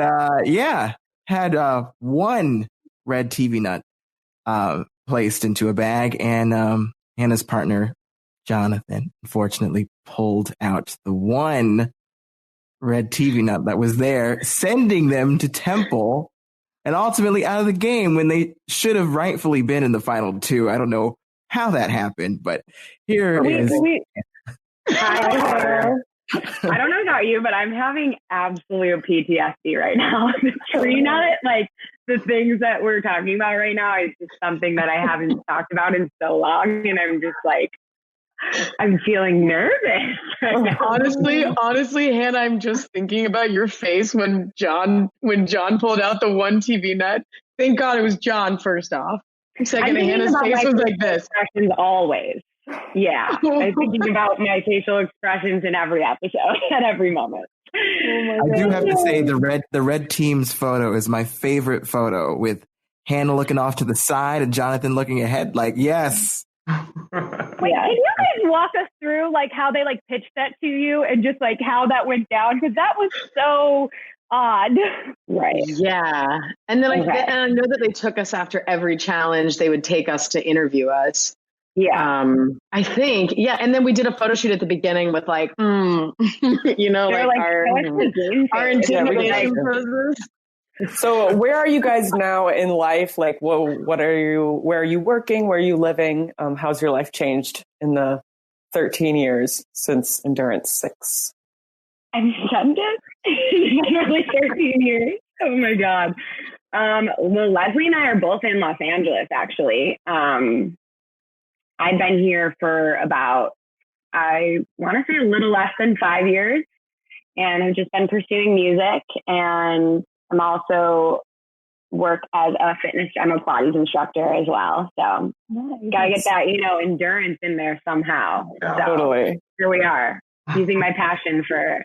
had 1 red TV nut placed into a bag, and Hannah's partner, Jonathan, unfortunately pulled out the 1 red TV nut that was there, sending them to temple and ultimately out of the game when they should have rightfully been in the final 2. I don't know how that happened, but here is. Hi. I don't know about you, but I'm having absolute PTSD right now. The tree nut, like the things that we're talking about right now, is just something that I haven't talked about in so long, and I'm just like, I'm feeling nervous right now. Honestly, Hannah, I'm just thinking about your face when John pulled out the 1 TV nut. Thank God it was John first off. Second, Hannah's face was like this. Always. Yeah. I'm thinking about my facial expressions in every episode at every moment. I do have to say the red team's photo is my favorite photo, with Hannah looking off to the side and Jonathan looking ahead. Like, yes. Wait, can you guys walk us through like how they like pitched that to you and just like how that went down? Because that was so odd. Right. Yeah. And then and I know that they took us after every challenge. They would take us to interview us. Yeah. I think. Yeah. And then we did a photo shoot at the beginning with like, our intimidation process. So where are you guys now in life? Like, where are you working? Where are you living? How's your life changed in the 13 years since Endurance 6? I've done it. Literally 13 years. Oh my God. Well, Leslie and I are both in Los Angeles, actually. I've been here for about, I want to say a little less than 5 years, and I've just been pursuing music, and I'm also work as a I'm a Pilates instructor as well. So gotta get that, endurance in there somehow. Yeah, so totally. Here we are, using my passion for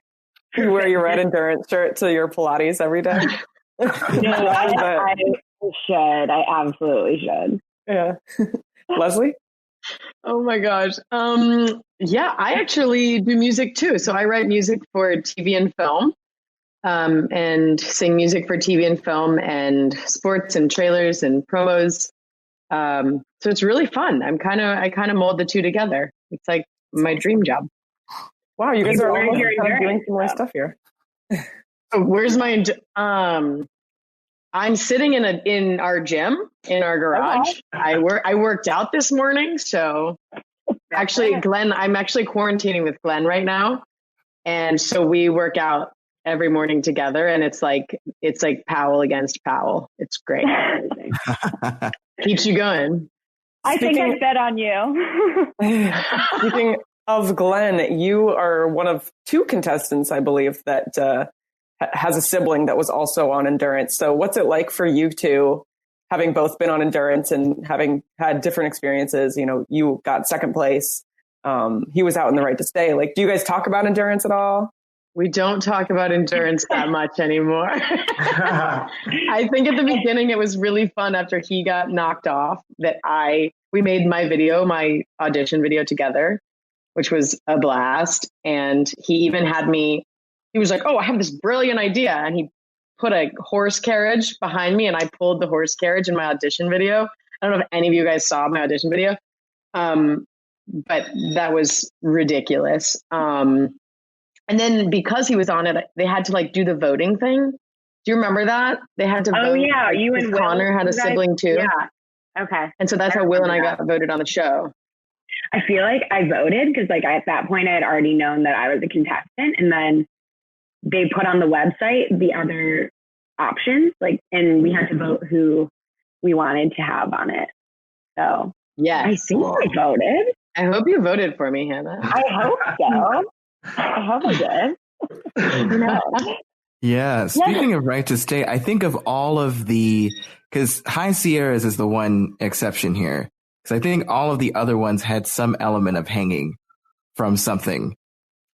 You wear your red endurance shirt to your Pilates every day. I should. I absolutely should. Yeah. Leslie? Oh my gosh. Yeah, I actually do music too. So I write music for TV and film, and sing music for TV and film and sports and trailers and promos. So it's really fun. I kind of mold the two together. It's like my dream job. Wow, you guys are all doing some more stuff here. So where's my? I'm sitting in our gym in our garage. I worked out this morning, so actually, Glenn, I'm actually quarantining with Glenn right now, and so we work out every morning together, and it's like Powell against Powell. It's great. Keeps you going. I think I bet on you. Speaking of Glenn, you are one of two contestants, I believe, that has a sibling that was also on Endurance. So what's it like for you two, having both been on Endurance and having had different experiences? You know, you got second place. He was out in the Right to Stay. Like, do you guys talk about Endurance at all? We don't talk about Endurance that much anymore. I think at the beginning it was really fun after he got knocked off that we made my audition video together, which was a blast. And he even had me, he was like, oh, I have this brilliant idea. And he put a horse carriage behind me and I pulled the horse carriage in my audition video. I don't know if any of you guys saw my audition video, but that was ridiculous. And then because he was on it, they had to like do the voting thing. Do you remember that? They had to vote. Oh yeah, you and Will. Connor had a sibling too. Yeah. Okay. And so that's how Will and I got voted on the show. I feel like I voted because like at that point I had already known that I was a contestant, and then they put on the website the other options, like, and we had to vote who we wanted to have on it. So yeah, I think I voted. I hope you voted for me, Hannah. I hope so. I hope I did. Who knows? Yeah. Speaking of Right to Stay, I think of all of because High Sierras is the one exception here. Because I think all of the other ones had some element of hanging from something.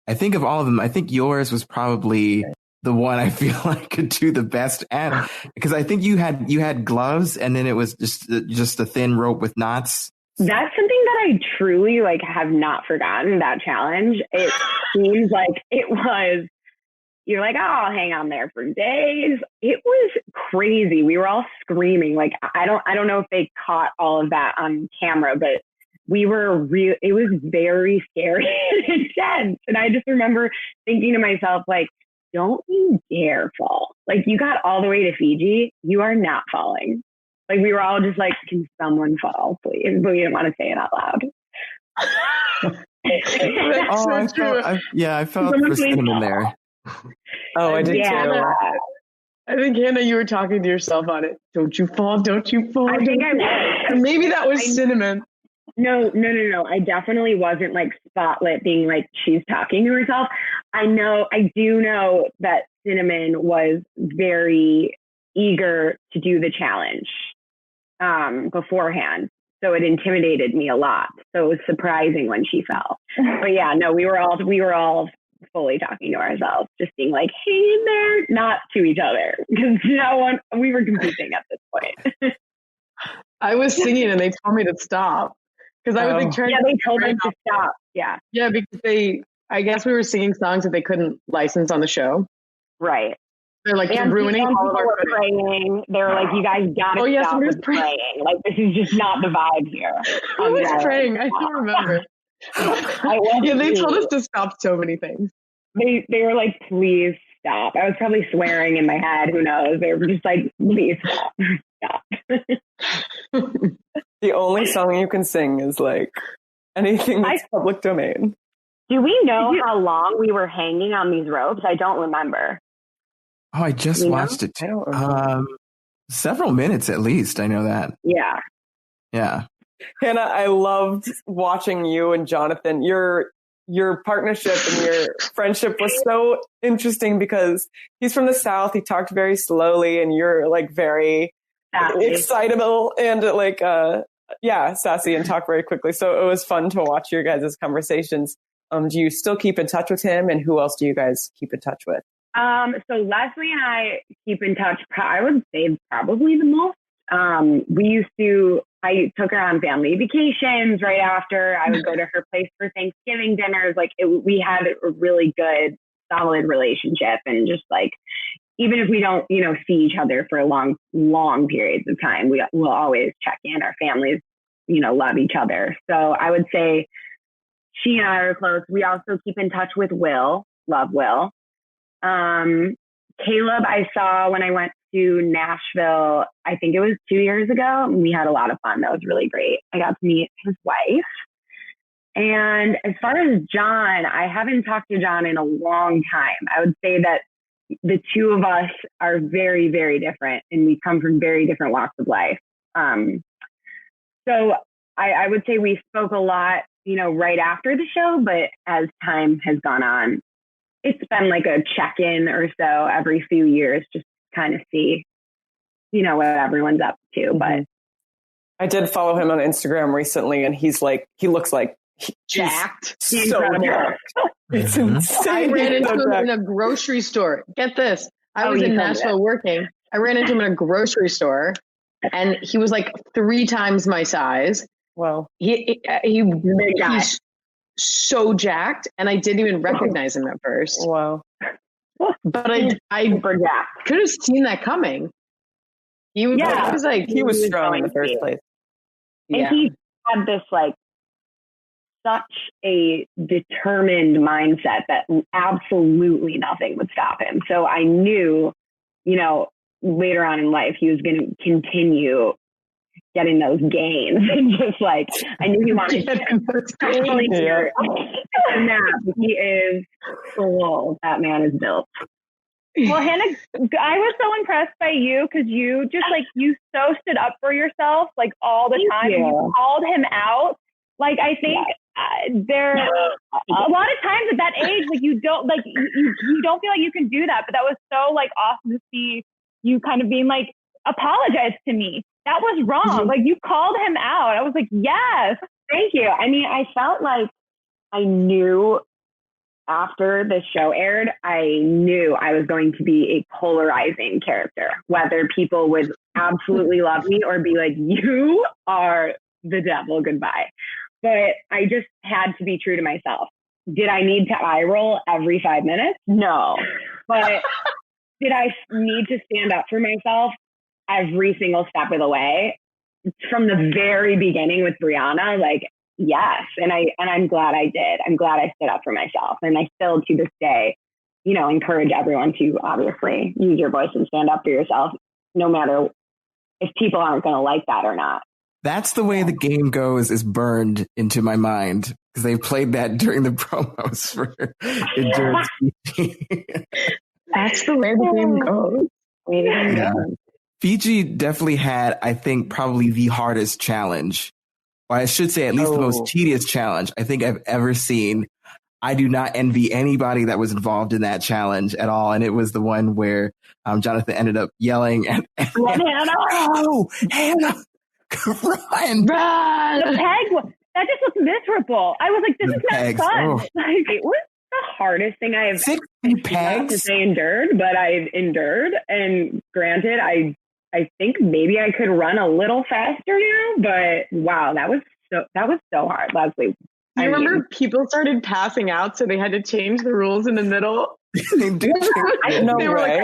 I think of all of them. I think yours was probably the one I feel like could do the best at, because I think you had gloves and then it was just a thin rope with knots. That's something that I truly like have not forgotten, that challenge. It seems like it was, you're like, oh, I'll hang on there for days. It was crazy. We were all screaming. Like, I don't know if they caught all of that on camera, but we were it was very scary and intense. And I just remember thinking to myself, like, don't you dare fall. Like, you got all the way to Fiji. You are not falling. Like, we were all just like, can someone fall, please? But we didn't want to say it out loud. I felt for cinnamon there. Oh, I did too. I think, Hannah, you were talking to yourself on it. Don't you fall, don't you fall. I think I was. Maybe that was cinnamon. No. I definitely wasn't like spotlit being like, she's talking to herself. I do know that Cinnamon was very eager to do the challenge beforehand. So it intimidated me a lot. So it was surprising when she fell. But yeah, no, we were all fully talking to ourselves, just being like, hang in there, not to each other, because we were competing at this point. I was singing and they told me to stop because I was trying. Yeah, they told us to stop. Yeah, yeah, because I guess we were singing songs that they couldn't license on the show. Right. They're like, you're ruining all of our praying. They were like, you guys got to stop with praying. Like, this is just not the vibe here. Who was praying? I don't remember. They told us to stop so many things. They were like, please stop. I was probably swearing in my head. Who knows? They were just like, please stop. Stop. The only song you can sing is like anything that's public domain. Do we know how long we were hanging on these ropes? I don't remember. Oh, I just watched it too. Several minutes at least. I know that. Yeah. Yeah. Hannah, I loved watching you and Jonathan. Your partnership and your friendship was so interesting because he's from the South. He talked very slowly and you're like very excitable and like, sassy and talk very quickly. So it was fun to watch your guys' conversations. Do you still keep in touch with him, and who else do you guys keep in touch with? So Leslie and I keep in touch, I would say probably the most. I took her on family vacations right after. I would go to her place for Thanksgiving dinners. We had a really good, solid relationship, and just like, even if we don't, see each other for long periods of time, we'll always check in. Our families, love each other. So I would say she and I are close. We also keep in touch with Will. Love Will. Caleb, I saw when I went to Nashville, I think it was 2 years ago. We had a lot of fun. That was really great. I got to meet his wife. And as far as John, I haven't talked to John in a long time. I would say that the two of us are very, very different, and we come from very different walks of life. So I would say we spoke a lot, right after the show, but as time has gone on, it's been like a check-in or so every few years, just kind of see, what everyone's up to. But I did follow him on Instagram recently, and he looks like jacked. So jacked. It's insane. I ran into him in a grocery store. Get this. I was in Nashville working. I ran into him in a grocery store, and he was like 3 times my size. Wow. He's so jacked, and I didn't even recognize him at first. Wow. But I could have seen that coming. He was strong in the first place. And he had this such a determined mindset that absolutely nothing would stop him. So I knew, later on in life, he was going to continue getting those gains, and just I knew he wanted to totally hear and that he is cool. That man is built. Well, Hannah, I was so impressed by you because you just you so stood up for yourself all the time. You called him out. I think there a lot of times at that age, you don't you don't feel like you can do that. But that was so awesome to see you kind of being apologize to me. That was wrong. You called him out. I was like, yes, thank you. I mean, I felt like I knew after the show aired, I knew I was going to be a polarizing character, whether people would absolutely love me or be like, you are the devil, goodbye. But I just had to be true to myself. Did I need to eye roll every 5 minutes? No. But did I need to stand up for myself every single step of the way? From the very beginning with Brianna, yes. And I'm glad I did. I'm glad I stood up for myself. And I still, to this day, encourage everyone to obviously use your voice and stand up for yourself, no matter if people aren't going to like that or not. That's the way the game goes is burned into my mind, because they played that during the promos for Endurance. That's the way the game goes. Yeah. Fiji definitely had, I think, probably the hardest challenge. Or I should say at least the most tedious challenge I think I've ever seen. I do not envy anybody that was involved in that challenge at all. And it was the one where Jonathan ended up yelling at Hannah. Oh, Hannah, run! The peg, that just looked miserable. I was like, this is not fun. Oh. It was the hardest thing I have not to say endured, but I've endured. And granted, I think maybe I could run a little faster now, but wow, that was so hard, Leslie. You remember people started passing out, so they had to change the rules in the middle? They did. They were like,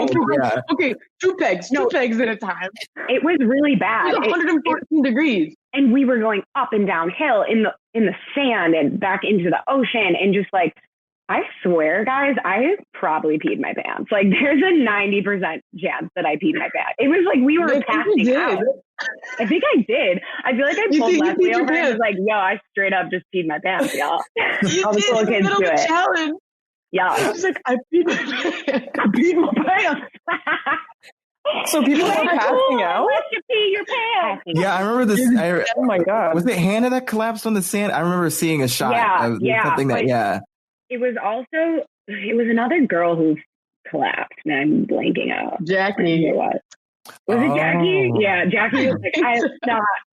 okay, two pegs at a time. It was really bad. It was 114 degrees. And we were going up and downhill in the sand and back into the ocean, and just I swear, guys, I probably peed my pants. There's a 90% chance that I peed my pants. It was we were passing out. I think I did. I feel like I pulled Leslie over and was like, yo, I straight up just peed my pants, y'all. All the cool kids do it. Challenge. Yeah. I was like, I peed my pants. So people were passing out? Let you pee your pants. Yeah, I remember this. Oh my God. Was it Hannah that collapsed on the sand? I remember seeing a shot of something that, It was another girl who collapsed, and I'm blanking out. Jackie. Was it Jackie? Yeah, Jackie was like,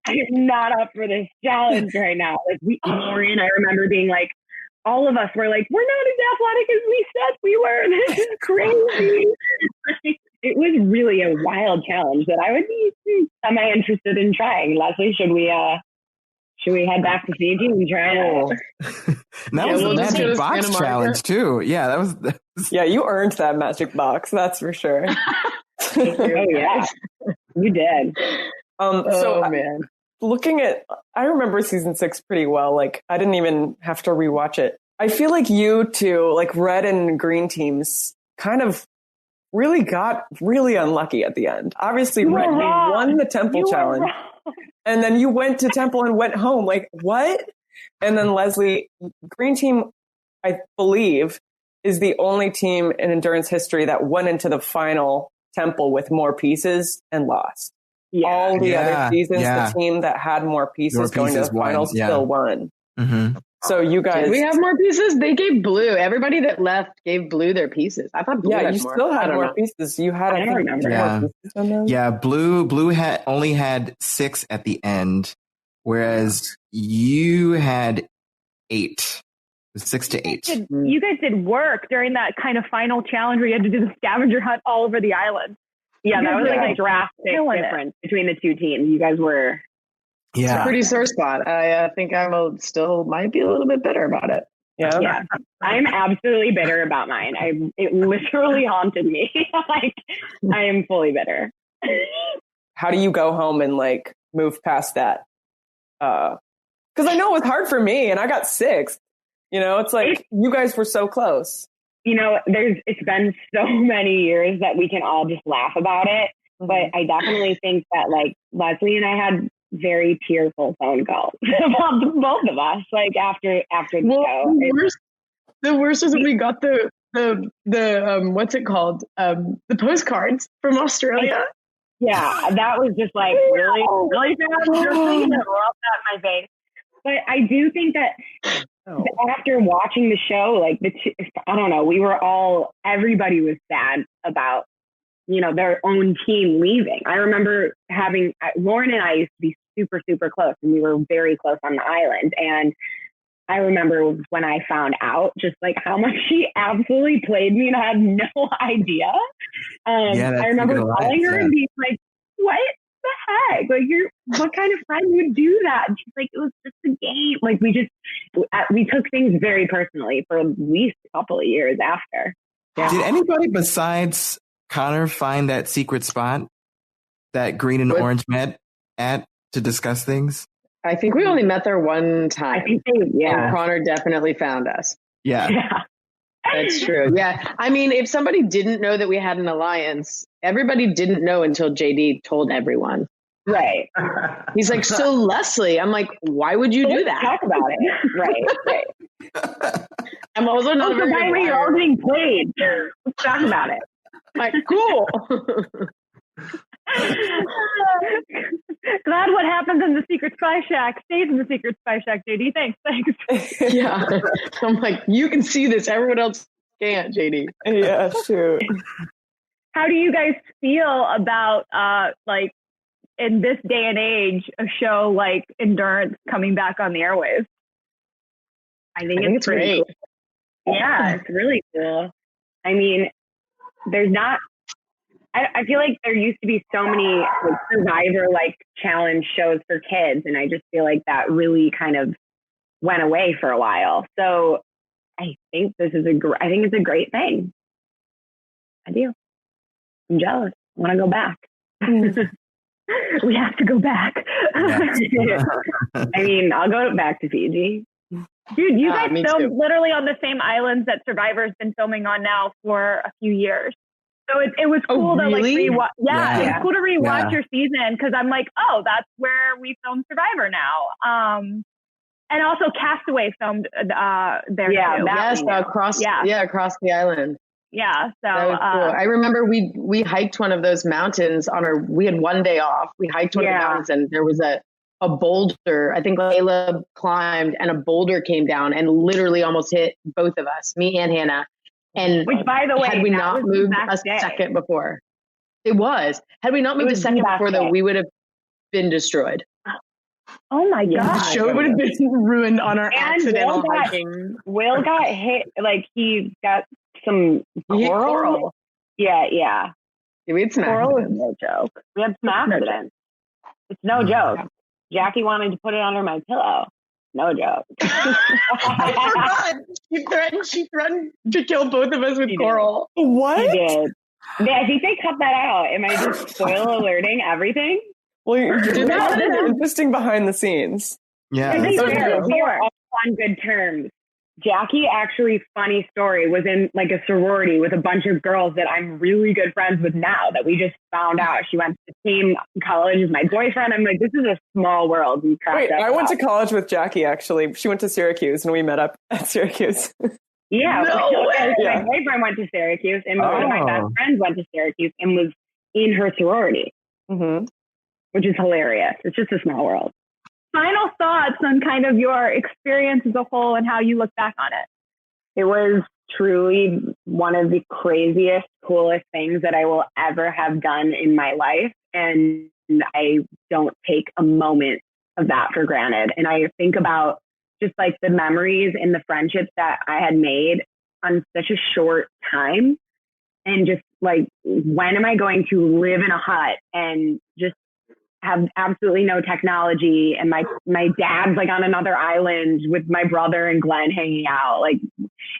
I am not up for this challenge right now. We all were in. I remember being like, all of us were like, we're not as athletic as we said we were. This is crazy. It was really a wild challenge that I would be semi-interested in trying. Leslie, should we head back to Fiji and try it? That was the magic box challenge too. Yeah, that was. Yeah, you earned that magic box. That's for sure. Oh yeah, you did. Man, looking at, I remember season 6 pretty well. Like, I didn't even have to rewatch it. I feel like you two, like red and green teams, kind of really got really unlucky at the end. Obviously, red won the temple challenge. And then you went to temple and went home. Like, what? And then Leslie, green team, I believe, is the only team in endurance history that went into the final temple with more pieces and lost. Yeah. All the other seasons, the team that had more pieces going to the finals still won. Mm-hmm. So you guys, did we have more pieces? They gave Blue. Everybody that left gave Blue their pieces. I thought Blue had you more. Still had more pieces. You had, I don't remember. Yeah, more pieces on those. Yeah. Blue had only had 6 at the end, whereas you had 8. 6 to 8. You guys did work during that kind of final challenge where you had to do the scavenger hunt all over the island. Yeah, that was like a drastic difference between the two teams. You guys were. Yeah, it's a pretty sore spot. I think I still might be a little bit bitter about it. Yeah, I'm absolutely bitter about mine. It literally haunted me. Like, I am fully bitter. How do you go home and like move past that? Because I know it was hard for me, and I got 6th. You know, it's like you guys were so close. You know, it's been so many years that we can all just laugh about it. Mm-hmm. But I definitely think that like Leslie and I had very tearful phone calls about both of us, like after the show. The worst is when we got the what's it called? The postcards from Australia. Yeah, that was just like really bad. Roll up at my face. But I do think that after watching the show, like I don't know, everybody was sad about, you know, their own team leaving. I remember Lauren and I used to be super, super close, and we were very close on the island. And I remember when I found out just like how much she absolutely played me, and I had no idea. I remember calling her and being like, what the heck? Like, what kind of friend would do that? And she's like, it was just a game. Like, we took things very personally for at least a couple of years after. Yeah. Did anybody besides Connor find that secret spot that Green and Orange met at to discuss things? I think we only met there one time. I think and Connor definitely found us. Yeah. That's true. Yeah. I mean, if somebody didn't know that we had an alliance, everybody didn't know until JD told everyone. Right. He's like, so Leslie, I'm like, why would you do that? Talk about it. Right. I'm also not very why were you all getting played? Let's talk about it. I'm like, cool. Glad what happens in the secret spy shack stays in the secret spy shack, JD. Thanks. Yeah. I'm like, you can see this. Everyone else can't, JD. Yeah, sure. How do you guys feel about like in this day and age, a show like Endurance coming back on the airwaves? I think it's great. Cool. Yeah, it's really cool. I mean, there's not. I feel like there used to be so many like, Survivor like challenge shows for kids, and I just feel like that really kind of went away for a while. So I think it's a great thing. I do. I'm jealous. I want to go back. We have to go back. I mean, I'll go back to Fiji. Dude, you guys filmed literally on the same islands that Survivor's been filming on now for a few years. So it was cool to like rewatch. It's cool to rewatch your season because I'm like, oh, that's where we filmed Survivor now. And also Castaway filmed there too. Yes, across the island. Yeah, so that was cool. I remember we hiked one of those mountains we had one day off. We hiked one of the mountains, and there was a boulder. I think Layla climbed, and a boulder came down and literally almost hit both of us, me and Hannah. And which, by the way, had we not moved a second before, it was. Had we not moved a second before, though, we would have been destroyed. Oh my god! The show would have been ruined on our accidental hiking. Will got hit. Like he got some coral. Yeah. We had some coral accidents. is no joke. We had some accidents. It's no joke. Jackie wanted to put it under my pillow. No joke. I forgot. She threatened to kill both of us with coral. What? She did. Yeah, I think they cut that out. Am I just spoil alerting everything? Well, you're interesting behind the scenes. Yeah. To be fair, we are all on good terms. Jackie, actually, funny story, was in like a sorority with a bunch of girls that I'm really good friends with now that we just found out. She went to the same college as my boyfriend. I'm like, this is a small world. Wait, I went to college with Jackie, actually. She went to Syracuse and we met up at Syracuse. Yeah, No way. my boyfriend went to Syracuse and one of my best friends went to Syracuse and was in her sorority, which is hilarious. It's just a small world. Final thoughts on kind of your experience as a whole and how you look back on it. It was truly one of the craziest, coolest things that I will ever have done in my life. And I don't take a moment of that for granted. And I think about just like the memories and the friendships that I had made on such a short time. And just like, when am I going to live in a hut and just have absolutely no technology, and my dad's like on another island with my brother and Glenn hanging out. Like,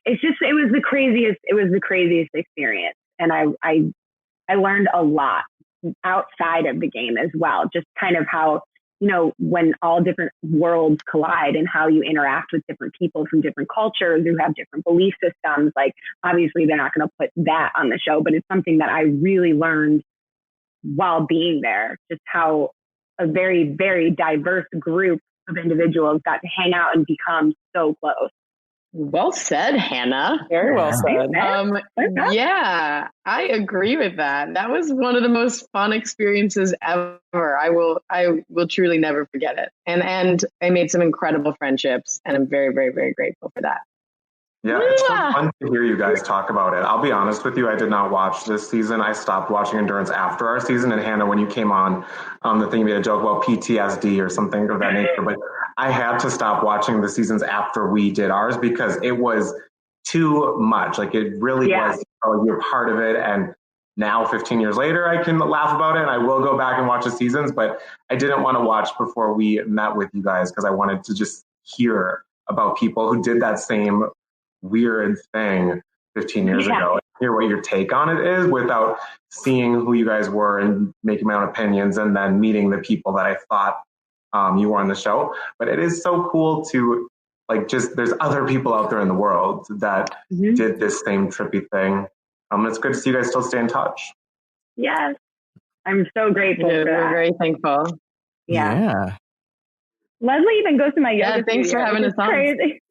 it was the craziest experience. And I learned a lot outside of the game as well. Just kind of how, you know, when all different worlds collide and how you interact with different people from different cultures who have different belief systems. Like, obviously they're not going to put that on the show, but it's something that I really learned while being there, just how a very, very diverse group of individuals got to hang out and become so close. Well said, Hannah. Very well said. Yeah, I agree with that. That was one of the most fun experiences ever. I will truly never forget it. And I made some incredible friendships, and I'm very, very, very grateful for that. Yeah, it's so fun to hear you guys talk about it. I'll be honest with you, I did not watch this season. I stopped watching Endurance after our season. And Hannah, when you came on, the thing you made a joke about PTSD or something of that nature. But I had to stop watching the seasons after we did ours because it was too much. Like, it really was, you're part of it. And now, 15 years later, I can laugh about it and I will go back and watch the seasons. But I didn't want to watch before we met with you guys because I wanted to just hear about people who did that same weird thing 15 years ago, hear what your take on it is without seeing who you guys were and making my own opinions and then meeting the people that I thought you were on the show. But it is so cool to like, just there's other people out there in the world that did this same trippy thing. It's good to see you guys still stay in touch. Yes, I'm so grateful. We're very thankful. Yeah. Leslie even goes to my yoga. Thanks for having us on. Crazy.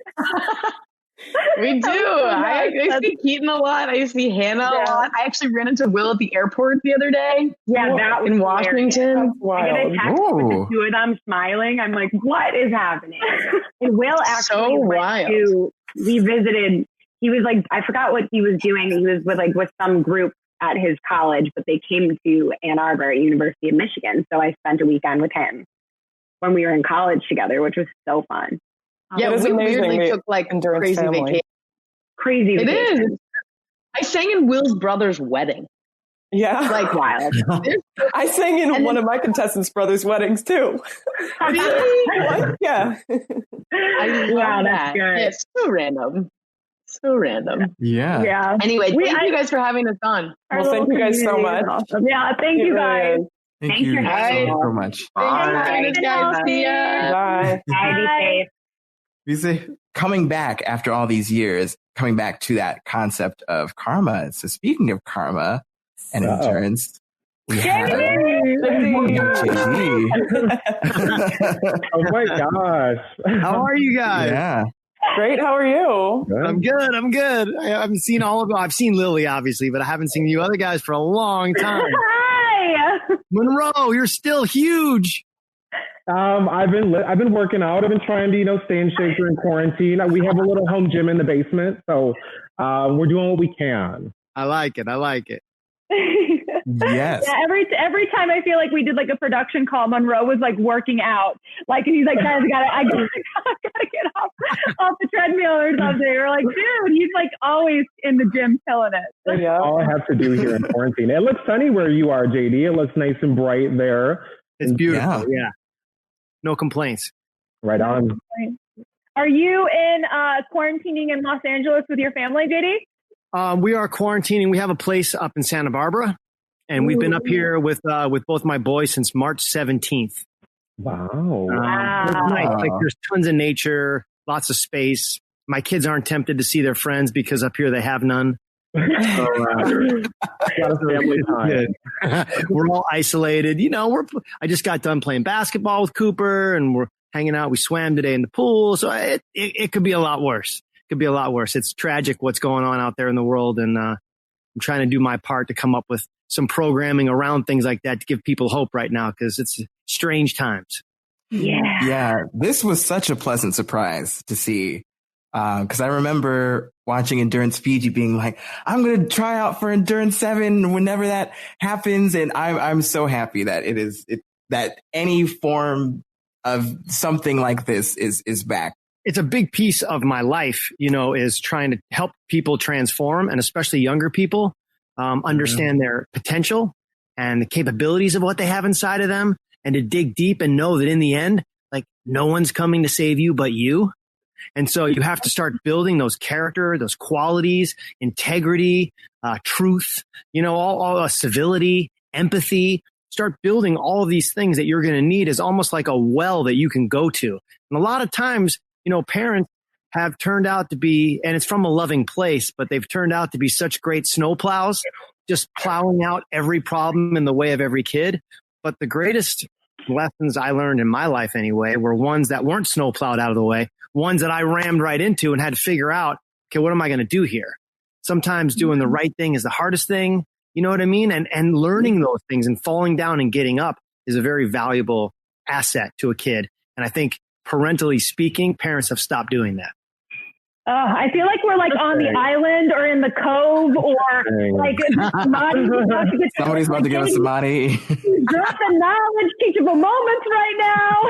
We do. I see Keaton a lot. I see Hannah a lot. I actually ran into Will at the airport the other day. Yeah, that was in Washington. I get a text with the two of them smiling. I'm like, what is happening? And Will actually we visited. He was like, I forgot what he was doing. He was with some group at his college, but they came to Ann Arbor at University of Michigan. So I spent a weekend with him when we were in college together, which was so fun. Yeah, we weirdly took like crazy vacation. Crazy vacation. It is. I sang in Will's brother's wedding. Yeah. Like wild. I sang in one of my contestants' brothers' weddings too. Really? Yeah. I love that. It's so random. So random. Yeah. Anyway, thank you guys for having us on. Well, thank you guys so much. Awesome. Yeah, thank you guys. Thank you so much. Bye. Guys. See ya. Bye. Bye. Be safe. Coming back after all these years, coming back to that concept of karma. So speaking of karma and endurance, we have JD. Oh my gosh. How are you guys? Yeah. Great. How are you? I'm good. I haven't seen I've seen Lily, obviously, but I haven't seen you other guys for a long time. Hi. Monroe, you're still huge. I've been working out. I've been trying to, stay in shape during quarantine. We have a little home gym in the basement, so we're doing what we can. I like it. Yes. Yeah, every time I feel like we did like a production call, Monroe was like working out. Like, and he's like, guys, I gotta get off the treadmill or something. We're like, dude, he's like always in the gym killing it. Yeah. All I have to do here in quarantine. It looks sunny where you are, JD. It looks nice and bright there. It's beautiful. Yeah. No complaints. Right on. Are you in quarantining in Los Angeles with your family, JD? We are quarantining. We have a place up in Santa Barbara, and we've been up here with both my boys since March 17th. Wow. It's nice. Like, there's tons of nature, lots of space. My kids aren't tempted to see their friends because up here they have none. So, we're all isolated. You know, I just got done playing basketball with Cooper, and we're hanging out. We swam today in the pool. So it could be a lot worse. It could be a lot worse. It's tragic what's going on out there in the world. And I'm trying to do my part to come up with some programming around things like that to give people hope right now, because it's strange times. Yeah. This was such a pleasant surprise to see. Because I remember watching Endurance Fiji being like, I'm going to try out for Endurance 7 whenever that happens. And I'm so happy that that any form of something like this is back. It's a big piece of my life, you know, is trying to help people transform, and especially younger people, understand their potential and the capabilities of what they have inside of them, and to dig deep and know that in the end, like, no one's coming to save you but you. And so you have to start building those character, those qualities, integrity, truth, you know, all civility, empathy. Start building all of these things that you're going to need as almost like a well that you can go to. And a lot of times, you know, parents have turned out to be, and it's from a loving place, but they've turned out to be such great snowplows, just plowing out every problem in the way of every kid. But the greatest lessons I learned in my life anyway were ones that weren't snowplowed out of the way, ones that I rammed right into and had to figure out, okay, what am I going to do here? Sometimes doing the right thing is the hardest thing. You know what I mean? And learning those things and falling down and getting up is a very valuable asset to a kid. And I think parentally speaking, parents have stopped doing that. I feel like we're like on the island or in the cove, or like somebody's about to give us Samadhi. Drop the knowledge, teachable moments right now.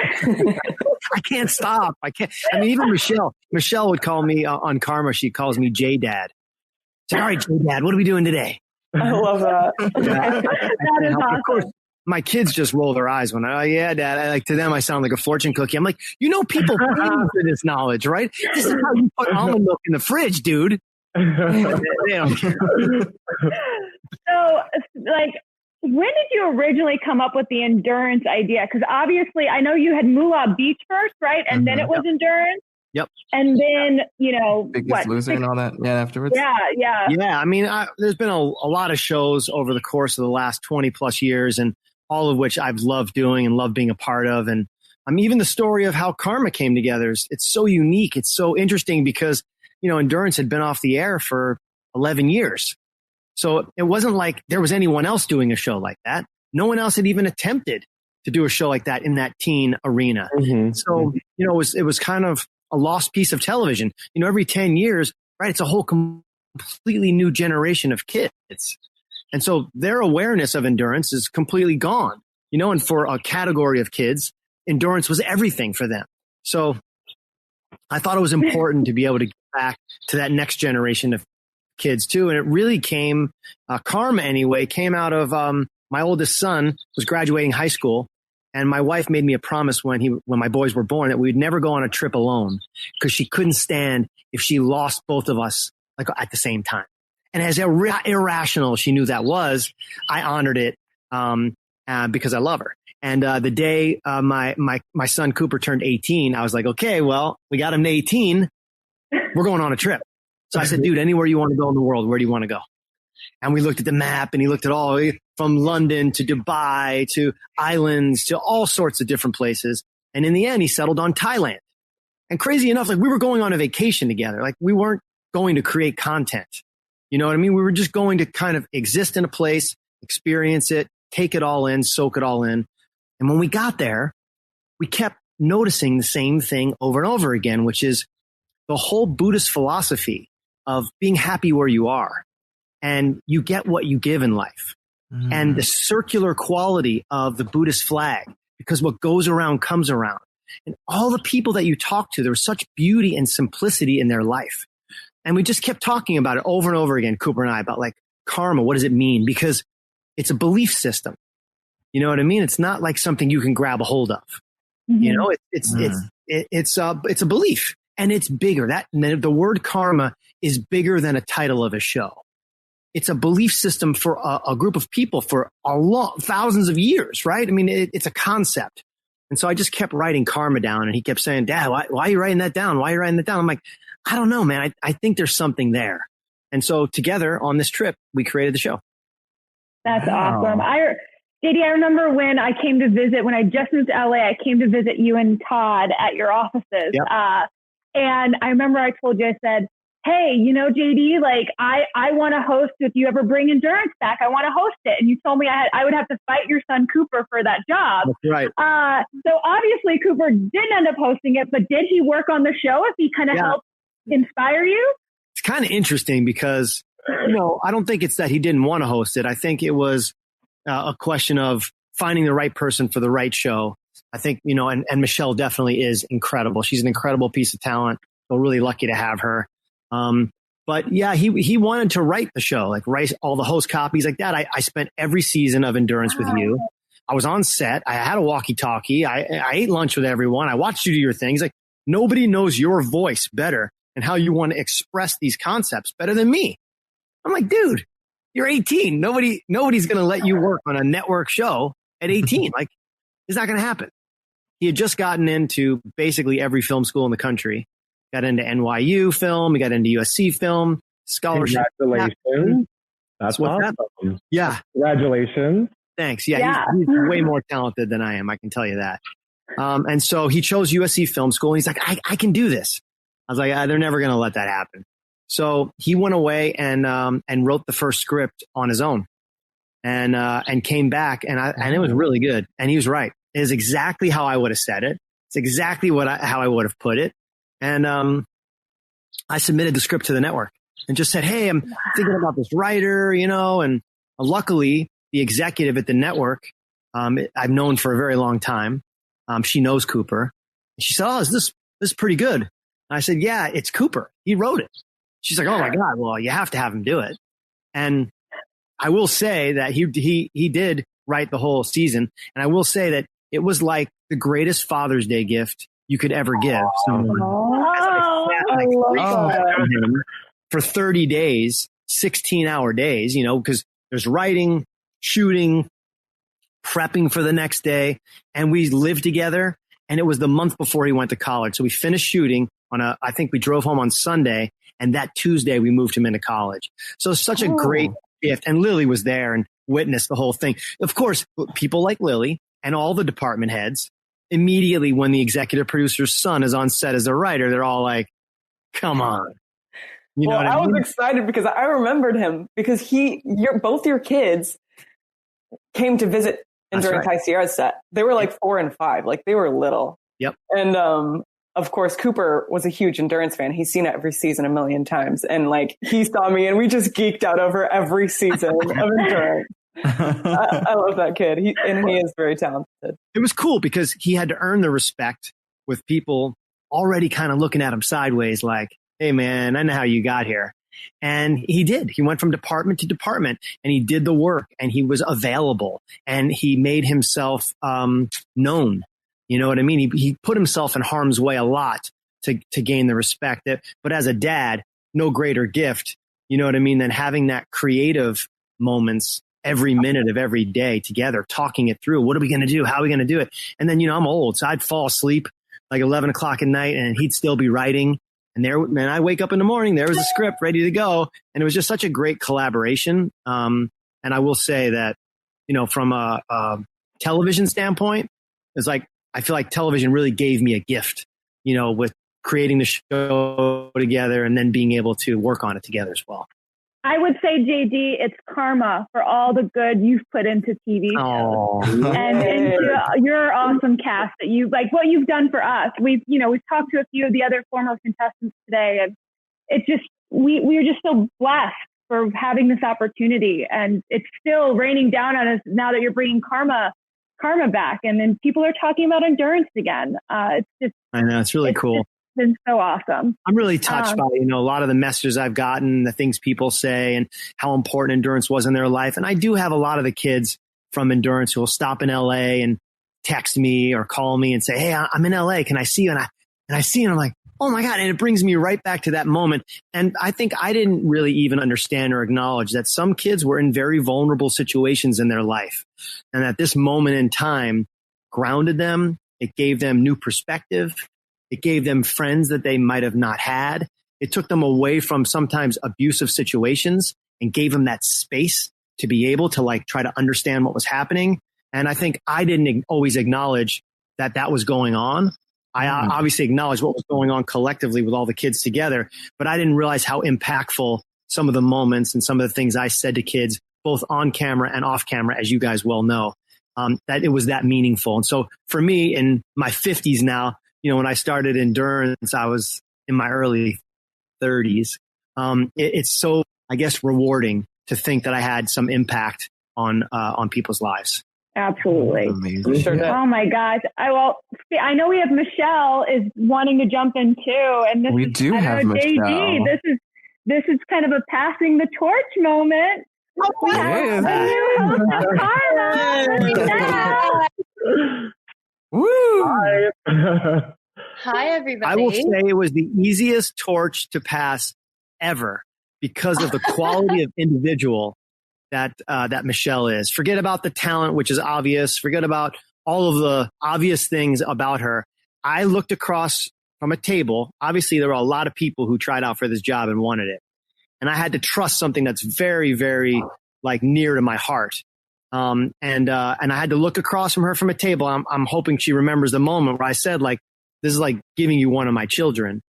I can't stop. I can't. I mean, even Michelle would call me on Karma. She calls me J-Dad. So, all right, J-Dad, what are we doing today? I love that. That is awesome. Of course, my kids just roll their eyes when Dad. To them, I sound like a fortune cookie. I'm like, you know, people pay for this knowledge, right? This is how you put almond milk in the fridge, dude. They don't care. So, like, when did you originally come up with the endurance idea? Because obviously, I know you had Moolah Beach first, right? And then it was endurance. Yep. And then, you know, Biggest Loser and all that. Yeah, afterwards. Yeah. Yeah. I mean, there's been a lot of shows over the course of the last 20 plus years, and all of which I've loved doing and loved being a part of. And even the story of how Karma came together it's so unique. It's so interesting because, you know, Endurance had been off the air for 11 years. So it wasn't like there was anyone else doing a show like that. No one else had even attempted to do a show like that in that teen arena. Mm-hmm. So, you know, it was kind of a lost piece of television. You know, every 10 years, right, it's a whole completely new generation of kids. And so their awareness of endurance is completely gone, you know, and for a category of kids, endurance was everything for them. So I thought it was important to be able to get back to that next generation of kids too. And it really came, Karma anyway, came out of my oldest son was graduating high school. And my wife made me a promise when my boys were born that we'd never go on a trip alone, because she couldn't stand if she lost both of us like at the same time. And as irrational she knew that was, I honored it because I love her. And the day my son Cooper turned 18, I was like, okay, well, we got him to 18. We're going on a trip. So I said, dude, anywhere you want to go in the world, where do you want to go? And we looked at the map, and he looked at all from London to Dubai to islands to all sorts of different places. And in the end, he settled on Thailand. And crazy enough, like, we were going on a vacation together. Like, we weren't going to create content. You know what I mean? We were just going to kind of exist in a place, experience it, take it all in, soak it all in. And when we got there, we kept noticing the same thing over and over again, which is the whole Buddhist philosophy of being happy where you are. And you get what you give in life. and the circular quality of the Buddhist flag, because what goes around comes around. And all the people that you talk to, there was such beauty and simplicity in their life. And we just kept talking about it over and over again, Cooper and I, about like karma. What does it mean? Because it's a belief system. You know what I mean? It's not like something you can grab a hold of. You know, it's a belief, and it's bigger. The word karma is bigger than a title of a show. It's a belief system for a group of people for thousands of years, right? I mean, it's a concept. And so I just kept writing karma down, and he kept saying, Dad, why are you writing that down? Why are you writing that down? I'm like, I don't know, man. I think there's something there. And so together on this trip, we created the show. That's awesome. JD, I remember when I came to visit, when I just moved to LA, I came to visit you and Todd at your offices. Yep. And I remember I told you, I said, hey, you know, JD, like I want to host, if you ever bring Endurance back, I want to host it. And you told me I would have to fight your son Cooper for that job. That's right. So obviously Cooper didn't end up hosting it, but did he work on the show if he kind of helped inspire you? It's kind of interesting because, you know, I don't think it's that he didn't want to host it. I think it was a question of finding the right person for the right show. I think, you know, and Michelle definitely is incredible. She's an incredible piece of talent. We're really lucky to have her. But yeah, he wanted to write the show, like write all the host copies like that. I spent every season of Endurance with you. I was on set. I had a walkie-talkie. I ate lunch with everyone. I watched you do your things. Like nobody knows your voice better and how you want to express these concepts better than me. I'm like, dude, you're 18. Nobody's going to let you work on a network show at 18. Like, it's not going to happen. He had just gotten into basically every film school in the country. Got into NYU film. He got into USC film. Scholarship. Congratulations. That's awesome. That? Yeah. Congratulations. Thanks. Yeah. He's way more talented than I am. I can tell you that. And so he chose USC film school, and he's like, I can do this. I was like, they're never going to let that happen. So he went away and wrote the first script on his own, and came back, and it was really good. And he was right. It is exactly how I would have said it. It's exactly how I would have put it. And I submitted the script to the network and just said, hey, I'm thinking about this writer, you know. And luckily, the executive at the network, I've known for a very long time. She knows Cooper. She said, oh, this is pretty good. And I said, yeah, it's Cooper. He wrote it. She's like, oh my God, well, you have to have him do it. And I will say that he did write the whole season. And I will say that it was like the greatest Father's Day gift you could ever give someone. For 30 days, 16-hour days, you know, because there's writing, shooting, prepping for the next day. And we lived together. And it was the month before he went to college. So we finished shooting I think we drove home on Sunday. And that Tuesday, we moved him into college. So such a great gift. And Lily was there and witnessed the whole thing. Of course, people like Lily and all the department heads, immediately when the executive producer's son is on set as a writer, they're all like, come on. You know what I mean? was excited because I remembered him because both your kids came to visit during High Sierra's set. They were like 4 and 5, like they were little. Yep. And of course, Cooper was a huge Endurance fan. He's seen it every season a million times. And like he saw me and we just geeked out over every season of Endurance. I love that kid. He is very talented. It was cool because he had to earn the respect with people already kind of looking at him sideways like, hey, man, I know how you got here. And he did. He went from department to department and he did the work and he was available and he made himself known. You know what I mean? He put himself in harm's way a lot to gain the respect. But as a dad, no greater gift, you know what I mean, than having that creative moments every minute of every day together, talking it through. What are we going to do? How are we going to do it? And then, you know, I'm old, so I'd fall asleep like 11 o'clock at night and he'd still be writing. And I wake up in the morning, there was a script ready to go. And it was just such a great collaboration. And I will say that, you know, from a television standpoint, it's like, I feel like television really gave me a gift, you know, with creating the show together and then being able to work on it together as well. I would say, JD, it's karma for all the good you've put into TV shows and into your awesome cast that you like what you've done for us. We've talked to a few of the other former contestants today, and it's just we're just so blessed for having this opportunity. And it's still raining down on us now that you're bringing Karma back. And then people are talking about endurance again. It's just, I know, it's really cool. It's been so awesome. I'm really touched by, a lot of the messages I've gotten, the things people say and how important endurance was in their life. And I do have a lot of the kids from endurance who will stop in LA and text me or call me and say, hey, I'm in LA. Can I see you? And I see you and I'm like, oh my God. And it brings me right back to that moment. And I think I didn't really even understand or acknowledge that some kids were in very vulnerable situations in their life. And that this moment in time grounded them. It gave them new perspective. It gave them friends that they might have not had. It took them away from sometimes abusive situations and gave them that space to be able to try to understand what was happening. And I think I didn't always acknowledge that was going on. I obviously acknowledged what was going on collectively with all the kids together, but I didn't realize how impactful some of the moments and some of the things I said to kids, both on camera and off camera, as you guys well know, that it was that meaningful. And so for me in my 50s now, when I started endurance, I was in my early 30s. It's so, I guess, rewarding to think that I had some impact on people's lives. Absolutely. Sure. Oh my gosh. I know we have Michelle is wanting to jump in too. And we do have Michelle. JD, this is kind of a passing the torch moment. We have a new host of Karma. Woo! Hi, everybody. I will say it was the easiest torch to pass ever because of the quality of individual that Michelle is. Forget about the talent, which is obvious. Forget about all of the obvious things about her. I looked across from a table. Obviously, there were a lot of people who tried out for this job and wanted it. And I had to trust something that's very, very near to my heart. And I had to look across from her from a table. I'm hoping she remembers the moment where I said, this is like giving you one of my children.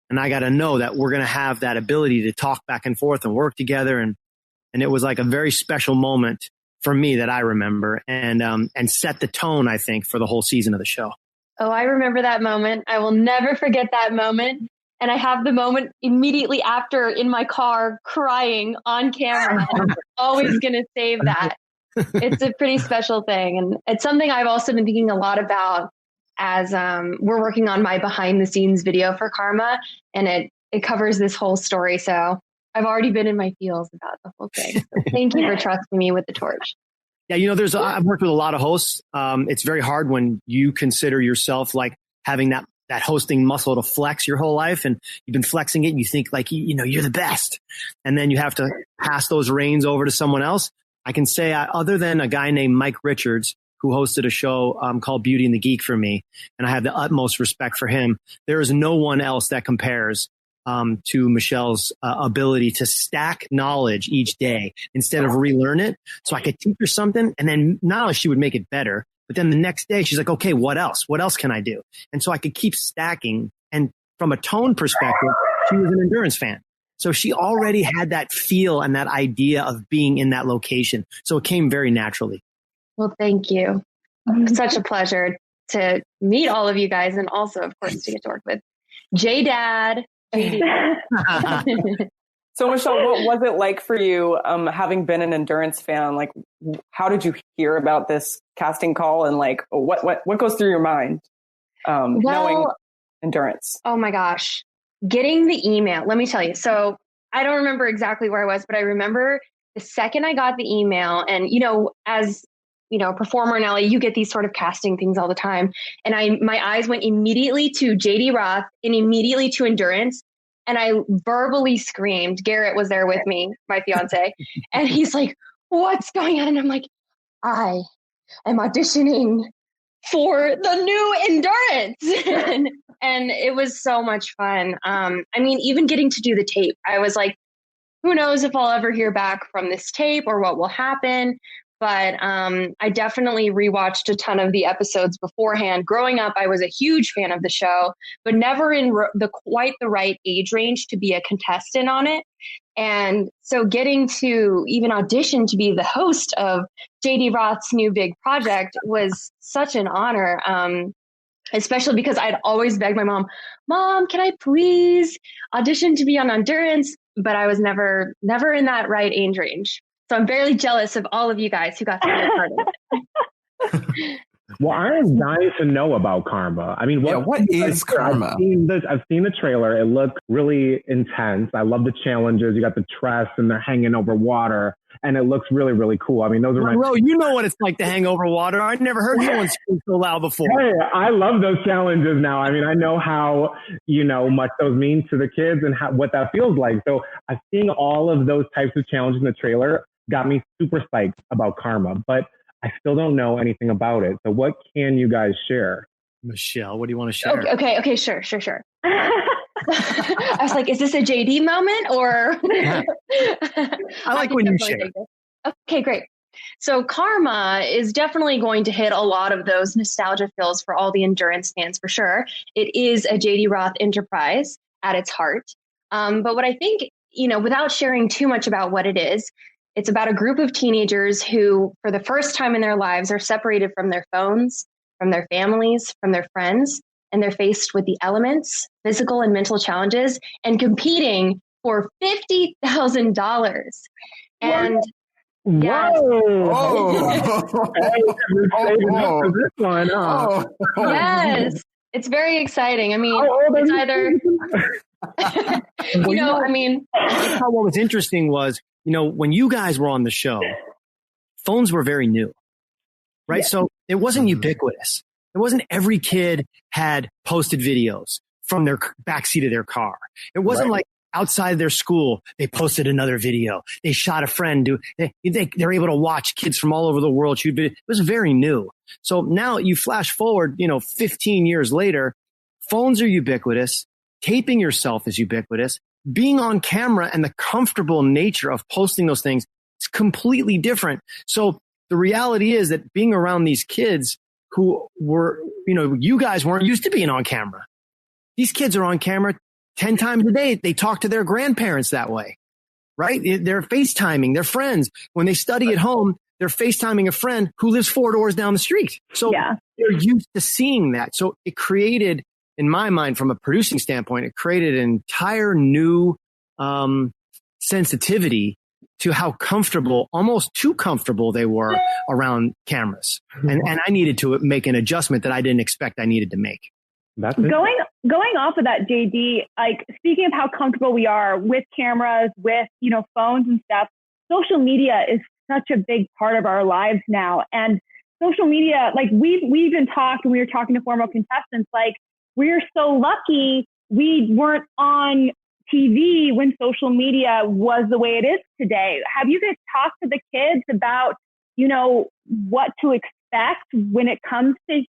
And I got to know that we're going to have that ability to talk back and forth and work together. And it was like a very special moment for me that I remember and set the tone, I think, for the whole season of the show. Oh, I remember that moment. I will never forget that moment. And I have the moment immediately after in my car crying on camera. And I'm always going to save that. It's a pretty special thing. And it's something I've also been thinking a lot about as we're working on my behind the scenes video for Karma. And it covers this whole story. So I've already been in my feels about the whole thing. So thank you for trusting me with the torch. Yeah, I've worked with a lot of hosts. It's very hard when you consider yourself having that hosting muscle to flex your whole life, and you've been flexing it and you think you're the best. And then you have to pass those reins over to someone else. I can say other than a guy named Mike Richards, who hosted a show called Beauty and the Geek for me, and I have the utmost respect for him, there is no one else that compares to Michelle's ability to stack knowledge each day instead of relearn it. So I could teach her something and then not only she would make it better, but then the next day she's like, okay, what else? What else can I do? And so I could keep stacking. And from a tone perspective, she was an endurance fan. So she already had that feel and that idea of being in that location. So it came very naturally. Well, thank you. Such a pleasure to meet all of you guys. And also, of course, to get to work with J-Dad. So Michelle, what was it like for you having been an endurance fan? How did you hear about this casting call and what goes through your mind knowing endurance? Oh my gosh. Getting the email, let me tell you. So I don't remember exactly where I was, but I remember the second I got the email and, as a performer in LA, you get these sort of casting things all the time. And my eyes went immediately to JD Roth and immediately to endurance. And I verbally screamed. Garrett was there with me, my fiance. And he's like, what's going on? And I'm like, I am auditioning for the new endurance. and it was so much fun. Even getting to do the tape, I was like, who knows if I'll ever hear back from this tape or what will happen. But I definitely rewatched a ton of the episodes beforehand. Growing up, I was a huge fan of the show, but never in quite the right age range to be a contestant on it. And so getting to even audition to be the host of JD Roth's new big project was such an honor, especially because I'd always begged my mom, can I please audition to be on Endurance? but I was never in that right age range. So I'm very jealous of all of you guys who got to be a part of it. Well, I'm dying to know about Karma. I mean, what is Karma? I've seen the trailer. It looked really intense. I love the challenges. You got the tress and they're hanging over water, and it looks really, really cool. I mean, those are Monroe, you know what it's like to hang over water. I never heard someone scream so loud before. Hey, I love those challenges now. I mean, I know how, much those mean to the kids and what that feels like. So I've seen all of those types of challenges in the trailer. Got me super psyched about Karma, but I still don't know anything about it. So what can you guys share? Michelle, what do you want to share? Okay. Sure. I was like, is this a JD moment or? I like when you share. Okay, great. So Karma is definitely going to hit a lot of those nostalgia feels for all the endurance fans for sure. It is a JD Roth enterprise at its heart. But what I think, without sharing too much about what it is, it's about a group of teenagers who, for the first time in their lives, are separated from their phones, from their families, from their friends, and they're faced with the elements, physical and mental challenges, and competing for $50,000. And yes. Yes, it's very exciting. I mean, it's either. What was interesting was, when you guys were on the show, phones were very new, right? Yeah. So it wasn't ubiquitous. It wasn't every kid had posted videos from their backseat of their car. It wasn't like outside their school, they posted another video. They shot a friend. They're able to watch kids from all over the world shoot video. It was very new. So now you flash forward, 15 years later, phones are ubiquitous. Taping yourself is ubiquitous. Being on camera and the comfortable nature of posting those things is completely different. So the reality is that being around these kids who were, you guys weren't used to being on camera. These kids are on camera 10 times a day. They talk to their grandparents that way, right? They're FaceTiming their friends. When they study at home, they're FaceTiming a friend who lives 4 doors down the street. So they're used to seeing that. So it created, in my mind, from a producing standpoint, it created an entire new sensitivity to how comfortable, almost too comfortable they were around cameras. And I needed to make an adjustment that I didn't expect I needed to make. Going off of that, JD, like speaking of how comfortable we are with cameras, with, phones and stuff, social media is such a big part of our lives now. And social media, like we've even talked when we were talking to former contestants, like we're so lucky we weren't on TV when social media was the way it is today. Have you guys talked to the kids about, what to expect when it comes to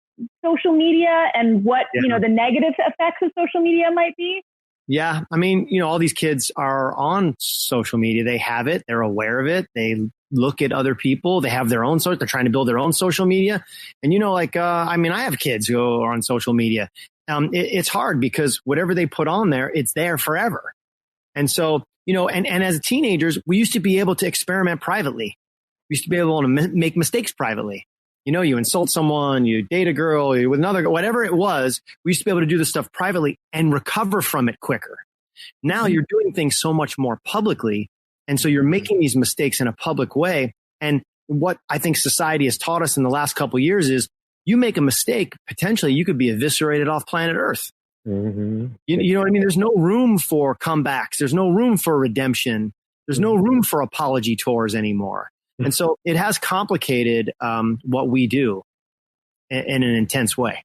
social media and what, the negative effects of social media might be? Yeah. I mean, all these kids are on social media. They have it. They're aware of it. They look at other people. They have their own sort. They're trying to build their own social media. And, I have kids who are on social media. It's hard because whatever they put on there, it's there forever. And so, and as teenagers, we used to be able to experiment privately. We used to be able to make mistakes privately. You insult someone, you date a girl, you with another, whatever it was, we used to be able to do this stuff privately and recover from it quicker. Now you're doing things so much more publicly. And so you're making these mistakes in a public way. And what I think society has taught us in the last couple of years is you make a mistake, potentially you could be eviscerated off planet Earth. Mm-hmm. You know what I mean? There's no room for comebacks. There's no room for redemption. There's no room for apology tours anymore. And so it has complicated what we do in an intense way.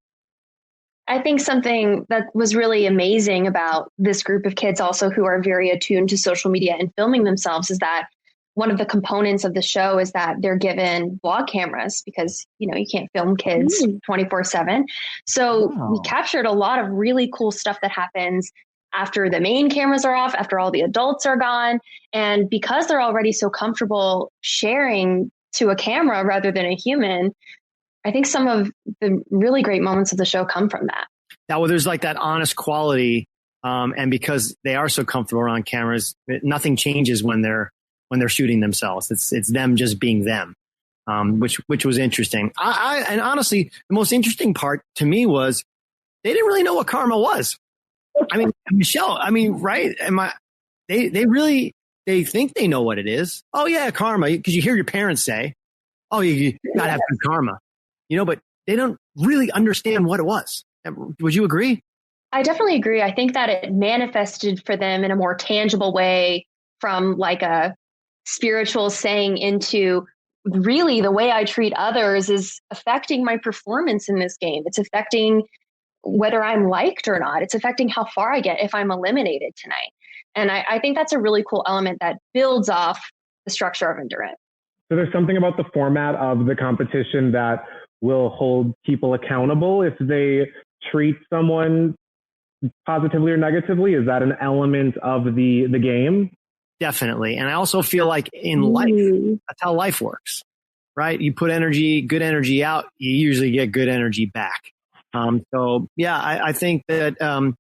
I think something that was really amazing about this group of kids also who are very attuned to social media and filming themselves is that one of the components of the show is that they're given vlog cameras because, you can't film kids 24/7. So we captured a lot of really cool stuff that happens after the main cameras are off, after all the adults are gone. And because they're already so comfortable sharing to a camera rather than a human, I think some of the really great moments of the show come from that. Now, there's like that honest quality. And because they are so comfortable around cameras, nothing changes when they're shooting themselves. It's them just being them, which was interesting. And honestly, the most interesting part to me was they didn't really know what Karma was. I mean, Michelle, right? they think they know what it is. Oh yeah, karma, because you hear your parents say, oh, you gotta have good karma, but they don't really understand what it was. Would you agree? I definitely agree. I think that it manifested for them in a more tangible way from like a spiritual saying into really the way I treat others is affecting my performance in this game. It's affecting whether I'm liked or not. It's affecting how far I get if I'm eliminated tonight. And I think that's a really cool element that builds off the structure of Endurance. So there's something about the format of the competition that will hold people accountable if they treat someone positively or negatively. Is that an element of the game? Definitely. And I also feel like in life, that's how life works, right? You put good energy out, you usually get good energy back. So yeah, I think that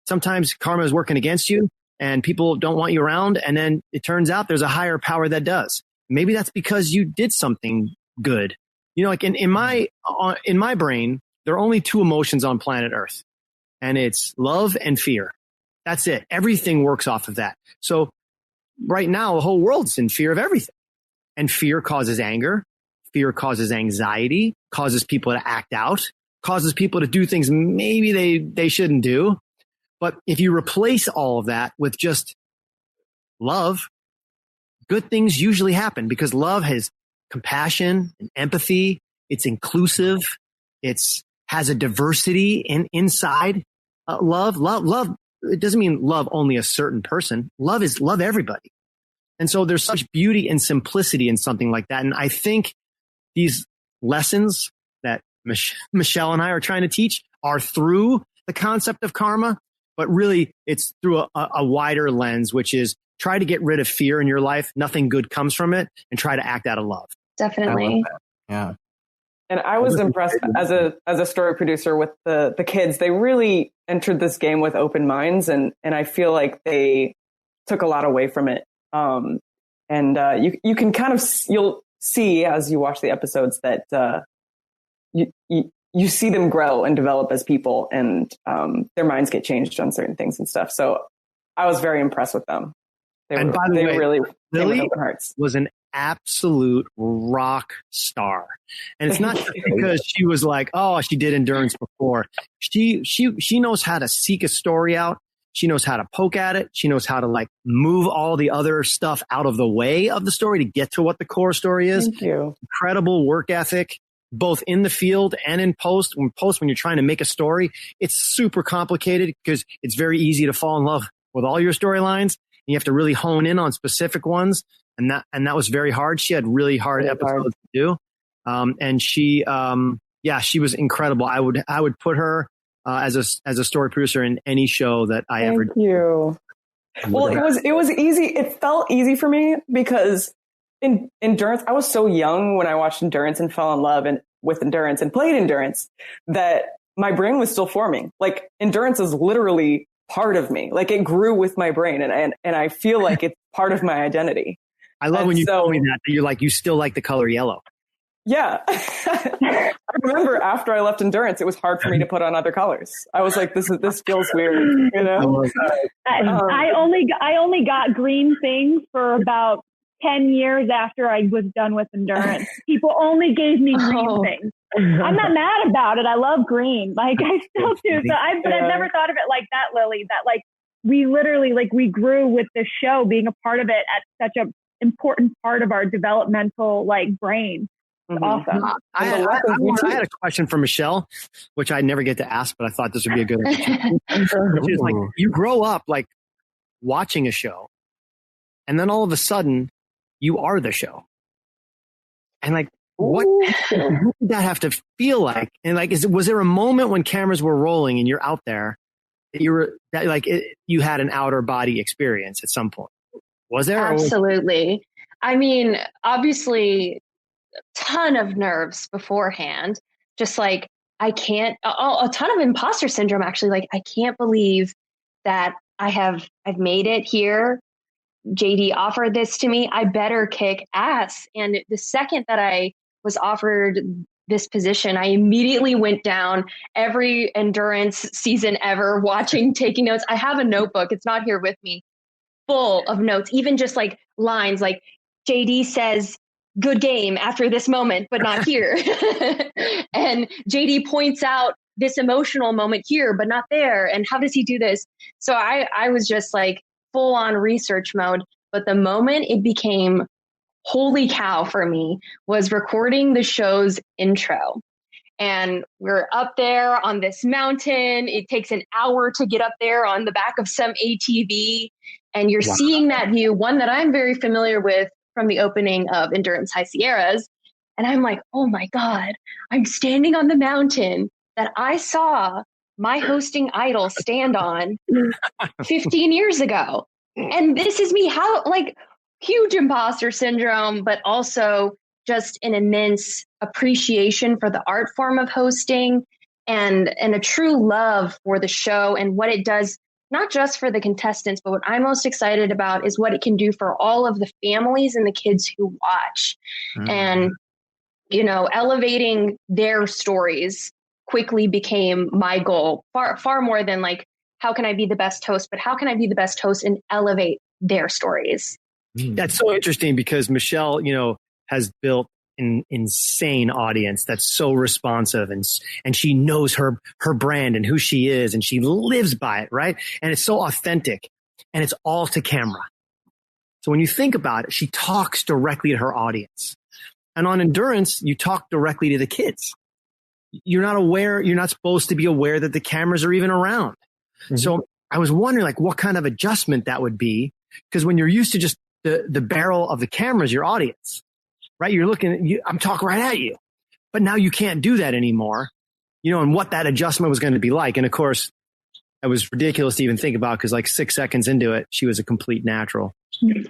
sometimes karma is working against you and people don't want you around. And then it turns out there's a higher power that does. Maybe that's because you did something good. Like in my brain, there are only two emotions on planet Earth, and it's love and fear. That's it. Everything works off of that. So right now, the whole world's in fear of everything. And fear causes anger. Fear causes anxiety, causes people to act out, causes people to do things maybe they shouldn't do. But if you replace all of that with just love, good things usually happen because love has compassion and empathy. It's inclusive. It's has a diversity inside. Love. It doesn't mean love only a certain person. Love is love everybody. And so there's such beauty and simplicity in something like that. And I think these lessons that Michelle and I are trying to teach are through the concept of karma, but really it's through a wider lens, which is try to get rid of fear in your life. Nothing good comes from it, and try to act out of love. Definitely. Yeah. And I was impressed as a story producer with the kids. They really entered this game with open minds, and I feel like they took a lot away from it. You can kind of, you'll see as you watch the episodes that you see them grow and develop as people, and their minds get changed on certain things and stuff. So I was very impressed with them. By the way, really Lily was an absolute rock star. And it's not just because she was like, oh, she did Endurance before. She knows how to seek a story out. She knows how to poke at it. She knows how to move all the other stuff out of the way of the story to get to what the core story is. Thank you. Incredible work ethic, both in the field and in post. When you're trying to make a story, it's super complicated because it's very easy to fall in love with all your storylines. You have to really hone in on specific ones. And that was very hard. She had really hard episodes to do. And she was incredible. I would put her as a story producer in any show that I ever did. Thank you. Well, it was easy. It felt easy for me because in Endurance, I was so young when I watched Endurance and fell in love with Endurance and played Endurance that my brain was still forming. Endurance is literally part of me. It grew with my brain, and I feel like it's part of my identity. I love when you told me that you're like, you still like the color yellow. Yeah. I remember after I left Endurance, it was hard for me to put on other colors. I was like, this feels weird, I only got green things for about 10 years after I was done with Endurance. People only gave me green things. I'm not mad about it. I love green. I still do. But I've never thought of it like that, Lily, that we literally, we grew with the show, being a part of it at such an important part of our developmental, brain. It's awesome. I had a question for Michelle, which I never get to ask, but I thought this would be a good opportunity. You grow up watching a show, and then all of a sudden you are the show. And what did that have to feel like? And was there a moment when cameras were rolling and you're out there that you had an outer body experience at some point? Was there? Absolutely. I mean, obviously, a ton of nerves beforehand. Just I can't. A ton of imposter syndrome. Actually, I can't believe that I've made it here. JD offered this to me. I better kick ass. And the second that I was offered this position, I immediately went down every Endurance season ever, taking notes. I have a notebook. It's not here with me, full of notes, even just like lines like JD says, good game after this moment, but not here. And JD points out this emotional moment here, but not there. And how does he do this? So I was just like full on research mode. But the moment it became holy cow for me was recording the show's intro. And we're up there on this mountain. It takes an hour to get up there on the back of some ATV. And you're seeing that view, one that I'm very familiar with from the opening of Endurance High Sierras. And I'm like, oh my God, I'm standing on the mountain that I saw my hosting idol stand on 15 years ago. And this is me, how, like, huge imposter syndrome, but also just an immense appreciation for the art form of hosting and a true love for the show and what it does, not just for the contestants, but what I'm most excited about is what it can do for all of the families and the kids who watch. And, you know, elevating their stories quickly became my goal, far more than like, how can I be the best host, but how can I be the best host and elevate their stories? That's so interesting because Michelle, you know, has built an insane audience that's so responsive and she knows her brand and who she is and she lives by it, right? And it's so authentic and it's all to camera. So when you think about it, she talks directly to her audience. And on Endurance, you talk directly to the kids. You're not supposed to be aware that the cameras are even around. Mm-hmm. So I was wondering like what kind of adjustment that would be, because when you're used to just the barrel of the cameras, your audience, right? You're looking at you, I'm talking right at you, but now you can't do that anymore, you know, and what that adjustment was going to be like. And of course, it was ridiculous to even think about because like 6 seconds into it, she was a complete natural.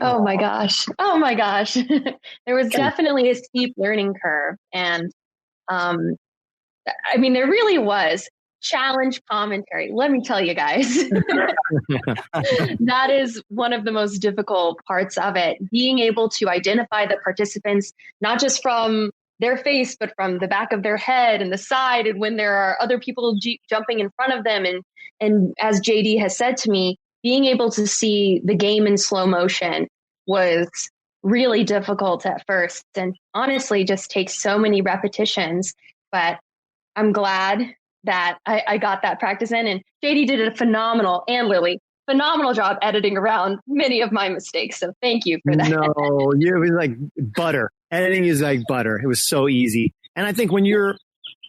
Oh my gosh. There was definitely a steep learning curve. And, I mean, there really was challenge commentary. Let me tell you guys, that is one of the most difficult parts of it. Being able to identify the participants, not just from their face, but from the back of their head and the side. And when there are other people jumping in front of them. And as JD has said to me, being able to see the game in slow motion was really difficult at first. And honestly, just takes so many repetitions, but I'm glad that I got that practice in, and JD did a phenomenal job editing around many of my mistakes. So thank you for that. No, it was like butter. Editing is like butter. It was so easy. And I think when you're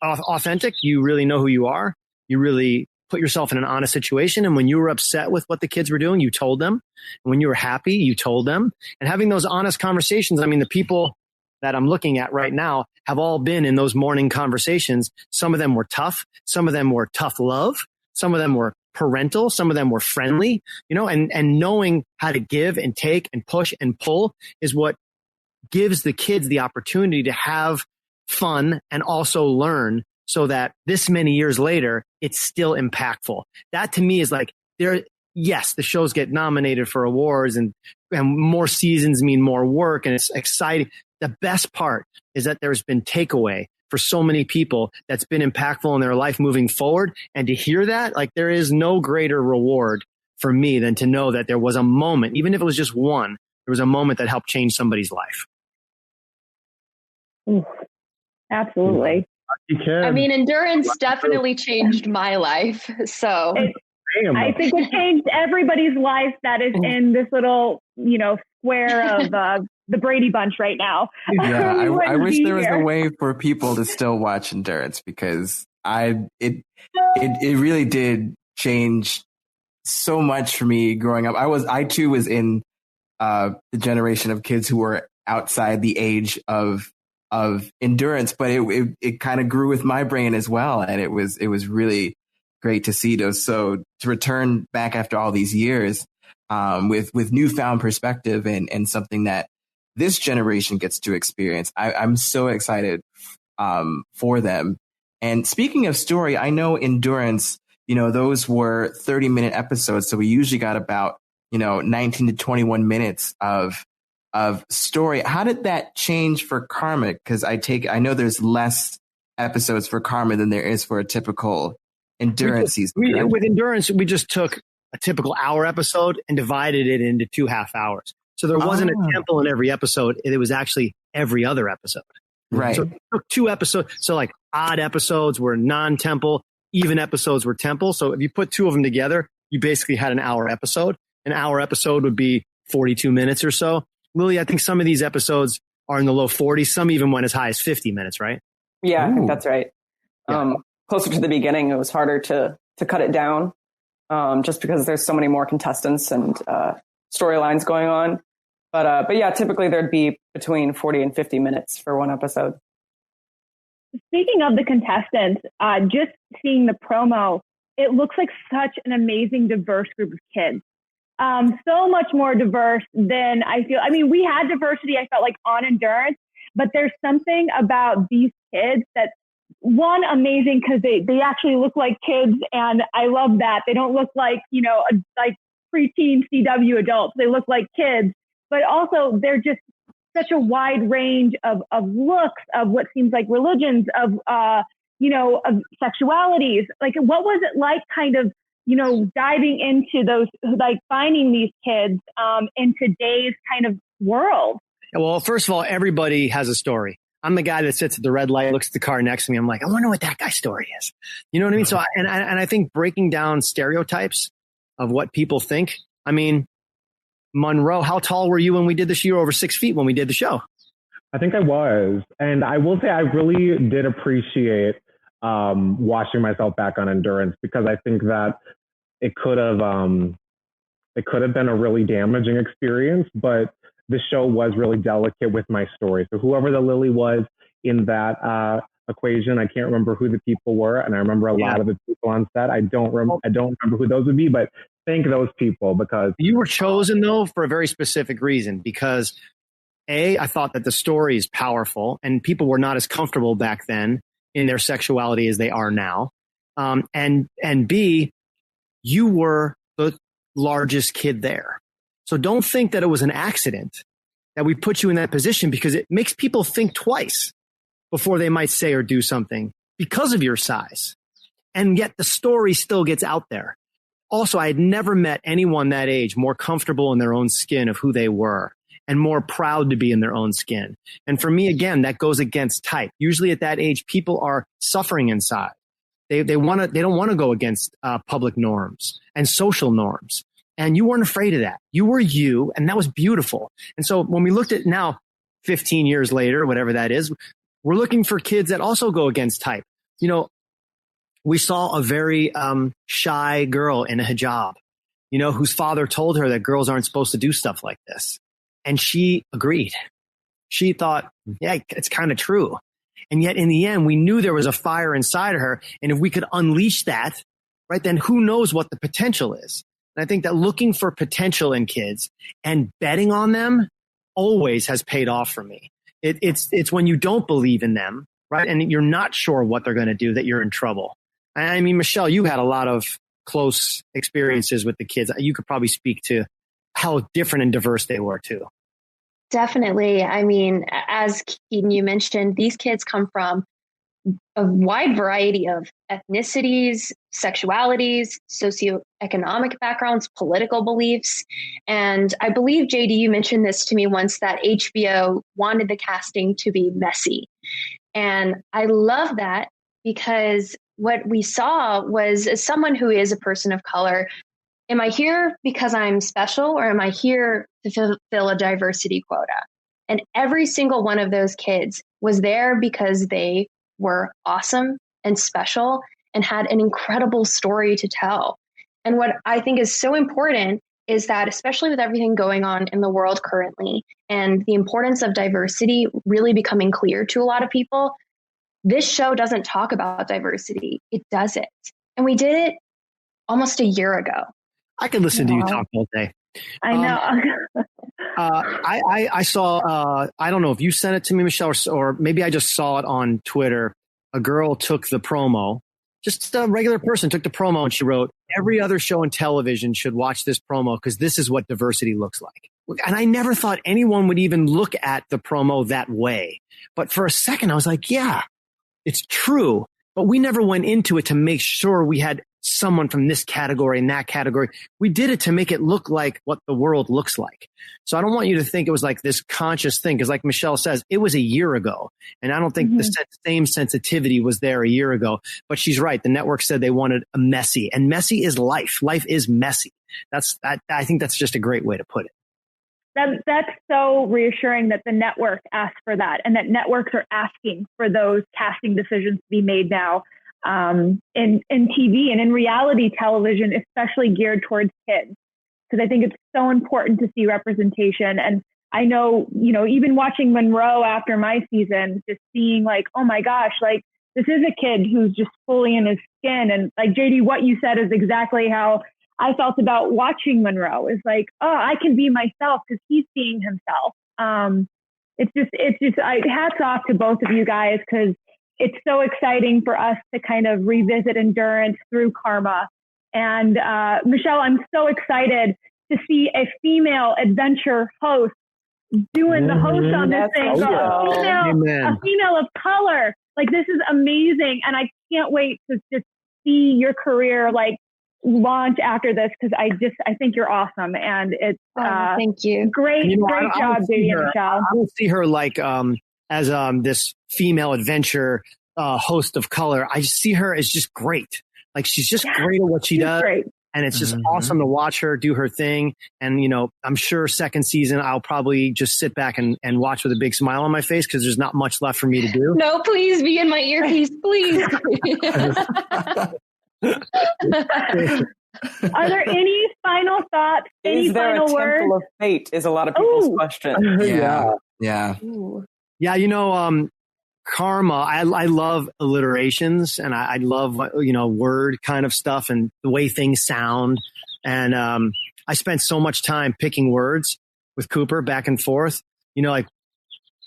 authentic, you really know who you are. You really put yourself in an honest situation. And when you were upset with what the kids were doing, you told them. And when you were happy, you told them. And having those honest conversations, I mean, the people that I'm looking at right now have all been in those morning conversations. Some of them were tough. Some of them were tough love. Some of them were parental. Some of them were friendly, you know, and knowing how to give and take and push and pull is what gives the kids the opportunity to have fun and also learn so that this many years later, it's still impactful. That to me is like yes, the shows get nominated for awards and more seasons mean more work and it's exciting. The best part is that there's been takeaway for so many people that's been impactful in their life moving forward. And to hear that, like there is no greater reward for me than to know that there was a moment, even if it was just one, there was a moment that helped change somebody's life. Absolutely. I mean, Endurance definitely changed my life. So I think it changed everybody's life that is in this little, you know, square of the Brady Bunch right now. Yeah, I wish there was a way for people to still watch Endurance because it really did change so much for me growing up. I too was in the generation of kids who were outside the age of Endurance, but it kind of grew with my brain as well, and it was really great to see those. So to return back after all these years with newfound perspective and something that this generation gets to experience, I'm so excited for them. And speaking of story, I know Endurance, you know, those were 30-minute episodes, so we usually got about 19 to 21 minutes of story. How did that change for Karma? Because I know there's less episodes for Karma than there is for a typical Endurance season. With Endurance, we just took a typical hour episode and divided it into 2 half hours. So there wasn't a temple in every episode. It was actually every other episode. Right. So it took 2 episodes. So like odd episodes were non-temple, even episodes were temple. So if you put 2 of them together, you basically had an hour episode. An hour episode would be 42 minutes or so. Lily, I think some of these episodes are in the low 40s. Some even went as high as 50 minutes, right? Yeah, I think that's right. Yeah. Closer to the beginning, it was harder to cut it down, just because there's so many more contestants and storylines going on. But yeah, typically there'd be between 40 and 50 minutes for one episode. Speaking of the contestants, just seeing the promo, it looks like such an amazing, diverse group of kids. So much more diverse than I feel. I mean, we had diversity, I felt like, on Endurance, but there's something about these kids that's, one, amazing because they actually look like kids, and I love that. They don't look like, like preteen CW adults. They look like kids, but also they're just such a wide range of looks, of what seems like religions, of sexualities. Like, what was it like kind of, diving into those, like finding these kids in today's kind of world? Well, first of all, everybody has a story. I'm the guy that sits at the red light, looks at the car next to me. I'm like, I wonder what that guy's story is. You know what I mean? So, and I think breaking down stereotypes of what people think. I mean, Monroe, how tall were you when we did this? You were over 6 feet when we did the show. I think I was. And I will say I really did appreciate watching myself back on Endurance, because I think that it could have been a really damaging experience, but the show was really delicate with my story. So whoever the Lily was in that equation, I can't remember who the people were, and I remember a lot of the people on set. I don't remember who those would be, but thank those people, because you were chosen though for a very specific reason. Because I thought that the story is powerful, and people were not as comfortable back then in their sexuality as they are now. And B, you were the largest kid there. So don't think that it was an accident that we put you in that position, because it makes people think twice before they might say or do something because of your size. And yet the story still gets out there. Also, I had never met anyone that age more comfortable in their own skin of who they were and more proud to be in their own skin. And for me, again, that goes against type. Usually at that age, people are suffering inside. They don't want to go against public norms and social norms. And you weren't afraid of that. You were you, and that was beautiful. And so when we looked at now, 15 years later, whatever that is, we're looking for kids that also go against type. We saw a very shy girl in a hijab, whose father told her that girls aren't supposed to do stuff like this. And she agreed. She thought, yeah, it's kind of true. And yet in the end, we knew there was a fire inside of her. And if we could unleash that, right, then who knows what the potential is. And I think that looking for potential in kids and betting on them always has paid off for me. It's when you don't believe in them, right, and you're not sure what they're going to do, that you're in trouble. I mean, Michelle, you had a lot of close experiences with the kids. You could probably speak to how different and diverse they were too. Definitely. I mean, as Keaton, you mentioned, these kids come from a wide variety of ethnicities, sexualities, socioeconomic backgrounds, political beliefs. And I believe, JD, you mentioned this to me once, that HBO wanted the casting to be messy. And I love that, because what we saw was, as someone who is a person of color, am I here because I'm special, or am I here to fulfill a diversity quota? And every single one of those kids was there because they were awesome and special and had an incredible story to tell. And what I think is so important is that, especially with everything going on in the world currently and the importance of diversity really becoming clear to a lot of people, this show doesn't talk about diversity. It doesn't. And we did it almost a year ago. I could listen to you talk all day. I know. I saw, I don't know if you sent it to me, Michelle, or maybe I just saw it on Twitter. A girl took the promo, just a regular person took the promo, and she wrote, every other show on television should watch this promo because this is what diversity looks like. And I never thought anyone would even look at the promo that way. But for a second, I was like, yeah, it's true. But we never went into it to make sure we had someone from this category and that category. We did it to make it look like what the world looks like. So I don't want you to think it was like this conscious thing, because like Michelle says, it was a year ago. And I don't think the same sensitivity was there a year ago. But she's right. The network said they wanted a messy, and messy is life. Life is messy. I think that's just a great way to put it. That's so reassuring that the network asked for that, and that networks are asking for those casting decisions to be made now in TV and in reality television, especially geared towards kids. Because I think it's so important to see representation. And I know, even watching Monroe after my season, just seeing like, oh my gosh, like this is a kid who's just fully in his skin. And like JD, what you said is exactly how I felt about watching Monroe. Is like, oh, I can be myself because he's being himself. It's just hats off to both of you guys, because it's so exciting for us to kind of revisit Endurance through Karma. And Michelle, I'm so excited to see a female adventure host doing the host on this thing. A female of color. Like, this is amazing. And I can't wait to just see your career like launch after this, because I think you're awesome. And it's thank you. Great job, JD and Michelle. I don't see her like as this female adventure host of color. I just see her as just great. Like, she's just great at what she does. Great. And it's just awesome to watch her do her thing. And, I'm sure second season, I'll probably just sit back and watch with a big smile on my face, because there's not much left for me to do. No, please be in my earpiece, please. Are there any final thoughts? Any is there final a words? temple of fate is a lot of people's question. Yeah. Karma, I love alliterations, and I love, word kind of stuff and the way things sound. And I spent so much time picking words with Cooper back and forth, like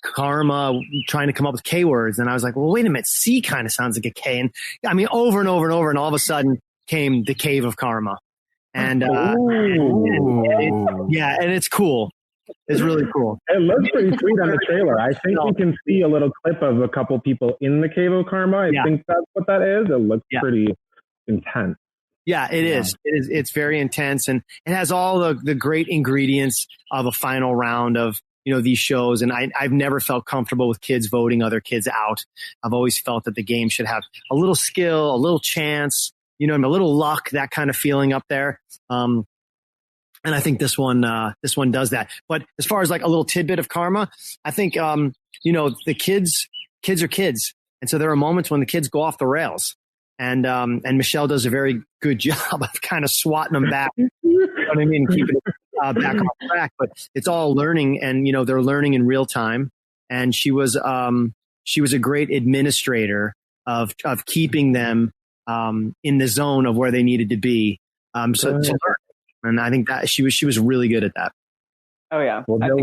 Karma, trying to come up with K words. And I was like, well, wait a minute, C kind of sounds like a K. And I mean, over and over and over. And all of a sudden came the Cave of Karma. And and it's cool. It's really cool. It looks pretty sweet on the trailer. I think we can see a little clip of a couple people in the Cave of Karma. I think that's what that is. It looks pretty intense. Yeah, it is. It's very intense, and it has all the great ingredients of a final round of these shows. And I've never felt comfortable with kids voting other kids out. I've always felt that the game should have a little skill, a little chance, and a little luck, that kind of feeling up there. And I think this one does that. But as far as like a little tidbit of Karma, I think, the kids are kids. And so there are moments when the kids go off the rails, and Michelle does a very good job of kind of swatting them back, keeping it back on track. But it's all learning, and, they're learning in real time. And she was a great administrator of keeping them, in the zone of where they needed to be. To learn. And I think that she was really good at that. Oh yeah. Well, thank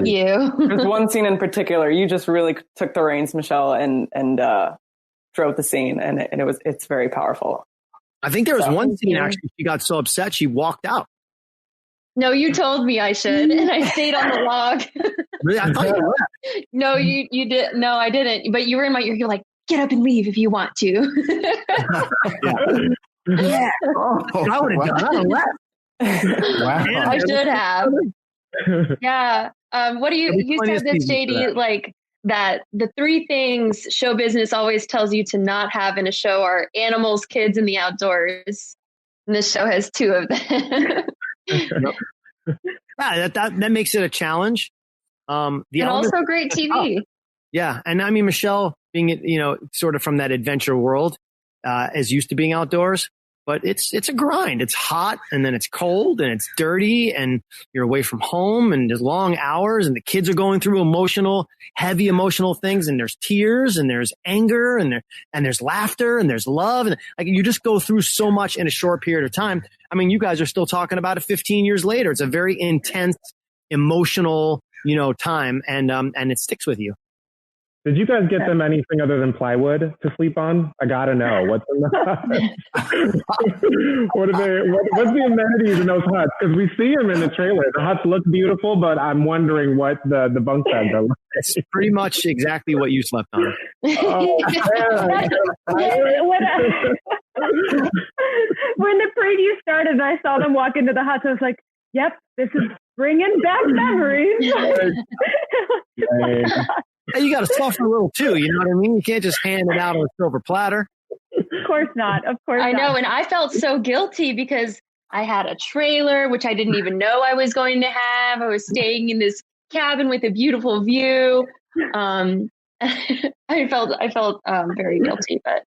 you. There's one scene in particular. You just really took the reins, Michelle, and drove the scene, and it's very powerful. I think there was one scene actually. She got so upset she walked out. No, you told me I should, and I stayed on the log. Really, I thought you left. No, you did. No, I didn't. But you were in my ear. You're like, get up and leave if you want to. Yeah. I would have done. I would have left. Wow. I should have. Yeah. What do you said this, JD, like that the three things show business always tells you to not have in a show are animals, kids, and the outdoors. And this show has two of them. Yeah, that makes it a challenge. And also great TV. Yeah. And I mean, Michelle being, sort of from that adventure world, is used to being outdoors. But it's a grind. It's hot, and then it's cold, and it's dirty, and you're away from home, and there's long hours, and the kids are going through heavy emotional things, and there's tears, and there's anger, and there's laughter, and there's love, and like you just go through so much in a short period of time. I mean, you guys are still talking about it 15 years later. It's a very intense, emotional, time, and it sticks with you. Did you guys get them anything other than plywood to sleep on? I gotta know. What's in the what's the amenities in those huts? Because we see them in the trailer. The huts look beautiful, but I'm wondering what the bunk beds are like. It's pretty much exactly what you slept on. When the preview started and I saw them walk into the hut, I was like, yep, this is bringing back memories. Hey, you got to suffer a little too. You know what I mean? You can't just hand it out on a silver platter. Of course not. Of course I not. know. And I felt so guilty because I had a trailer, which I didn't even know I was going to have. I was staying in this cabin with a beautiful view. I felt very guilty, but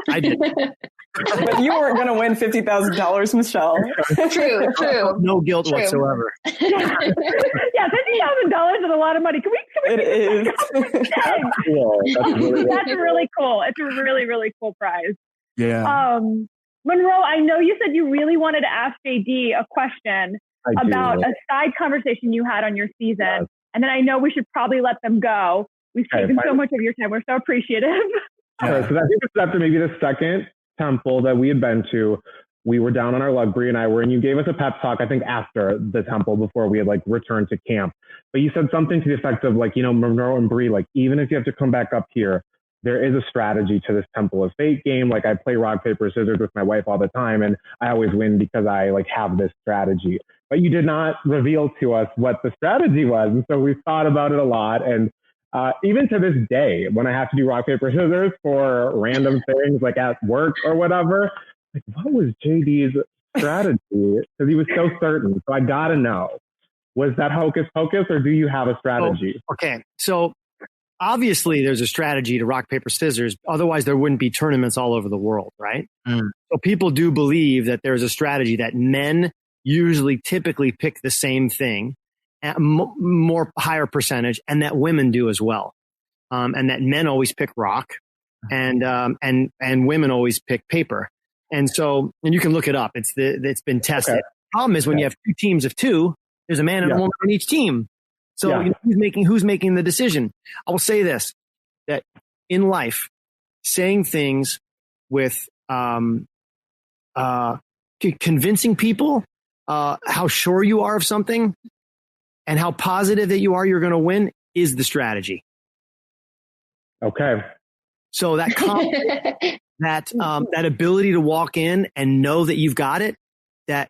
I did. But you weren't going to win $50,000, Michelle. True. No guilt whatsoever. Yeah, $50,000 is a lot of money. Can we it is. That's really cool. It's a really, really cool prize. Yeah. Monroe, I know you said you really wanted to ask JD a question about a side conversation you had on your season. Yes. And then I know we should probably let them go. We've taken so much of your time. We're so appreciative. Okay, so I think this is after maybe the second temple that we had been to. We were down on our luck, Bree and I were, and you gave us a pep talk, I think after the temple, before we had like returned to camp. But you said something to the effect of like, you know, Monroe and Bree, like, even if you have to come back up here, there is a strategy to this Temple of Fate game. Like, I play rock, paper, scissors with my wife all the time, and I always win because I like have this strategy. But you did not reveal to us what the strategy was. And so we've thought about it a lot. And even to this day, when I have to do rock, paper, scissors for random things like at work or whatever, like, what was JD's strategy? Because he was so certain. So I got to know, was that hocus pocus, or do you have a strategy? Okay. So obviously there's a strategy to rock, paper, scissors. Otherwise there wouldn't be tournaments all over the world, right? So people do believe that there's a strategy that men typically pick the same thing at more higher percentage, and that women do as well. And that men always pick rock and women always pick paper. And so, and you can look it up. It's been tested. Okay. Problem is when you have two teams of two, there's a man and a woman on each team. So you know, who's making the decision? I will say this, that in life, saying things with convincing people how sure you are of something and how positive that you are you're going to win is the strategy. Okay. So that confidence, that ability to walk in and know that you've got it, that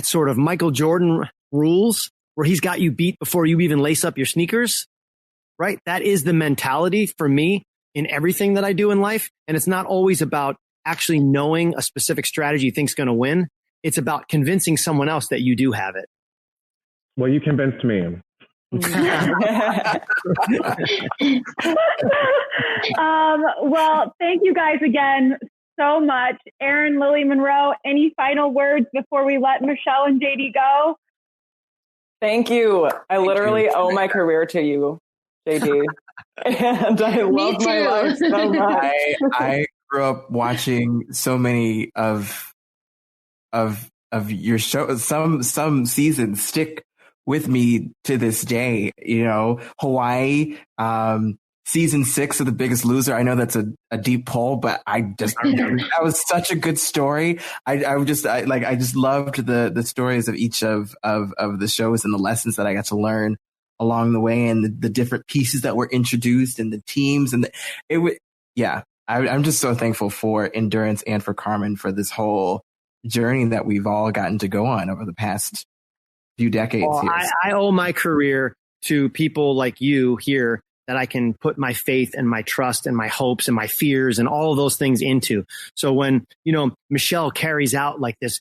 sort of Michael Jordan rules where he's got you beat before you even lace up your sneakers, right? That is the mentality for me in everything that I do in life. And it's not always about actually knowing a specific strategy you think's going to win. It's about convincing someone else that you do have it. Well, you convinced me. Well, thank you guys again so much. Aaron, Lily, Monroe, any final words before we let Michelle and JD go? Thank you. I literally owe my career to you, JD. And I love my life so much. I grew up watching so many of your shows. Some seasons stick with me to this day. You know, Hawaii, season 6 of The Biggest Loser. I know that's a deep pull, but that was such a good story. I just loved the stories of each of the shows and the lessons that I got to learn along the way, and the different pieces that were introduced and the teams I'm just so thankful for Endurance and for Carmen for this whole journey that we've all gotten to go on over the past few decades. Well, I owe my career to people like you here that I can put my faith and my trust and my hopes and my fears and all of those things into. So when, you know, Michelle carries out like this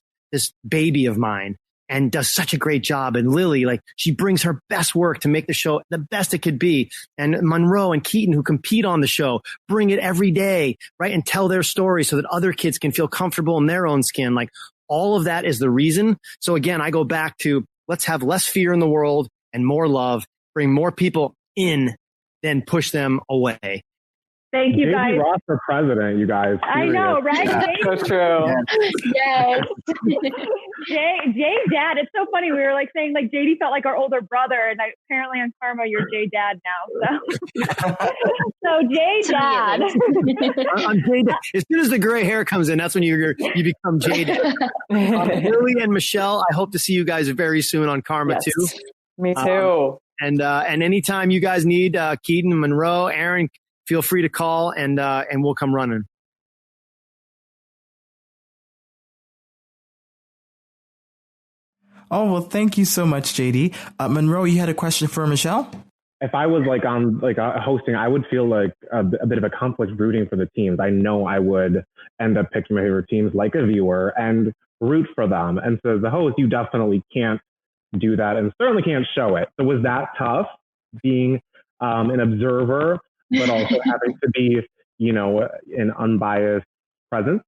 baby of mine and does such a great job, and Lily, like, she brings her best work to make the show the best it could be. And Monroe and Keaton, who compete on the show, bring it every day, right? And tell their story so that other kids can feel comfortable in their own skin. Like, all of that is the reason. So again, I go back to, let's have less fear in the world and more love, bring more people in, then push them away. Thank you, guys. JD Ross for president, you guys. I know, right? Yeah, so true. Yes. Jay's dad. It's so funny. We were like saying like JD felt like our older brother, and apparently on Karma you're Jay Dad now. So Jay Dad. I'm Jay Dad. As soon as the gray hair comes in, that's when you become Jay Dad. Lily and Michelle, I hope to see you guys very soon on Karma too. Me too. And anytime you guys need Keaton, Monroe, Aaron, feel free to call and we'll come running. Oh, well, thank you so much, JD. Monroe, you had a question for Michelle? If I was like on like hosting, I would feel like a bit of a conflict rooting for the teams. I know I would end up picking my favorite teams like a viewer and root for them. And so as a host, you definitely can't do that and certainly can't show it. So was that tough being an observer, but also having to be, you know, an unbiased presence?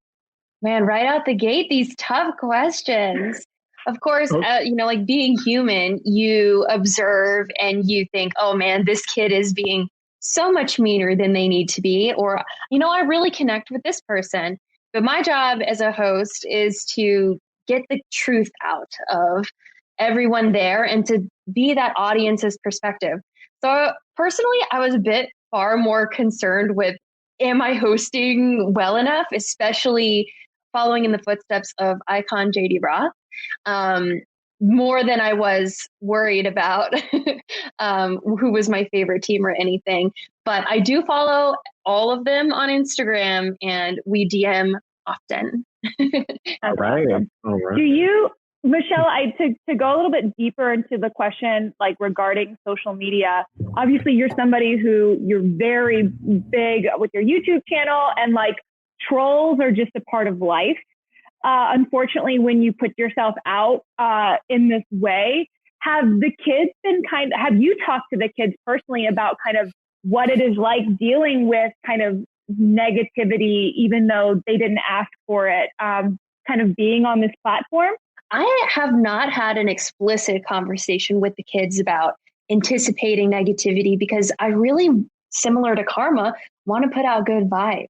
Man, right out the gate, these tough questions. Of course, you know, like being human, you observe and you think, oh man, this kid is being so much meaner than they need to be. Or, you know, I really connect with this person. But my job as a host is to get the truth out of everyone there and to be that audience's perspective. So personally, I was a bit far more concerned with, am I hosting well enough, especially following in the footsteps of icon JD Roth, more than I was worried about who was my favorite team or anything. But I do follow all of them on Instagram and we DM often. All right. Do you, Michelle, to go a little bit deeper into the question, like regarding social media, obviously you're somebody who you're very big with your YouTube channel and like trolls are just a part of life. Unfortunately, when you put yourself out in this way, have you talked to the kids personally about kind of what it is like dealing with kind of negativity, even though they didn't ask for it, kind of being on this platform? I have not had an explicit conversation with the kids about anticipating negativity because I really, similar to Karma, want to put out good vibes.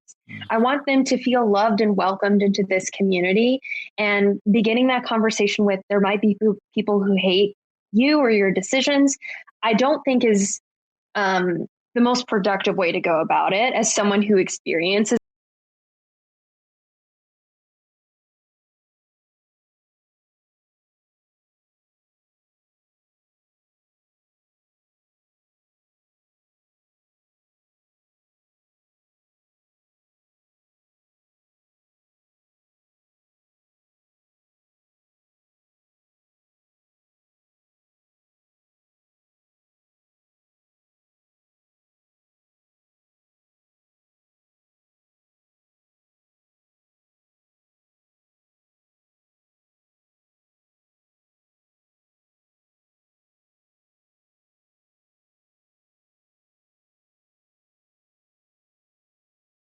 I want them to feel loved and welcomed into this community, and beginning that conversation with, there might be people who hate you or your decisions, I don't think is the most productive way to go about it as someone who experiences